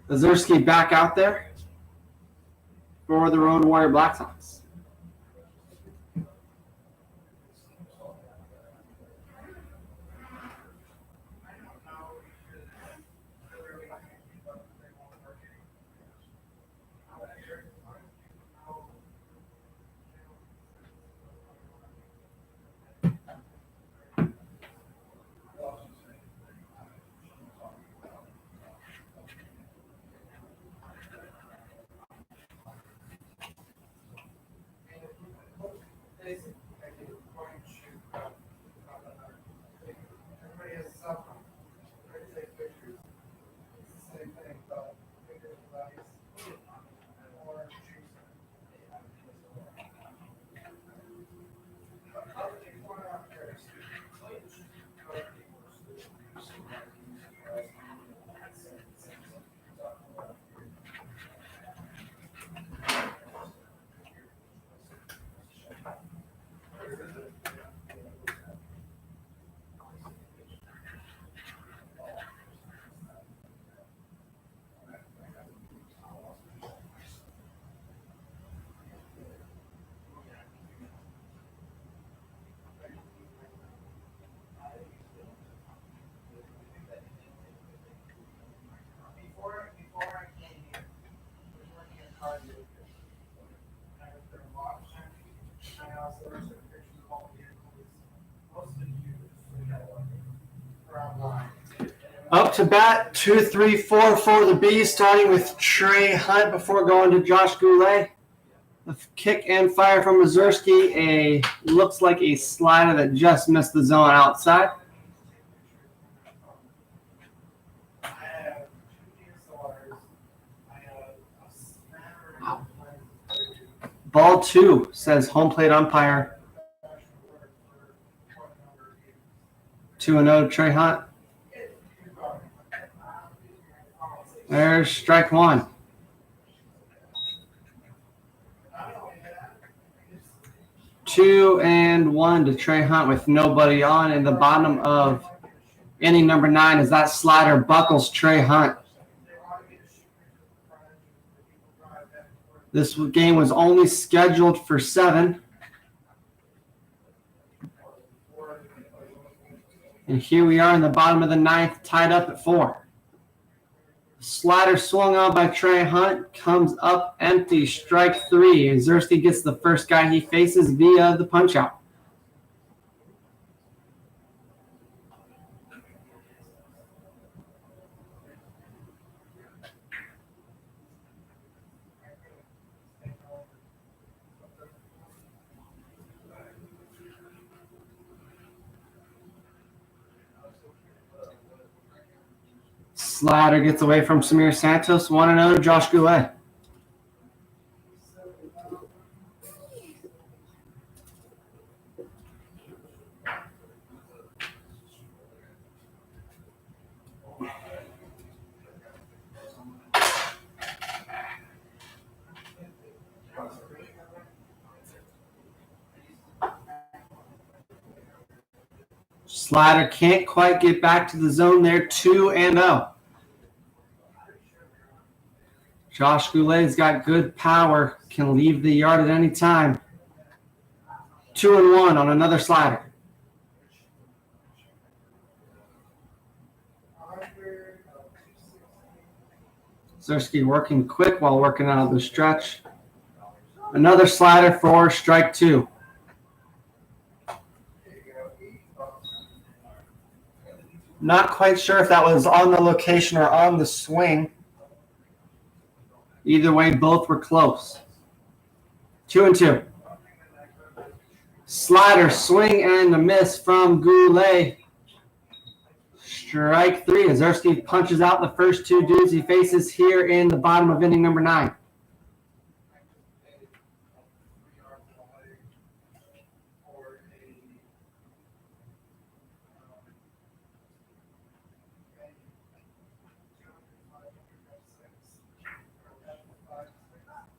Ozerski back out there for the Road Warrior Black Sox. Up to bat, 2, 3, 4 for the Bees, starting with Trey Hunt before going to Josh Goulet. A kick and fire from Mazursky. Looks like a slider that just missed the zone outside. Ball 2, says home plate umpire. 2-0 Trey Hunt. There's strike 1. 2-1 to Trey Hunt with nobody on in the bottom of inning number 9 as that slider buckles Trey Hunt. This game was only scheduled for 7. And here we are in the bottom of the 9th, tied up at 4. Slider swung on by Trey Hunt, comes up empty, strike 3. And Zursky gets the first guy he faces via the punch-out. Slider gets away from Samir Santos. 1-0 Josh Goulet. Slider can't quite get back to the zone there. 2-0. Josh Goulet's got good power, can leave the yard at any time. 2-1 on another slider. Zursky working quick while working out of the stretch. Another slider for strike 2. Not quite sure if that was on the location or on the swing. Either way, both were close. 2-2. Slider, swing, and a miss from Goulet. Strike 3. Zursky punches out the first 2 dudes he faces here in the bottom of inning number 9.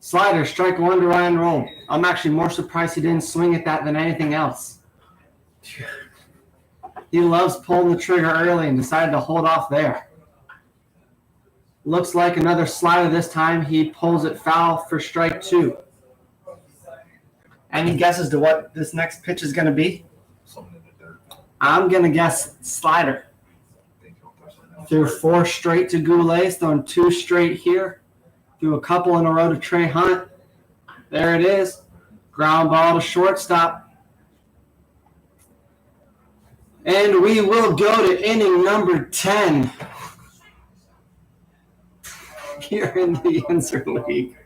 Slider, strike 1 to Ryan Roll. I'm actually more surprised he didn't swing at that than anything else. He loves pulling the trigger early and decided to hold off there. Looks like another slider this time. He pulls it foul for strike 2. Any guesses to what this next pitch is going to be? I'm going to guess slider. Threw 4 straight to Goulet, throwing 2 straight here. Threw a couple in a row to Trey Hunt. There it is. Ground ball to shortstop. And we will go to inning number 10 here in the Inser League.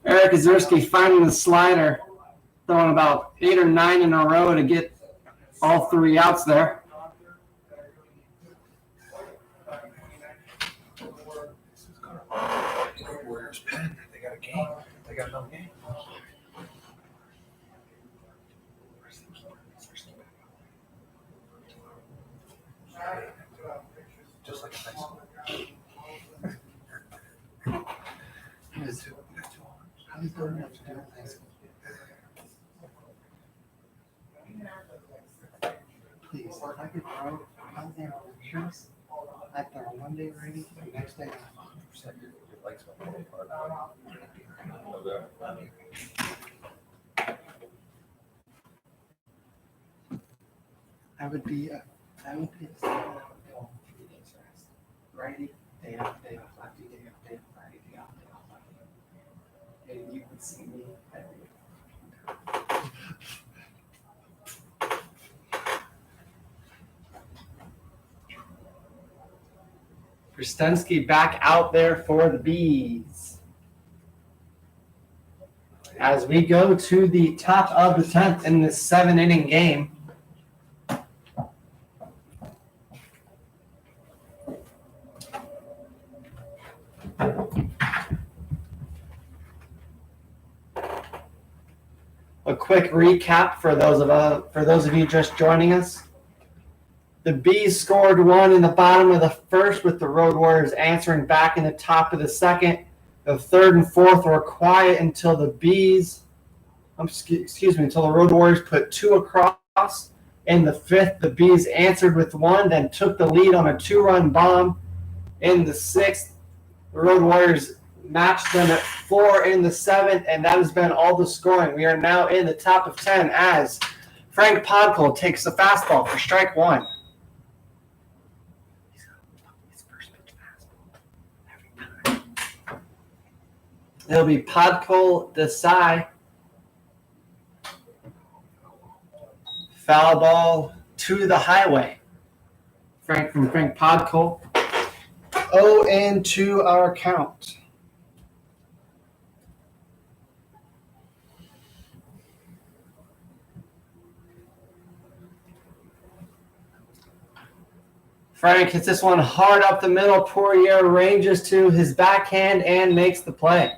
Eric Zursky finding the slider, throwing about 8 or 9 in a row to get all 3 outs there. Warriors pen. They got a game. They got another game. Just like a high school. How does that have to do with high school? Please, if I could throw out there pictures, I throw one day ready, the next day I'm 100%. I would be a righty, day off, lefty, day off, Friday, day off, lefty. And you would see me every day. Brstensky back out there for the Bees. As we go to the top of the 10th in this 7-inning game. A quick recap for those of you just joining us. The Bees scored 1 in the bottom of the first, with the Road Warriors answering back in the top of the second. The third and fourth were quiet until the Road Warriors put 2 across. In the fifth, the Bees answered with 1, then took the lead on a 2-run bomb. In the sixth, the Road Warriors matched them at 4 in the seventh, and that has been all the scoring. We are now in the top of 10 as Frank Podkol takes the fastball for strike 1. It'll be Podkol Desai. Foul ball to the highway. Frank Podkol. 0-2 our count. Frank hits this one hard up the middle. Poirier ranges to his backhand and makes the play.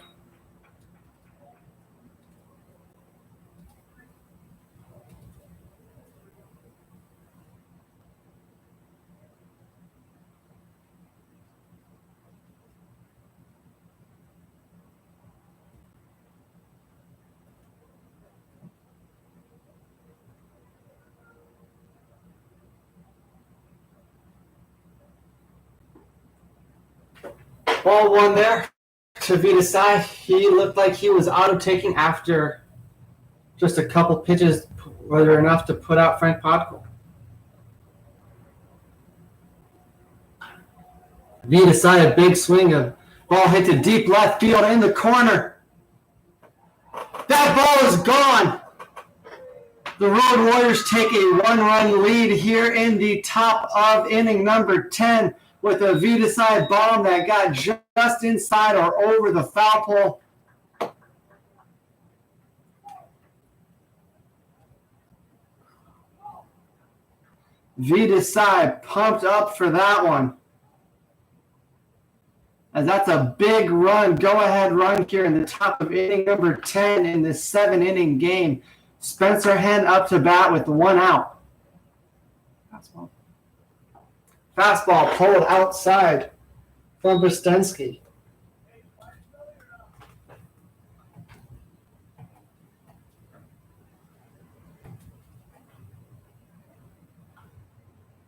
Ball 1 there to Vidasai. He looked like he was auto-taking after just a couple pitches, whether enough to put out Frank Podkol. Vidasai, a big swing. A ball hit to deep left field in the corner. That ball is gone. The Road Warriors take a 1-run lead here in the top of inning number 10. With a Vidasai bomb that got just inside or over the foul pole. Vidasai pumped up for that one. As that's a big run, go-ahead run here in the top of inning number 10 in this 7-inning game. Spencer Henn up to bat with 1 out. Fastball pulled outside from Brstensky.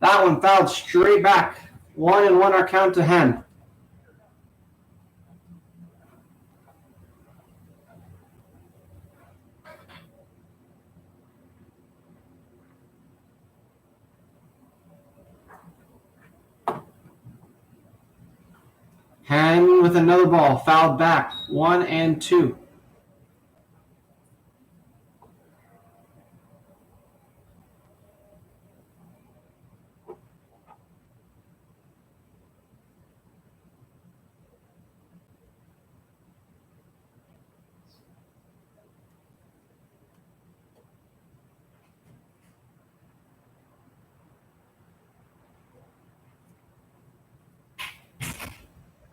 That one fouled straight back. 1-1 our count to Henn. Henn with another ball, fouled back, 1-2.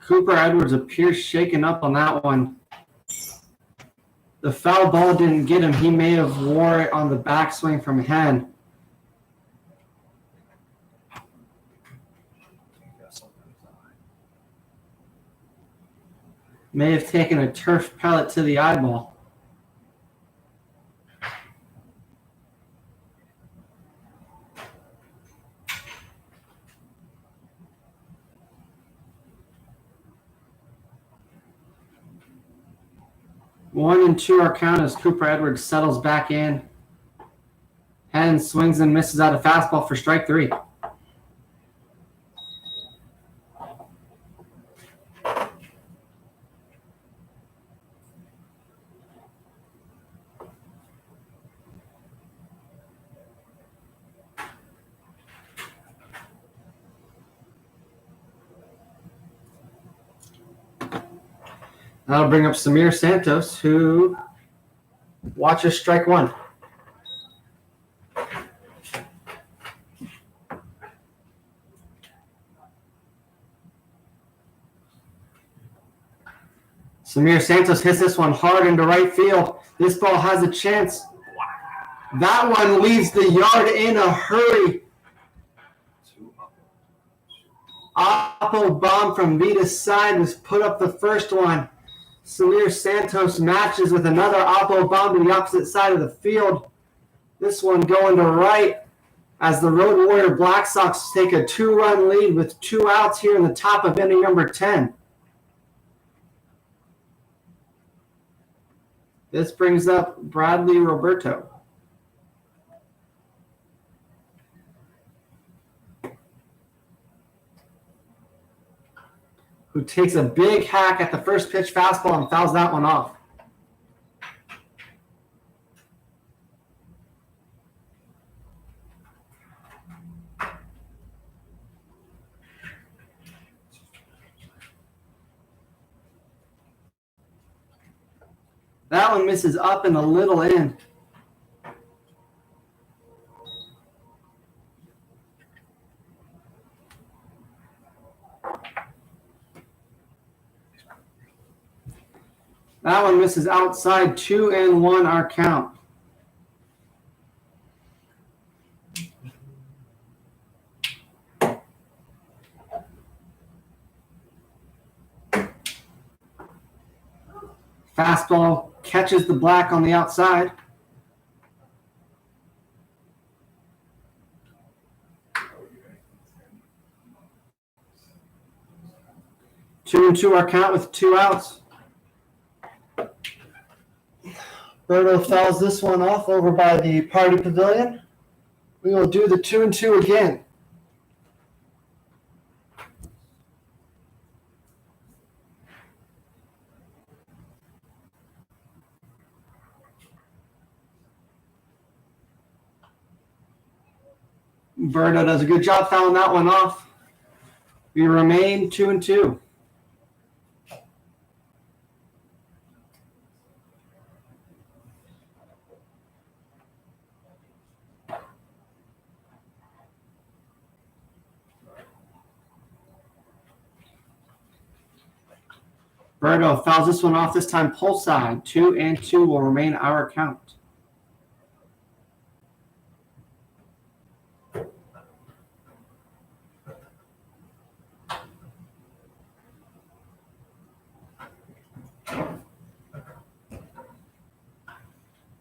Cooper Edwards appears shaken up on that one. The foul ball didn't get him. He may have wore it on the backswing from Henn. May have taken a turf pellet to the eyeball. One and two are count as Cooper Edwards settles back in. Henn swings and misses out a fastball for strike 3. That'll bring up Samir Santos, who watches strike one. Samir Santos hits this one hard into right field. This ball has a chance. That one leaves the yard in a hurry. Oppo bomb from Vita's side was put up the first one. Samir Santos matches with another Oppo bomb to the opposite side of the field. This one going to right as the Road Warrior Black Sox take a 2-run lead with 2 outs here in the top of inning number 10. This brings up Bradley Roberto. Who takes a big hack at the first pitch fastball and fouls that one off. That one misses up and a little in. That one misses outside, 2-1 our count. Fastball catches the black on the outside. Two and two our count with 2 outs. Roberto fouls this one off over by the party pavilion. We will do the 2-2 again. Roberto does a good job fouling that one off. We remain 2-2. Roberto fouls this one off, this time pull side. 2-2 will remain our count.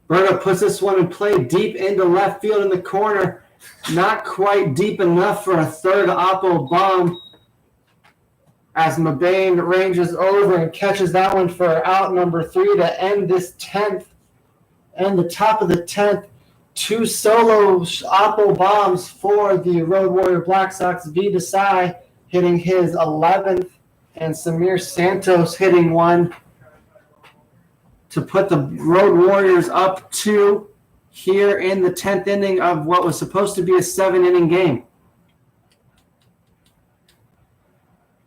Roberto puts this one in play deep into left field in the corner. Not quite deep enough for a third Oppo bomb. As Mabane ranges over and catches that one for out number 3 to end this 10th. And the top of the 10th, 2 solo Oppo bombs for the Road Warrior Black Sox. V. Desai hitting his 11th, and Samir Santos hitting one to put the Road Warriors up 2 here in the 10th inning of what was supposed to be a 7-inning game.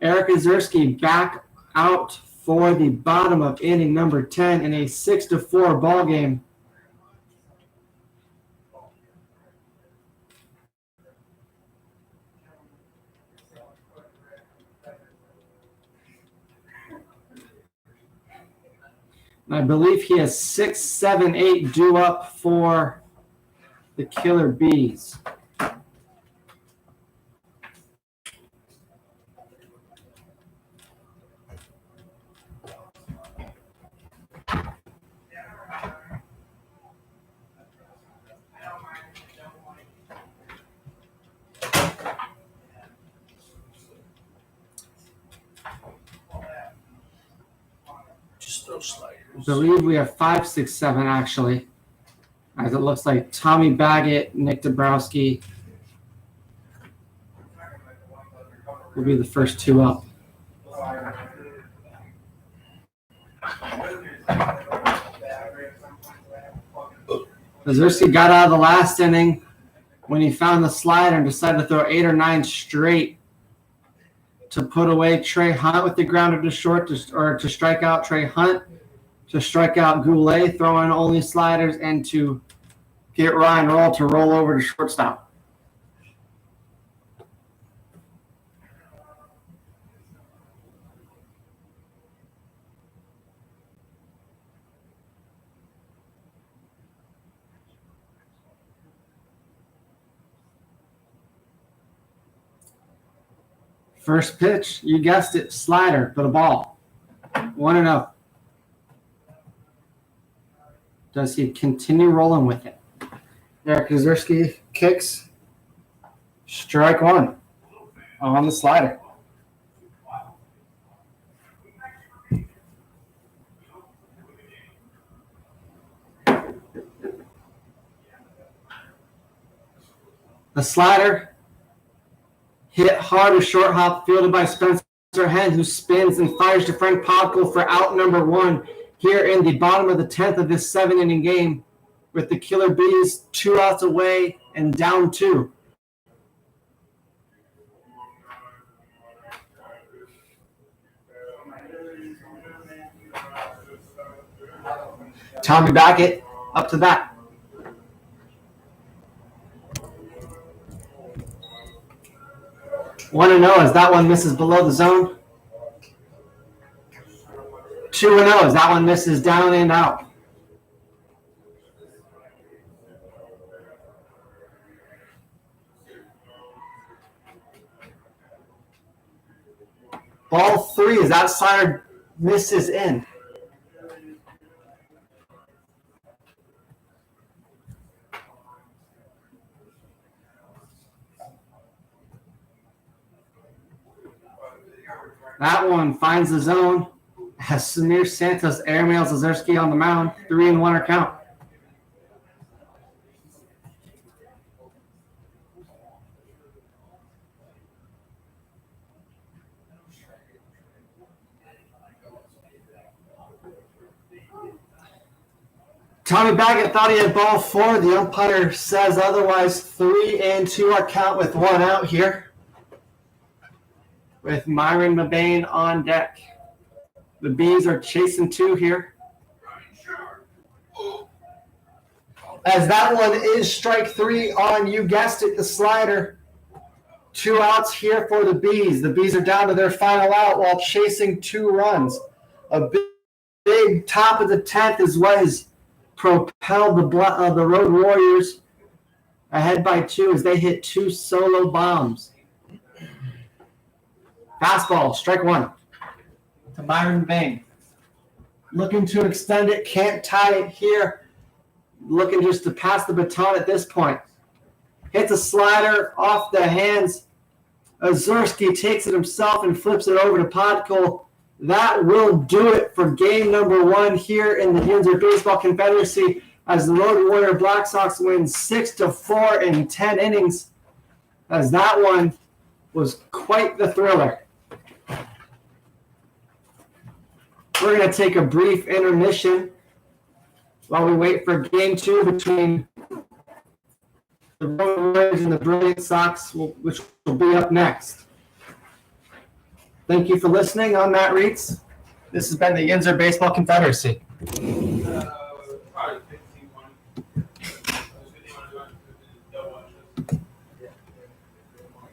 Eric Ozerski back out for the bottom of inning number 10 in a 6-4 ball game. I believe he has 6, 7, 8 due up for the Killer Bees. I believe we have 5, 6, 7 actually, as it looks like Tommy Baggett, Nick Dabrowski will be the first 2 up. Ozerski got out of the last inning when he found the slider and decided to throw 8 or 9 straight to put away Trey Hunt with the grounder to short, or to strike out Trey Hunt, to strike out Goulet, throwing only sliders, and to get Ryan Roll to roll over to shortstop. First pitch, you guessed it, slider for the ball. 1-0. Does he continue rolling with it? Eric Kozierski kicks. Strike one on the slider. The slider hit hard, a short hop fielded by Spencer Henn, who spins and fires to Frank Podkul for out number one here in the bottom of the 10th of this 7-inning game, with the Killer Bees 2 outs away and down 2. Tommy Backett up to bat. 1-0 as that one misses below the zone. 2-0 as that one misses down and out. Ball 3 as that slider misses in. That one finds the zone as Samir Santos airmails Kozierski on the mound. 3-1 count. Tommy Baggett thought he had ball 4. The umpire says otherwise. 3-2 count with 1 out here, with Myron Mabane on deck. The Bees are chasing 2 here. As that one is strike 3 on, you guessed it, the slider. 2 outs here for the Bees. The Bees are down to their final out while chasing 2 runs. A big top of the 10th is what has propelled the Road Warriors ahead by 2 as they hit 2 solo bombs. Fastball, strike 1 to Myron Bain. Looking to extend it, can't tie it here. Looking just to pass the baton at this point. Hits a slider off the hands. Kozierski takes it himself and flips it over to Podkul. That will do it for game number 1 here in the Yinzer Baseball Confederacy as the Road Warrior Black Sox win 6-4 in 10 innings, as that one was quite the thriller. We're going to take a brief intermission while we wait for game 2 between the Road Warriors and the Brilliant Sox, which will be up next. Thank you for listening. I'm Matt Reitz. This has been the Yinzer Baseball Confederacy.